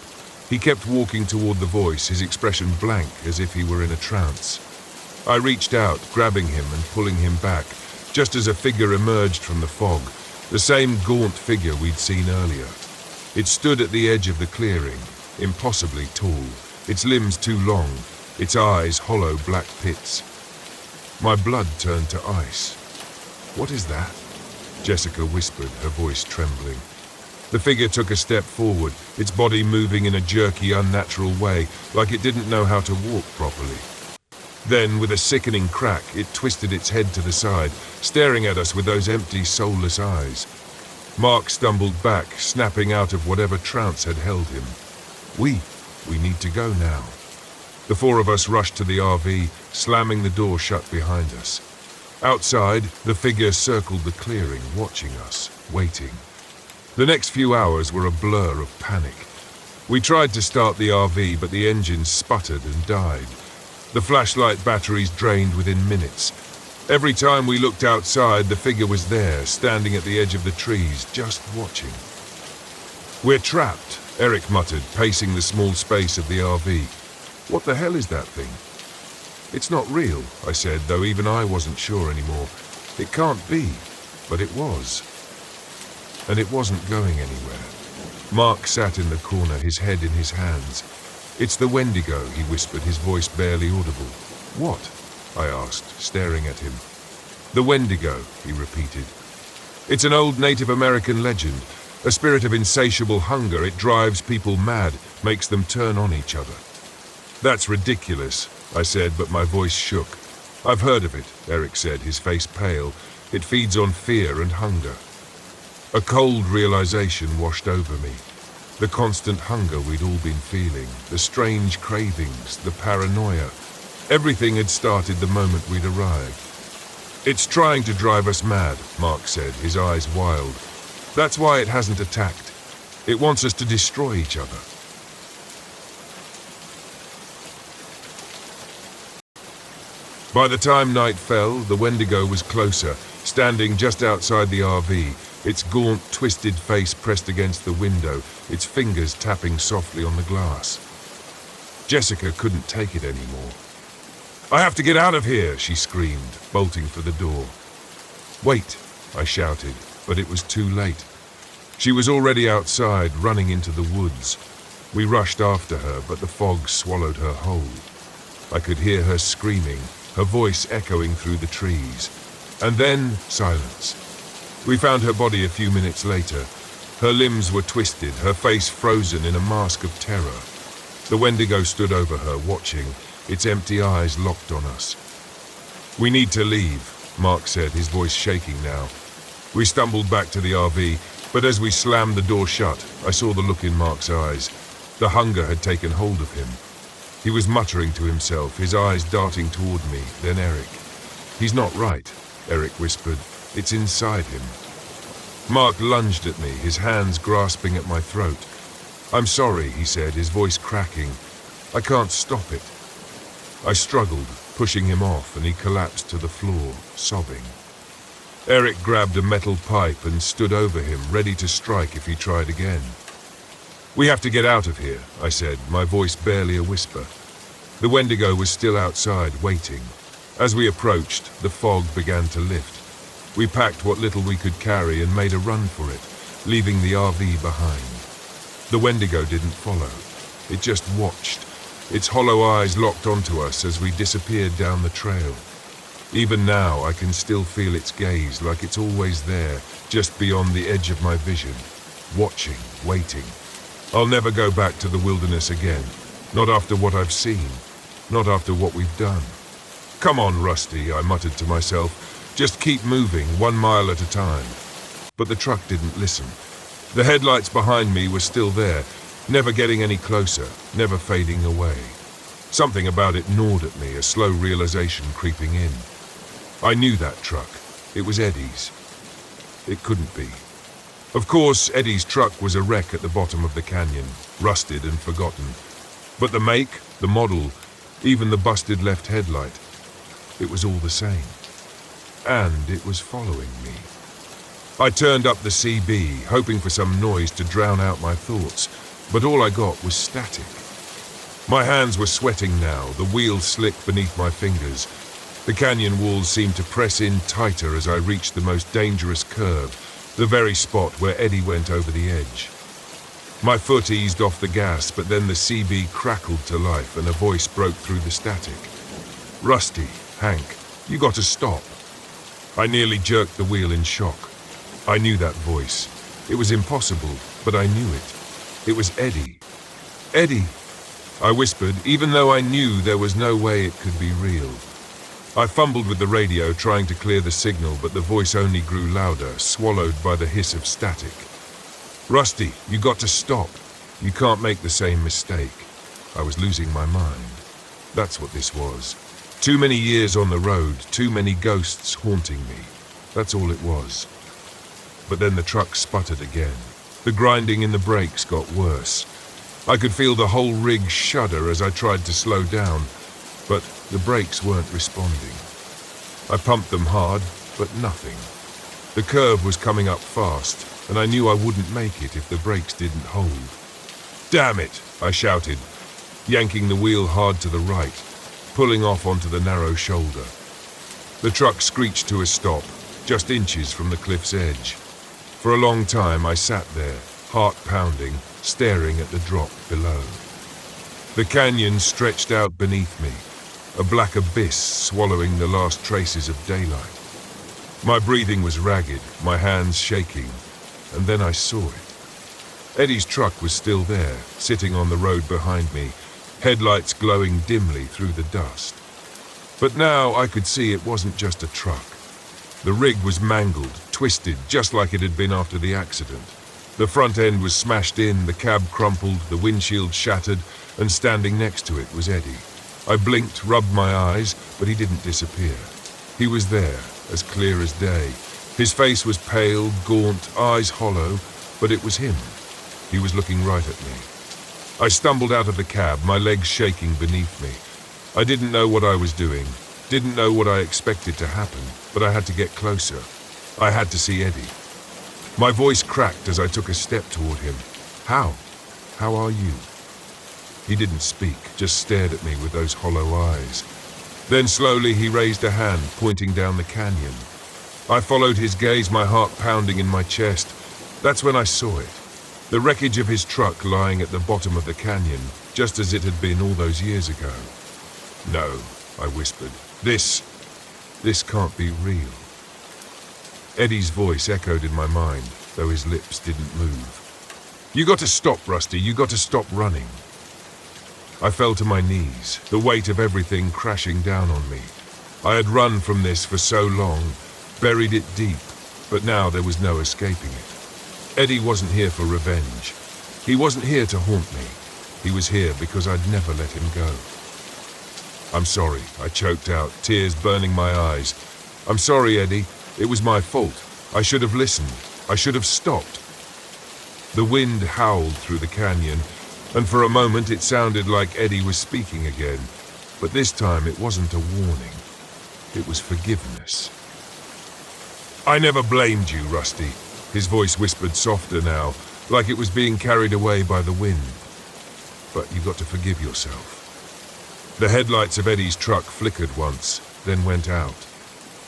He kept walking toward the voice, his expression blank, as if he were in a trance. I reached out, grabbing him and pulling him back, just as a figure emerged from the fog, the same gaunt figure we'd seen earlier. It stood at the edge of the clearing, impossibly tall, its limbs too long, its eyes hollow black pits. My blood turned to ice. "What is that?" Jessica whispered, her voice trembling. The figure took a step forward, its body moving in a jerky, unnatural way, like it didn't know how to walk properly. Then, with a sickening crack, it twisted its head to the side, staring at us with those empty, soulless eyes. Mark stumbled back, snapping out of whatever trance had held him. We need to go now." The four of us rushed to the RV, slamming the door shut behind us. Outside, the figure circled the clearing, watching us, waiting. The next few hours were a blur of panic. We tried to start the RV, but the engines sputtered and died. The flashlight batteries drained within minutes. Every time we looked outside, the figure was there, standing at the edge of the trees, just watching. "We're trapped," Eric muttered, pacing the small space of the RV. "What the hell is that thing?" "It's not real," I said, though even I wasn't sure anymore. It can't be, but it was. And it wasn't going anywhere. Mark sat in the corner, his head in his hands. "It's the Wendigo," he whispered, his voice barely audible. "What?" I asked, staring at him. "The Wendigo," he repeated. "It's an old Native American legend, a spirit of insatiable hunger. It drives people mad, makes them turn on each other." "That's ridiculous." I said, but my voice shook. I've heard of it, Eric said, his face pale. It feeds on fear and hunger. A cold realization washed over me. The constant hunger we'd all been feeling, the strange cravings, the paranoia. Everything had started the moment we'd arrived. It's trying to drive us mad, Mark said, his eyes wild. That's why it hasn't attacked. It wants us to destroy each other. By the time night fell, the Wendigo was closer, standing just outside the RV, its gaunt, twisted face pressed against the window, its fingers tapping softly on the glass. Jessica couldn't take it anymore. "I have to get out of here," she screamed, bolting for the door. "Wait," I shouted, but it was too late. She was already outside, running into the woods. We rushed after her, but the fog swallowed her whole. I could hear her screaming, her voice echoing through the trees. And then silence. We found her body a few minutes later. Her limbs were twisted, her face frozen in a mask of terror. The Wendigo stood over her, watching, its empty eyes locked on us. "We need to leave," Mark said, his voice shaking now. We stumbled back to the RV, but as we slammed the door shut, I saw the look in Mark's eyes. The hunger had taken hold of him. He was muttering to himself, his eyes darting toward me, then Eric. "He's not right," Eric whispered. "It's inside him." Mark lunged at me, his hands grasping at my throat. "I'm sorry," he said, his voice cracking. "I can't stop it." I struggled, pushing him off, and he collapsed to the floor, sobbing. Eric grabbed a metal pipe and stood over him, ready to strike if he tried again. "We have to get out of here," I said, my voice barely a whisper. The Wendigo was still outside, waiting. As we approached, the fog began to lift. We packed what little we could carry and made a run for it, leaving the RV behind. The Wendigo didn't follow. It just watched, its hollow eyes locked onto us as we disappeared down the trail. Even now, I can still feel its gaze, like it's always there, just beyond the edge of my vision, watching, waiting. I'll never go back to the wilderness again, not after what I've seen, not after what we've done. "Come on, Rusty," I muttered to myself. "Just keep moving, 1 mile at a time." But the truck didn't listen. The headlights behind me were still there, never getting any closer, never fading away. Something about it gnawed at me, a slow realization creeping in. I knew that truck. It was Eddie's. It couldn't be. Of course, Eddie's truck was a wreck at the bottom of the canyon, rusted and forgotten. But the make, the model, even the busted left headlight, it was all the same. And it was following me. I turned up the CB, hoping for some noise to drown out my thoughts, but all I got was static. My hands were sweating now, the wheels slick beneath my fingers. The canyon walls seemed to press in tighter as I reached the most dangerous curve, the very spot where Eddie went over the edge. My foot eased off the gas, but then the CB crackled to life and a voice broke through the static. "Rusty, Hank, you got to stop." I nearly jerked the wheel in shock. I knew that voice. It was impossible, but I knew it. It was Eddie. "Eddie," I whispered, even though I knew there was no way it could be real. I fumbled with the radio, trying to clear the signal, but the voice only grew louder, swallowed by the hiss of static. "Rusty, you got to stop. You can't make the same mistake." I was losing my mind. That's what this was. Too many years on the road, too many ghosts haunting me. That's all it was. But then the truck sputtered again. The grinding in the brakes got worse. I could feel the whole rig shudder as I tried to slow down, but the brakes weren't responding. I pumped them hard, but nothing. The curve was coming up fast, and I knew I wouldn't make it if the brakes didn't hold. "Damn it!" I shouted, yanking the wheel hard to the right, pulling off onto the narrow shoulder. The truck screeched to a stop, just inches from the cliff's edge. For a long time I sat there, heart pounding, staring at the drop below. The canyon stretched out beneath me, a black abyss swallowing the last traces of daylight. My breathing was ragged, my hands shaking, and then I saw it. Eddie's truck was still there, sitting on the road behind me, headlights glowing dimly through the dust. But now I could see it wasn't just a truck. The rig was mangled, twisted, just like it had been after the accident. The front end was smashed in, the cab crumpled, the windshield shattered, and standing next to it was Eddie. I blinked, rubbed my eyes, but he didn't disappear. He was there, as clear as day. His face was pale, gaunt, eyes hollow, but it was him. He was looking right at me. I stumbled out of the cab, my legs shaking beneath me. I didn't know what I was doing, didn't know what I expected to happen, but I had to get closer. I had to see Eddie. My voice cracked as I took a step toward him. How? How are you? He didn't speak, just stared at me with those hollow eyes. Then slowly he raised a hand, pointing down the canyon. I followed his gaze, my heart pounding in my chest. That's when I saw it. The wreckage of his truck lying at the bottom of the canyon, just as it had been all those years ago. No, I whispered. This can't be real. Eddie's voice echoed in my mind, though his lips didn't move. You got to stop, Rusty. You got to stop running. I fell to my knees, the weight of everything crashing down on me. I had run from this for so long, buried it deep, but now there was no escaping it. Eddie wasn't here for revenge. He wasn't here to haunt me. He was here because I'd never let him go. I'm sorry, I choked out, tears burning my eyes. I'm sorry, Eddie. It was my fault. I should have listened. I should have stopped. The wind howled through the canyon, and for a moment it sounded like Eddie was speaking again. But this time it wasn't a warning. It was forgiveness. I never blamed you, Rusty. His voice whispered softer now, like it was being carried away by the wind. But you got to forgive yourself. The headlights of Eddie's truck flickered once, then went out.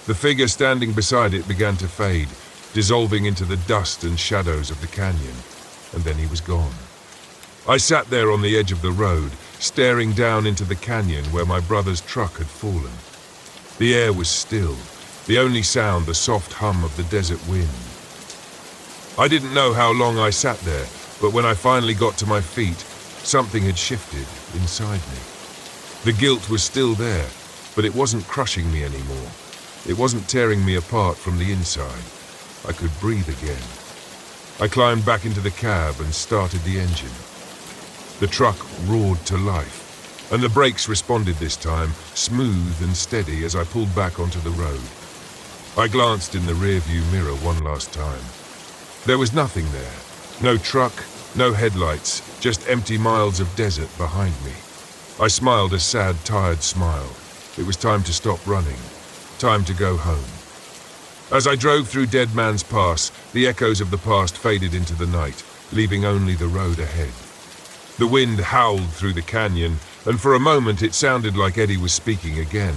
The figure standing beside it began to fade, dissolving into the dust and shadows of the canyon, and then he was gone. I sat there on the edge of the road, staring down into the canyon where my brother's truck had fallen. The air was still, the only sound the soft hum of the desert wind. I didn't know how long I sat there, but when I finally got to my feet, something had shifted inside me. The guilt was still there, but it wasn't crushing me anymore. It wasn't tearing me apart from the inside. I could breathe again. I climbed back into the cab and started the engine. The truck roared to life, and the brakes responded this time, smooth and steady as I pulled back onto the road. I glanced in the rearview mirror one last time. There was nothing there. No truck, no headlights, just empty miles of desert behind me. I smiled a sad, tired smile. It was time to stop running. Time to go home. As I drove through Dead Man's Pass, the echoes of the past faded into the night, leaving only the road ahead. The wind howled through the canyon, and for a moment it sounded like Eddie was speaking again.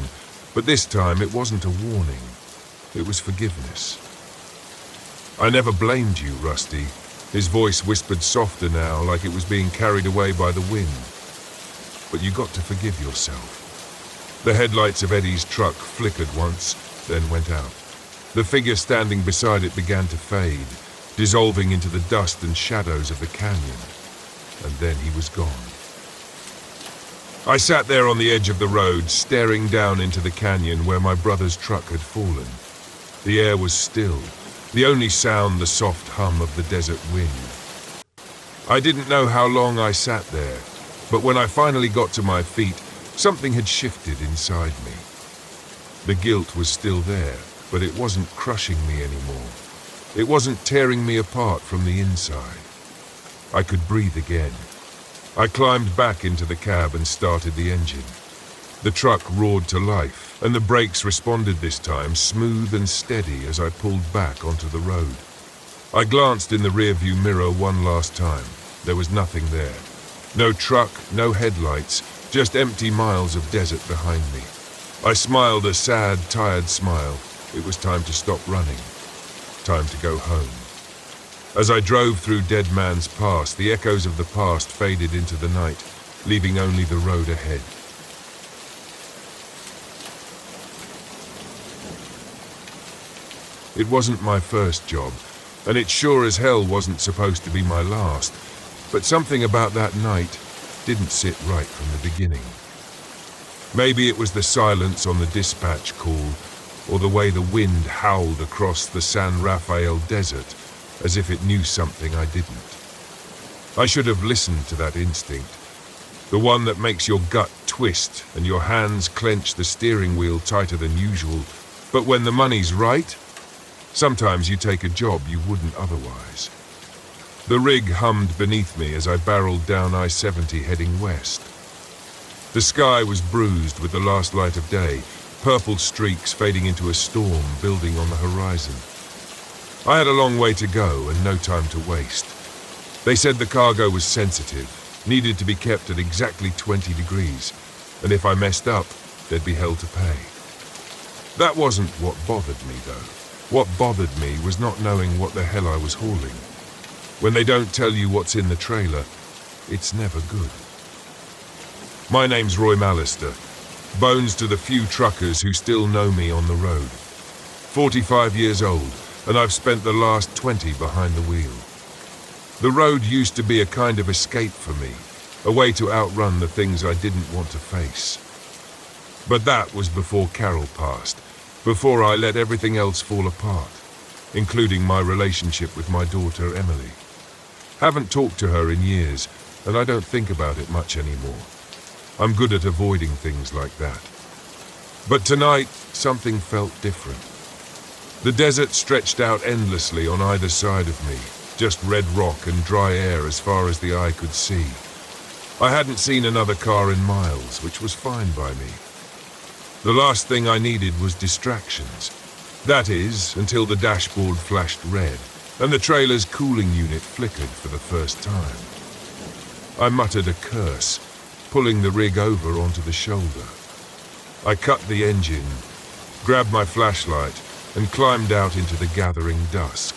But this time it wasn't a warning. It was forgiveness. I never blamed you, Rusty. His voice whispered softer now, like it was being carried away by the wind. But you got to forgive yourself. The headlights of Eddie's truck flickered once, then went out. The figure standing beside it began to fade, dissolving into the dust and shadows of the canyon. And then he was gone. I sat there on the edge of the road, staring down into the canyon where my brother's truck had fallen. The air was still, the only sound the soft hum of the desert wind. I didn't know how long I sat there, but when I finally got to my feet, something had shifted inside me. The guilt was still there, but it wasn't crushing me anymore. It wasn't tearing me apart from the inside. I could breathe again. I climbed back into the cab and started the engine. The truck roared to life, and the brakes responded this time, smooth and steady as I pulled back onto the road. I glanced in the rearview mirror one last time. There was nothing there. No truck, no headlights, just empty miles of desert behind me. I smiled a sad, tired smile. It was time to stop running. Time to go home. As I drove through Dead Man's Pass, the echoes of the past faded into the night, leaving only the road ahead. It wasn't my first job, and it sure as hell wasn't supposed to be my last. But something about that night, didn't sit right from the beginning. Maybe it was the silence on the dispatch call, or the way the wind howled across the San Rafael desert as if it knew something I didn't. I should have listened to that instinct, the one that makes your gut twist and your hands clench the steering wheel tighter than usual, but when the money's right, sometimes you take a job you wouldn't otherwise. The rig hummed beneath me as I barreled down I-70 heading west. The sky was bruised with the last light of day, purple streaks fading into a storm building on the horizon. I had a long way to go and no time to waste. They said the cargo was sensitive, needed to be kept at exactly 20 degrees, and if I messed up, they'd be held to pay. That wasn't what bothered me, though. What bothered me was not knowing what the hell I was hauling. When they don't tell you what's in the trailer, it's never good. My name's Roy Mallister. Bones to the few truckers who still know me on the road. 45 years old, and I've spent the last 20 behind the wheel. The road used to be a kind of escape for me, a way to outrun the things I didn't want to face. But that was before Carol passed, before I let everything else fall apart, including my relationship with my daughter Emily. Haven't talked to her in years, and I don't think about it much anymore. I'm good at avoiding things like that. But tonight, something felt different. The desert stretched out endlessly on either side of me, just red rock and dry air as far as the eye could see. I hadn't seen another car in miles, which was fine by me. The last thing I needed was distractions. That is, until the dashboard flashed red, and the trailer's cooling unit flickered for the first time. I muttered a curse, pulling the rig over onto the shoulder. I cut the engine, grabbed my flashlight, and climbed out into the gathering dusk.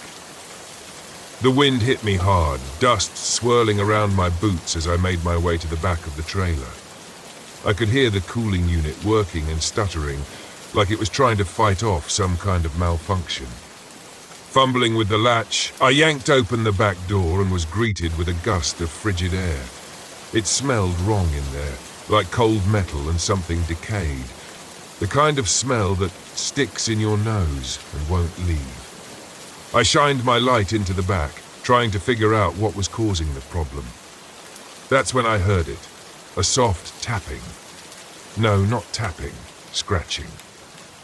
The wind hit me hard, dust swirling around my boots as I made my way to the back of the trailer. I could hear the cooling unit working and stuttering, like it was trying to fight off some kind of malfunction. Fumbling with the latch, I yanked open the back door and was greeted with a gust of frigid air. It smelled wrong in there, like cold metal and something decayed. The kind of smell that sticks in your nose and won't leave. I shined my light into the back, trying to figure out what was causing the problem. That's when I heard it, a soft tapping. No, not tapping, scratching.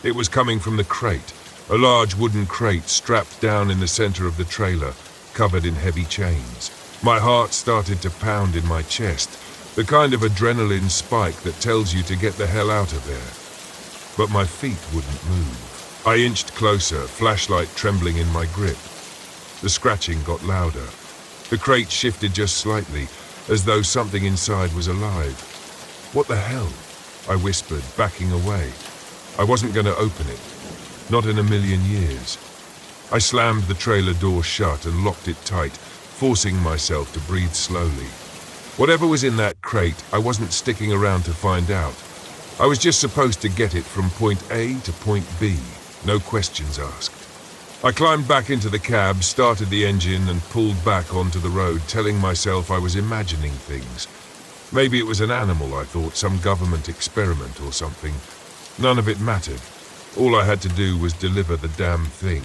It was coming from the crate, a large wooden crate strapped down in the center of the trailer, covered in heavy chains. My heart started to pound in my chest, the kind of adrenaline spike that tells you to get the hell out of there. But my feet wouldn't move. I inched closer, flashlight trembling in my grip. The scratching got louder. The crate shifted just slightly, as though something inside was alive. What the hell? I whispered, backing away. I wasn't going to open it. Not in a million years. I slammed the trailer door shut and locked it tight, forcing myself to breathe slowly. Whatever was in that crate, I wasn't sticking around to find out. I was just supposed to get it from point A to point B, no questions asked. I climbed back into the cab, started the engine and pulled back onto the road, telling myself I was imagining things. Maybe it was an animal, I thought, some government experiment or something. None of it mattered. All I had to do was deliver the damn thing.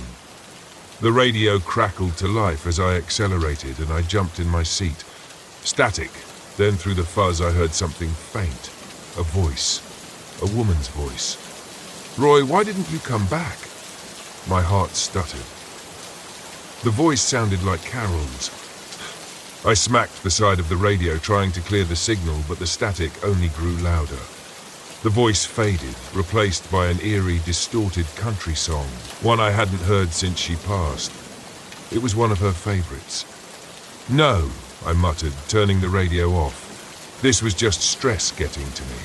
The radio crackled to life as I accelerated and I jumped in my seat. Static. Then through the fuzz I heard something faint. A voice. A woman's voice. "Roy, why didn't you come back?" My heart stuttered. The voice sounded like Carol's. I smacked the side of the radio trying to clear the signal, but the static only grew louder. The voice faded, replaced by an eerie, distorted country song, one I hadn't heard since she passed. It was one of her favorites. "No," I muttered, turning the radio off. This was just stress getting to me.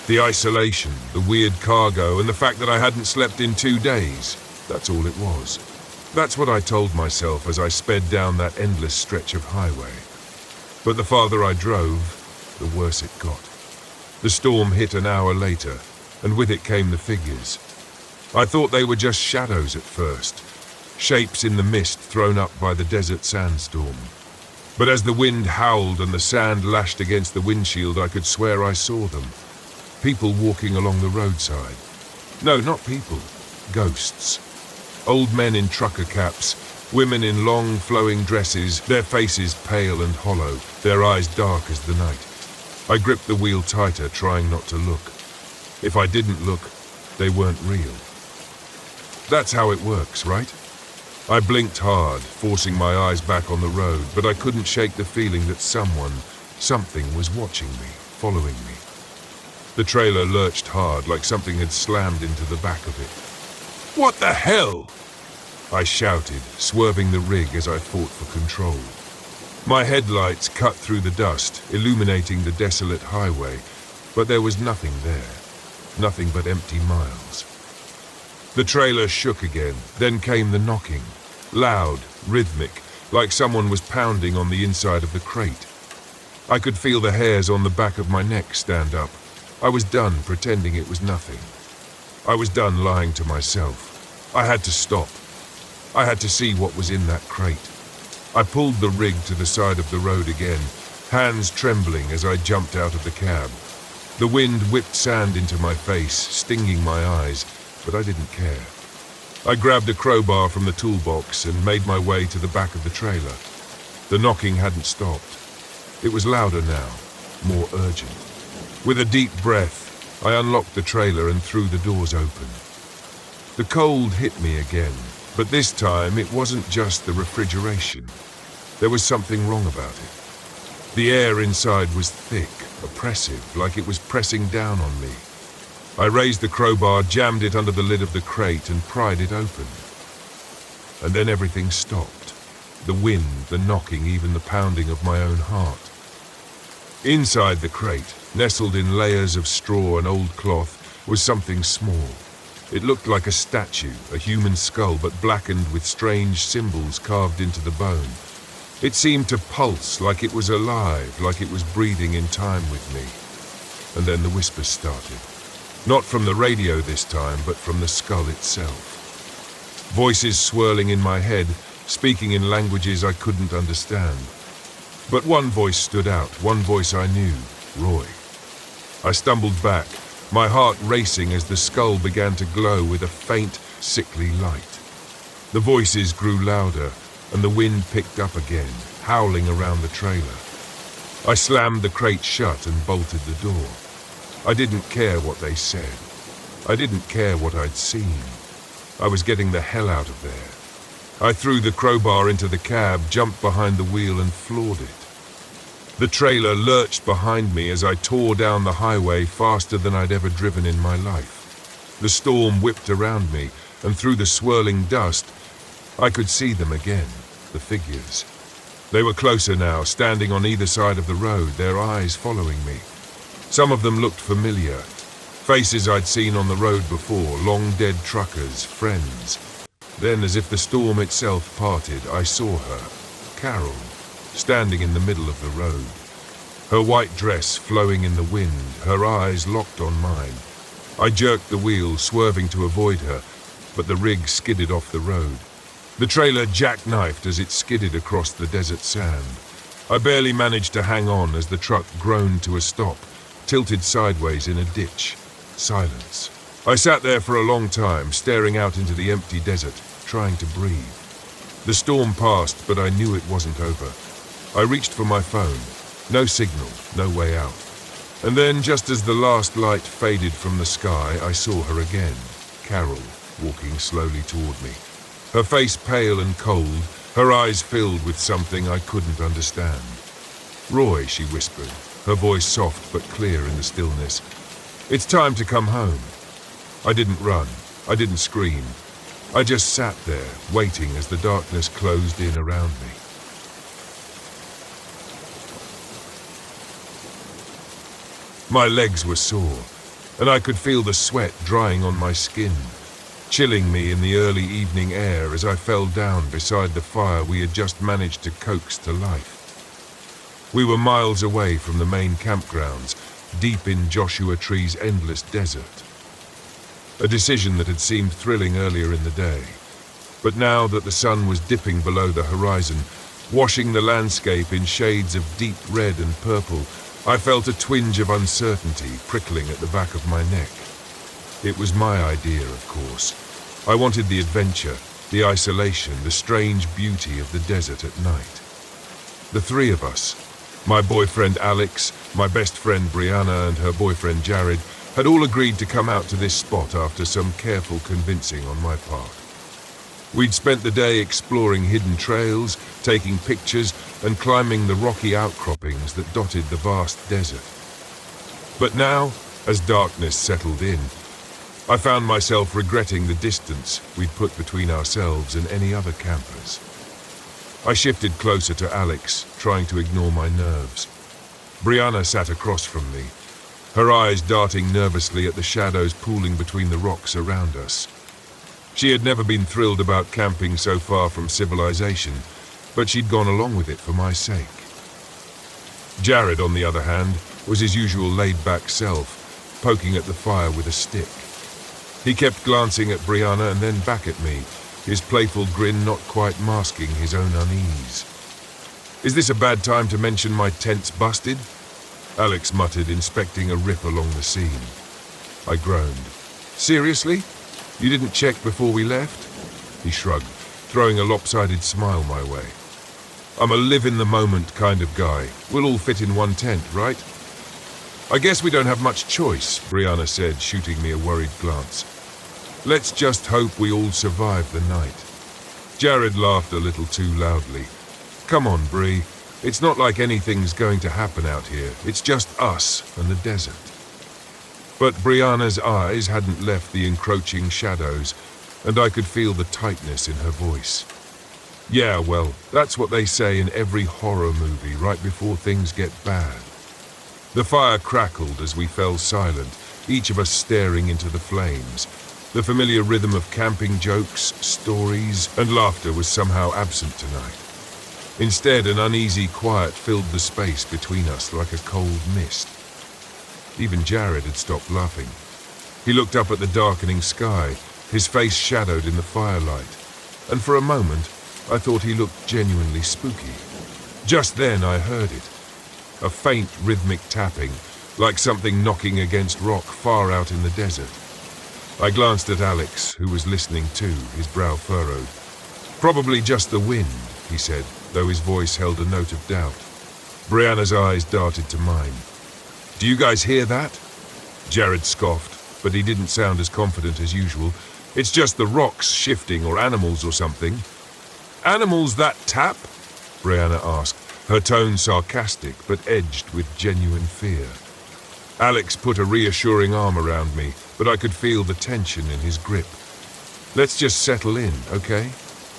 The isolation, the weird cargo, and the fact that I hadn't slept in 2 days. That's all it was. That's what I told myself as I sped down that endless stretch of highway. But the farther I drove, the worse it got. The storm hit an hour later, and with it came the figures. I thought they were just shadows at first, shapes in the mist thrown up by the desert sandstorm. But as the wind howled and the sand lashed against the windshield, I could swear I saw them. People walking along the roadside. No, not people. Ghosts. Old men in trucker caps, women in long, flowing dresses, their faces pale and hollow, their eyes dark as the night. I gripped the wheel tighter, trying not to look. If I didn't look, they weren't real. That's how it works, right? I blinked hard, forcing my eyes back on the road, but I couldn't shake the feeling that something was watching me, following me. The trailer lurched hard, like something had slammed into the back of it. "What the hell?" I shouted, swerving the rig as I fought for control. My headlights cut through the dust, illuminating the desolate highway, but there was nothing there. Nothing but empty miles. The trailer shook again, then came the knocking. Loud, rhythmic, like someone was pounding on the inside of the crate. I could feel the hairs on the back of my neck stand up. I was done pretending it was nothing. I was done lying to myself. I had to stop. I had to see what was in that crate. I pulled the rig to the side of the road again, hands trembling as I jumped out of the cab. The wind whipped sand into my face, stinging my eyes, but I didn't care. I grabbed a crowbar from the toolbox and made my way to the back of the trailer. The knocking hadn't stopped. It was louder now, more urgent. With a deep breath, I unlocked the trailer and threw the doors open. The cold hit me again, but this time it wasn't just the refrigeration. There was something wrong about it. The air inside was thick, oppressive, like it was pressing down on me. I raised the crowbar, jammed it under the lid of the crate, and pried it open. And then everything stopped. The wind, the knocking, even the pounding of my own heart. Inside the crate, nestled in layers of straw and old cloth, was something small. It looked like a statue, a human skull, but blackened with strange symbols carved into the bone. It seemed to pulse, like it was alive, like it was breathing in time with me. And then the whispers started. Not from the radio this time, but from the skull itself. Voices swirling in my head, speaking in languages I couldn't understand. But one voice stood out, one voice I knew, Roy. I stumbled back, my heart racing as the skull began to glow with a faint, sickly light. The voices grew louder, and the wind picked up again, howling around the trailer. I slammed the crate shut and bolted the door. I didn't care what they said. I didn't care what I'd seen. I was getting the hell out of there. I threw the crowbar into the cab, jumped behind the wheel and floored it. The trailer lurched behind me as I tore down the highway faster than I'd ever driven in my life. The storm whipped around me, and through the swirling dust, I could see them again, the figures. They were closer now, standing on either side of the road, their eyes following me. Some of them looked familiar. Faces I'd seen on the road before, long-dead truckers, friends. Then, as if the storm itself parted, I saw her, Carol, standing in the middle of the road. Her white dress flowing in the wind, her eyes locked on mine. I jerked the wheel, swerving to avoid her, but the rig skidded off the road. The trailer jackknifed as it skidded across the desert sand. I barely managed to hang on as the truck groaned to a stop, tilted sideways in a ditch. Silence. I sat there for a long time, staring out into the empty desert, trying to breathe. The storm passed, but I knew it wasn't over. I reached for my phone. No signal, no way out. And then, just as the last light faded from the sky, I saw her again, Carol, walking slowly toward me. Her face pale and cold, her eyes filled with something I couldn't understand. "Roy," she whispered, her voice soft but clear in the stillness. "It's time to come home." I didn't run. I didn't scream. I just sat there, waiting as the darkness closed in around me. My legs were sore, and I could feel the sweat drying on my skin, chilling me in the early evening air as I fell down beside the fire we had just managed to coax to life. We were miles away from the main campgrounds, deep in Joshua Tree's endless desert. A decision that had seemed thrilling earlier in the day. But now that the sun was dipping below the horizon, washing the landscape in shades of deep red and purple. I felt a twinge of uncertainty prickling at the back of my neck. It was my idea, of course. I wanted the adventure, the isolation, the strange beauty of the desert at night. The three of us, my boyfriend Alex, my best friend Brianna, and her boyfriend Jared, had all agreed to come out to this spot after some careful convincing on my part. We'd spent the day exploring hidden trails, taking pictures, and climbing the rocky outcroppings that dotted the vast desert. But now, as darkness settled in, I found myself regretting the distance we'd put between ourselves and any other campers. I shifted closer to Alex, trying to ignore my nerves. Brianna sat across from me, her eyes darting nervously at the shadows pooling between the rocks around us. She had never been thrilled about camping so far from civilization, but she'd gone along with it for my sake. Jared, on the other hand, was his usual laid-back self, poking at the fire with a stick. He kept glancing at Brianna and then back at me, his playful grin not quite masking his own unease. "Is this a bad time to mention my tent's busted?" Alex muttered, inspecting a rip along the seam. I groaned. "Seriously? You didn't check before we left?" He shrugged, throwing a lopsided smile my way. "I'm a live-in-the-moment kind of guy. We'll all fit in one tent, right?" "I guess we don't have much choice," Brianna said, shooting me a worried glance. "Let's just hope we all survive the night." Jared laughed a little too loudly. "Come on, Bri. It's not like anything's going to happen out here. It's just us and the desert." But Brianna's eyes hadn't left the encroaching shadows, and I could feel the tightness in her voice. "Yeah, well, that's what they say in every horror movie right before things get bad." The fire crackled as we fell silent, each of us staring into the flames. The familiar rhythm of camping jokes, stories, and laughter was somehow absent tonight. Instead, an uneasy quiet filled the space between us like a cold mist. Even Jared had stopped laughing. He looked up at the darkening sky, his face shadowed in the firelight, and for a moment, I thought he looked genuinely spooky. Just then I heard it. A faint rhythmic tapping, like something knocking against rock far out in the desert. I glanced at Alex, who was listening too, his brow furrowed. "Probably just the wind," he said, though his voice held a note of doubt. Brianna's eyes darted to mine. "Do you guys hear that?" Jared scoffed, but he didn't sound as confident as usual. "It's just the rocks shifting or animals or something." "Animals that tap?" Brianna asked, her tone sarcastic but edged with genuine fear. Alex put a reassuring arm around me, but I could feel the tension in his grip. "Let's just settle in, okay?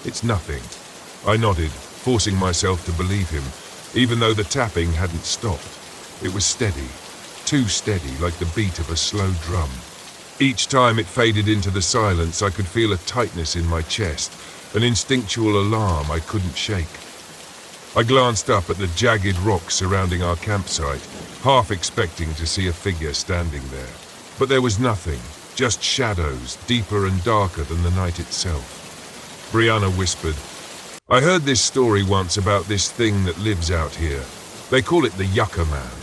It's nothing." I nodded, forcing myself to believe him, even though the tapping hadn't stopped. It was steady, too steady, like the beat of a slow drum. Each time it faded into the silence, I could feel a tightness in my chest, an instinctual alarm I couldn't shake. I glanced up at the jagged rocks surrounding our campsite, half expecting to see a figure standing there. But there was nothing, just shadows, deeper and darker than the night itself. Brianna whispered, "I heard this story once about this thing that lives out here. They call it the Yucca Man."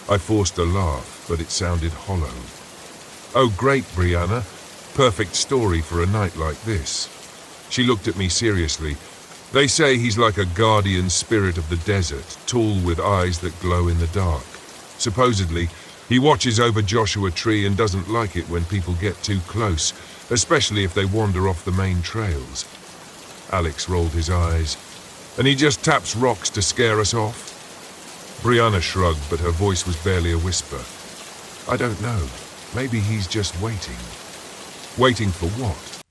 I forced a laugh, but it sounded hollow. "Oh, great, Brianna. Perfect story for a night like this." She looked at me seriously. "They say he's like a guardian spirit of the desert, tall with eyes that glow in the dark. Supposedly, he watches over Joshua Tree and doesn't like it when people get too close, especially if they wander off the main trails." Alex rolled his eyes. "And he just taps rocks to scare us off?" Brianna shrugged, but her voice was barely a whisper. "I don't know. Maybe he's just waiting." "Waiting for what?"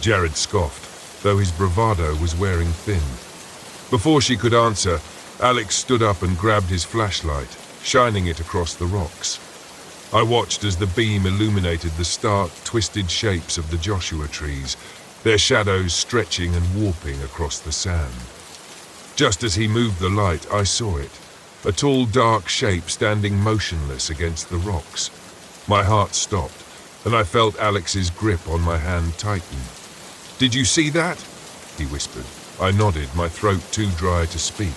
Jared scoffed, though his bravado was wearing thin. Before she could answer, Alex stood up and grabbed his flashlight, shining it across the rocks. I watched as the beam illuminated the stark, twisted shapes of the Joshua trees, their shadows stretching and warping across the sand. Just as he moved the light, I saw it, a tall, dark shape standing motionless against the rocks. My heart stopped, and I felt Alex's grip on my hand tighten. "Did you see that?" he whispered. I nodded, my throat too dry to speak.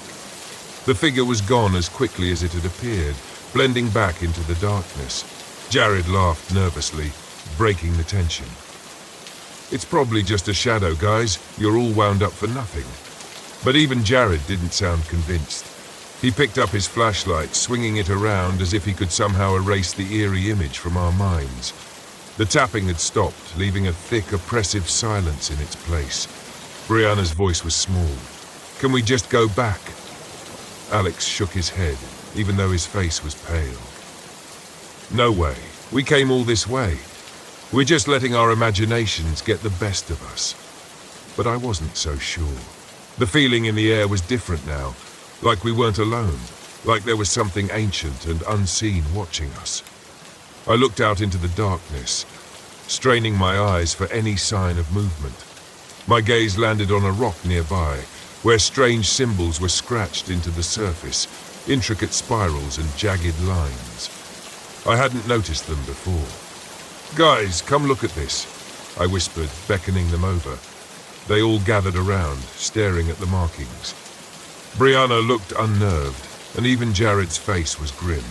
The figure was gone as quickly as it had appeared, blending back into the darkness. Jared laughed nervously, breaking the tension. "It's probably just a shadow, guys. You're all wound up for nothing." But even Jared didn't sound convinced. He picked up his flashlight, swinging it around as if he could somehow erase the eerie image from our minds. The tapping had stopped, leaving a thick, oppressive silence in its place. Brianna's voice was small. "Can we just go back?" Alex shook his head, even though his face was pale. "No way. We came all this way. We're just letting our imaginations get the best of us." But I wasn't so sure. The feeling in the air was different now, like we weren't alone, like there was something ancient and unseen watching us. I looked out into the darkness, straining my eyes for any sign of movement. My gaze landed on a rock nearby, where strange symbols were scratched into the surface, intricate spirals and jagged lines. I hadn't noticed them before. "Guys, come look at this," I whispered, beckoning them over. They all gathered around, staring at the markings. Brianna looked unnerved, and even Jared's face was grim.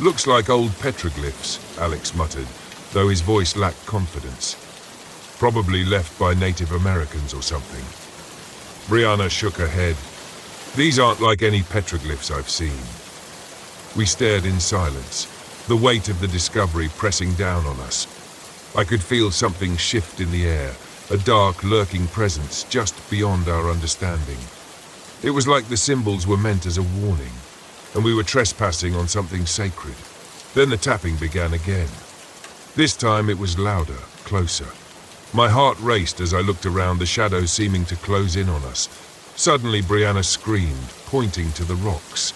"Looks like old petroglyphs," Alex muttered, though his voice lacked confidence. "Probably left by Native Americans or something." Brianna shook her head. "These aren't like any petroglyphs I've seen." We stared in silence, the weight of the discovery pressing down on us. I could feel something shift in the air, a dark, lurking presence just beyond our understanding. It was like the symbols were meant as a warning, and we were trespassing on something sacred. Then the tapping began again. This time it was louder, closer. My heart raced as I looked around, the shadows seeming to close in on us. Suddenly Brianna screamed, pointing to the rocks.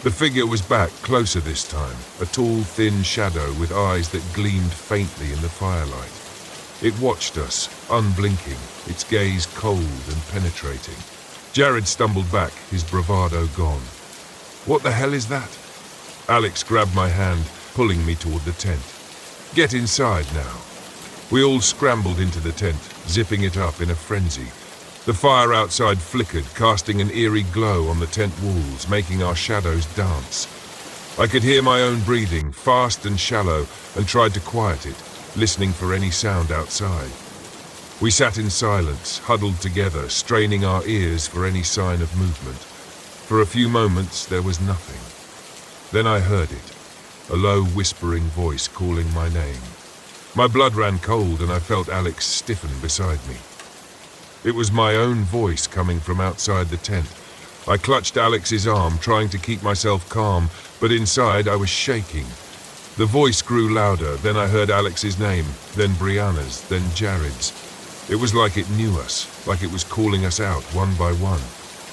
The figure was back, closer this time, a tall, thin shadow with eyes that gleamed faintly in the firelight. It watched us, unblinking, its gaze cold and penetrating. Jared stumbled back, his bravado gone. "What the hell is that?" Alex grabbed my hand, pulling me toward the tent. "Get inside now." We all scrambled into the tent, zipping it up in a frenzy. The fire outside flickered, casting an eerie glow on the tent walls, making our shadows dance. I could hear my own breathing, fast and shallow, and tried to quiet it, listening for any sound outside. We sat in silence, huddled together, straining our ears for any sign of movement. For a few moments there was nothing. Then I heard it, a low whispering voice calling my name. My blood ran cold and I felt Alex stiffen beside me. It was my own voice coming from outside the tent. I clutched Alex's arm, trying to keep myself calm, but inside I was shaking. The voice grew louder, then I heard Alex's name, then Brianna's, then Jared's. It was like it knew us, like it was calling us out one by one.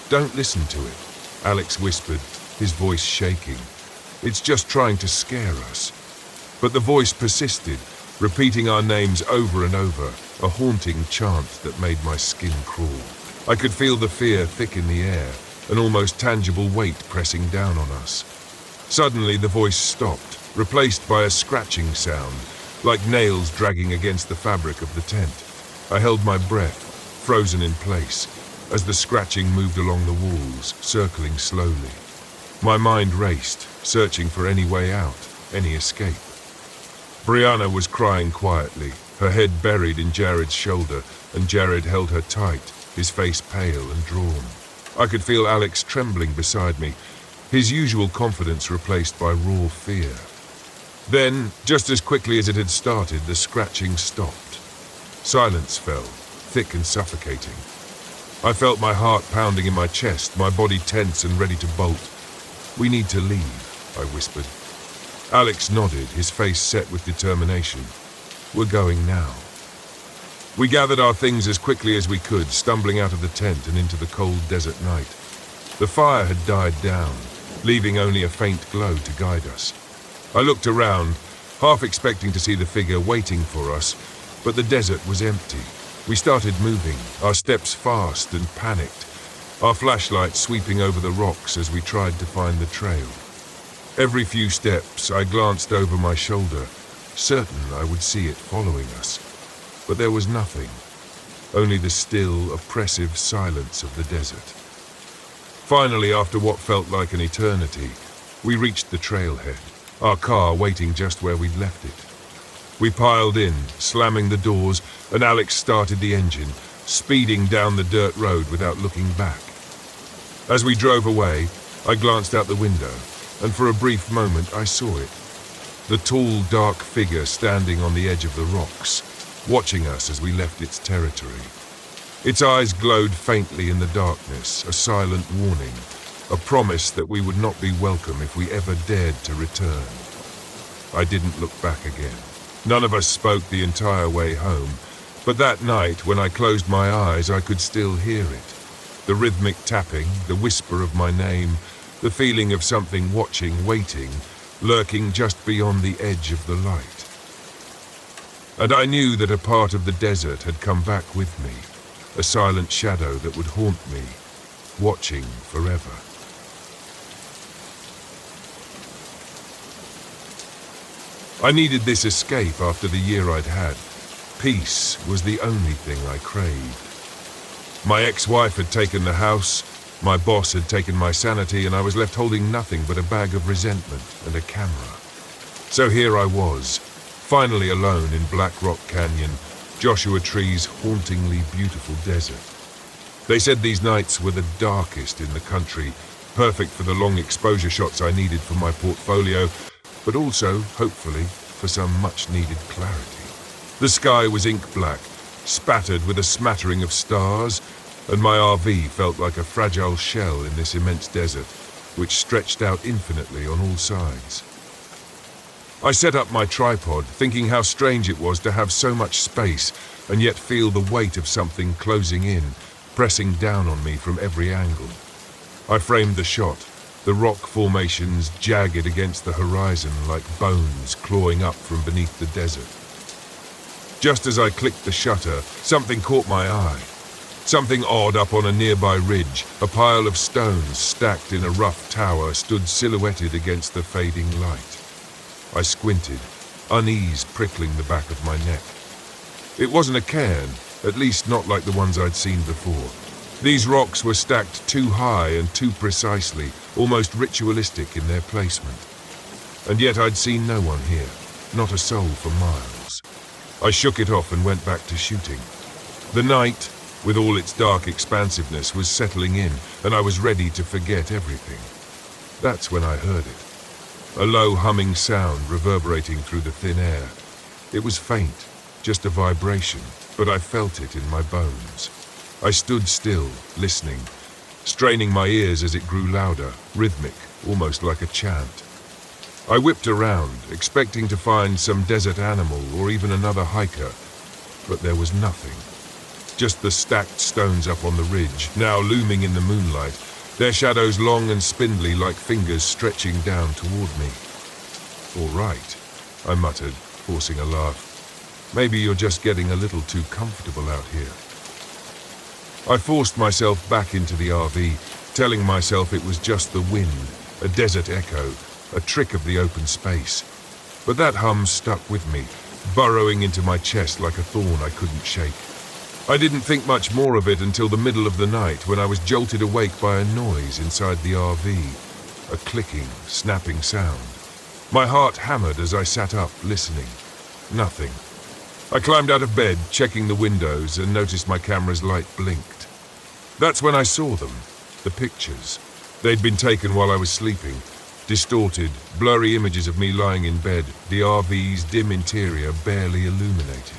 "Don't listen to it," Alex whispered, his voice shaking. "It's just trying to scare us." But the voice persisted, repeating our names over and over, a haunting chant that made my skin crawl. I could feel the fear thick in the air, an almost tangible weight pressing down on us. Suddenly the voice stopped, replaced by a scratching sound, like nails dragging against the fabric of the tent. I held my breath, frozen in place, as the scratching moved along the walls, circling slowly. My mind raced, searching for any way out, any escape. Brianna was crying quietly, her head buried in Jared's shoulder, and Jared held her tight, his face pale and drawn. I could feel Alex trembling beside me, his usual confidence replaced by raw fear. Then, just as quickly as it had started, the scratching stopped. Silence fell, thick and suffocating. I felt my heart pounding in my chest, my body tense and ready to bolt. "We need to leave," I whispered. Alex nodded, his face set with determination. "We're going now." We gathered our things as quickly as we could, stumbling out of the tent and into the cold desert night. The fire had died down, leaving only a faint glow to guide us. I looked around, half expecting to see the figure waiting for us, but the desert was empty. We started moving, our steps fast and panicked, our flashlights sweeping over the rocks as we tried to find the trail. Every few steps I glanced over my shoulder, certain I would see it following us. But there was nothing. only the still, oppressive silence of the desert. Finally, after what felt like an eternity, we reached the trailhead, our car waiting just where we'd left it. We piled in, slamming the doors, and Alex started the engine, speeding down the dirt road without looking back. As we drove away, I glanced out the window, and for a brief moment I saw it. The tall, dark figure standing on the edge of the rocks, watching us as we left its territory. Its eyes glowed faintly in the darkness, a silent warning, a promise that we would not be welcome if we ever dared to return. I didn't look back again. None of us spoke the entire way home, but that night, when I closed my eyes, I could still hear it. The rhythmic tapping, the whisper of my name, the feeling of something watching, waiting, lurking just beyond the edge of the light. And I knew that a part of the desert had come back with me, a silent shadow that would haunt me, watching forever. I needed this escape after the year I'd had. Peace was the only thing I craved. My ex-wife had taken the house, my boss had taken my sanity, and I was left holding nothing but a bag of resentment and a camera. So here I was, finally alone in Black Rock Canyon, Joshua Tree's hauntingly beautiful desert. They said these nights were the darkest in the country, perfect for the long exposure shots I needed for my portfolio, but also, hopefully, for some much-needed clarity. The sky was ink black, spattered with a smattering of stars, and my RV felt like a fragile shell in this immense desert, which stretched out infinitely on all sides. I set up my tripod, thinking how strange it was to have so much space and yet feel the weight of something closing in, pressing down on me from every angle. I framed the shot, the rock formations jagged against the horizon like bones clawing up from beneath the desert. Just as I clicked the shutter, something caught my eye. Something odd up on a nearby ridge, a pile of stones stacked in a rough tower stood silhouetted against the fading light. I squinted, unease prickling the back of my neck. It wasn't a cairn, at least not like the ones I'd seen before. These rocks were stacked too high and too precisely, almost ritualistic in their placement. And yet I'd seen no one here, not a soul for miles. I shook it off and went back to shooting. The night, with all its dark expansiveness, was settling in, and I was ready to forget everything. That's when I heard it. A low humming sound reverberating through the thin air. It was faint, just a vibration, but I felt it in my bones. I stood still, listening, straining my ears as it grew louder, rhythmic, almost like a chant. I whipped around, expecting to find some desert animal or even another hiker, but there was nothing. Just the stacked stones up on the ridge, now looming in the moonlight, their shadows long and spindly like fingers stretching down toward me. "All right," I muttered, forcing a laugh. "Maybe you're just getting a little too comfortable out here." I forced myself back into the RV, telling myself it was just the wind, a desert echo, a trick of the open space. But that hum stuck with me, burrowing into my chest like a thorn I couldn't shake. I didn't think much more of it until the middle of the night when I was jolted awake by a noise inside the RV, a clicking, snapping sound. My heart hammered as I sat up, listening. Nothing. I climbed out of bed, checking the windows, and noticed my camera's light blinked. That's when I saw them, the pictures. They'd been taken while I was sleeping. Distorted, blurry images of me lying in bed, the RV's dim interior barely illuminated.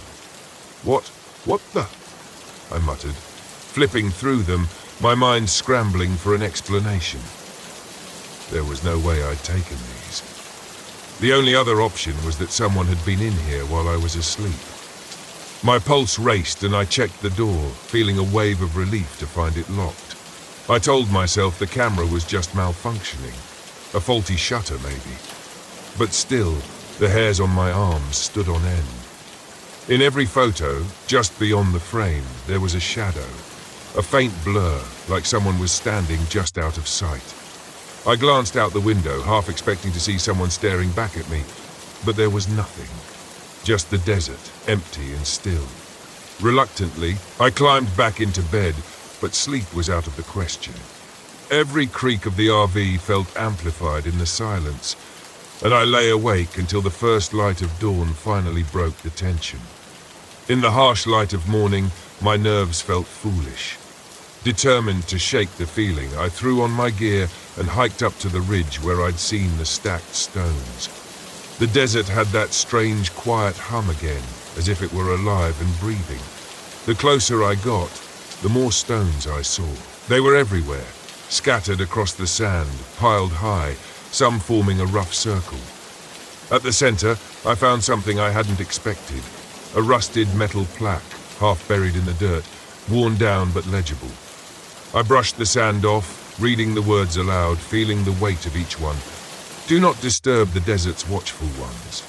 What the? I muttered, flipping through them, my mind scrambling for an explanation. There was no way I'd taken these. The only other option was that someone had been in here while I was asleep. My pulse raced and I checked the door, feeling a wave of relief to find it locked. I told myself the camera was just malfunctioning, a faulty shutter maybe. But still, the hairs on my arms stood on end. In every photo, just beyond the frame, there was a shadow, a faint blur, like someone was standing just out of sight. I glanced out the window, half expecting to see someone staring back at me, but there was nothing. Just the desert, empty and still. Reluctantly, I climbed back into bed, but sleep was out of the question. Every creak of the RV felt amplified in the silence, and I lay awake until the first light of dawn finally broke the tension. In the harsh light of morning, my nerves felt foolish. Determined to shake the feeling, I threw on my gear and hiked up to the ridge where I'd seen the stacked stones. The desert had that strange, quiet hum again, as if it were alive and breathing. The closer I got, the more stones I saw. They were everywhere, scattered across the sand, piled high, some forming a rough circle. At the center, I found something I hadn't expected, a rusted metal plaque, half buried in the dirt, worn down but legible. I brushed the sand off, reading the words aloud, feeling the weight of each one. "Do not disturb the desert's watchful ones."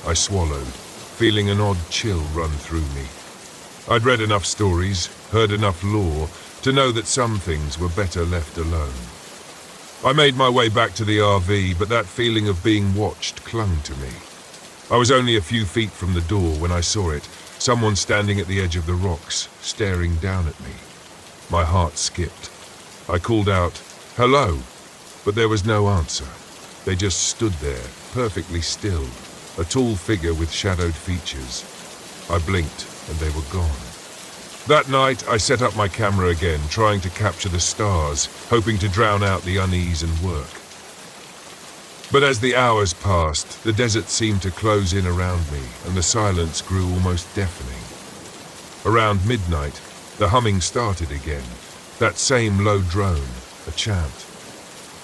I swallowed, feeling an odd chill run through me. I'd read enough stories, heard enough lore, to know that some things were better left alone. I made my way back to the RV, but that feeling of being watched clung to me. I was only a few feet from the door when I saw it, someone standing at the edge of the rocks, staring down at me. My heart skipped. I called out, "Hello," but there was no answer. They just stood there, perfectly still, a tall figure with shadowed features. I blinked, and they were gone. That night, I set up my camera again, trying to capture the stars, hoping to drown out the unease and work. But as the hours passed, the desert seemed to close in around me, and the silence grew almost deafening. Around midnight, the humming started again, that same low drone, a chant.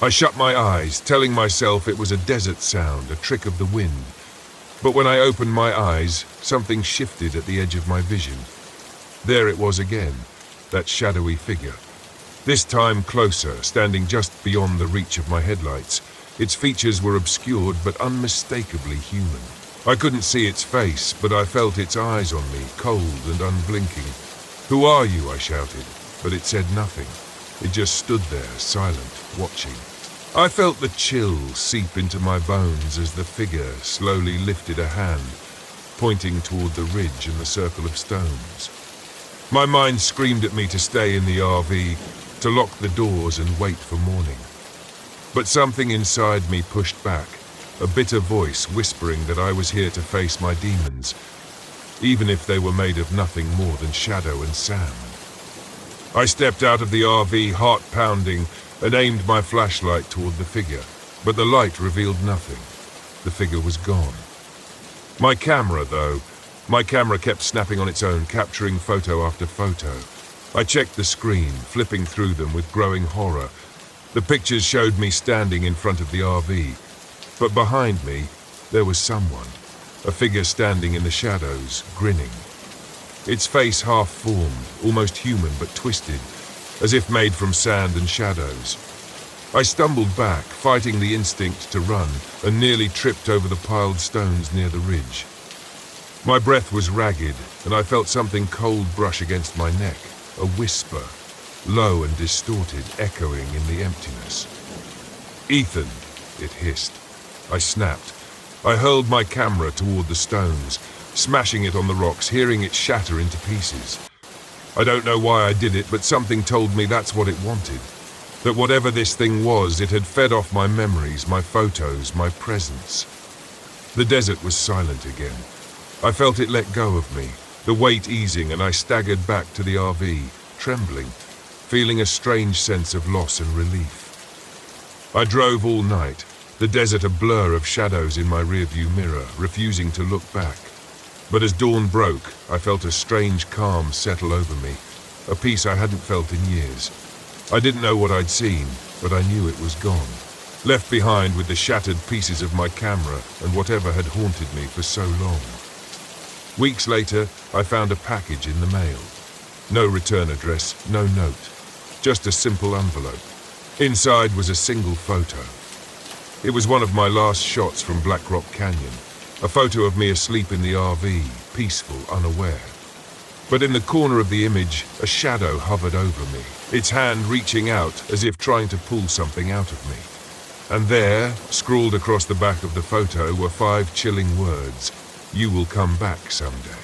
I shut my eyes, telling myself it was a desert sound, a trick of the wind. But when I opened my eyes, something shifted at the edge of my vision. There it was again, that shadowy figure. This time closer, standing just beyond the reach of my headlights. Its features were obscured but unmistakably human. I couldn't see its face, but I felt its eyes on me, cold and unblinking. "Who are you?" I shouted, but it said nothing. It just stood there, silent, watching. I felt the chill seep into my bones as the figure slowly lifted a hand, pointing toward the ridge and the circle of stones. My mind screamed at me to stay in the RV, to lock the doors and wait for morning. But something inside me pushed back, a bitter voice whispering that I was here to face my demons, even if they were made of nothing more than shadow and sand. I stepped out of the RV, heart pounding, and aimed my flashlight toward the figure, but the light revealed nothing. The figure was gone. My camera kept snapping on its own, capturing photo after photo. I checked the screen, flipping through them with growing horror. The pictures showed me standing in front of the RV, but behind me, there was someone, a figure standing in the shadows, grinning. Its face half-formed, almost human but twisted, as if made from sand and shadows. I stumbled back, fighting the instinct to run, and nearly tripped over the piled stones near the ridge. My breath was ragged, and I felt something cold brush against my neck, a whisper, low and distorted, echoing in the emptiness. "Ethan," it hissed. I snapped. I hurled my camera toward the stones, smashing it on the rocks, hearing it shatter into pieces. I don't know why I did it, but something told me that's what it wanted. That whatever this thing was, it had fed off my memories, my photos, my presence. The desert was silent again. I felt it let go of me, the weight easing, and I staggered back to the RV, trembling, feeling a strange sense of loss and relief. I drove all night, the desert a blur of shadows in my rearview mirror, refusing to look back. But as dawn broke, I felt a strange calm settle over me, a peace I hadn't felt in years. I didn't know what I'd seen, but I knew it was gone, left behind with the shattered pieces of my camera and whatever had haunted me for so long. Weeks later, I found a package in the mail. No return address, no note, just a simple envelope. Inside was a single photo. It was one of my last shots from Black Rock Canyon, a photo of me asleep in the RV, peaceful, unaware. But in the corner of the image, a shadow hovered over me, its hand reaching out as if trying to pull something out of me. And there, scrawled across the back of the photo, were 5 chilling words: "You will come back someday."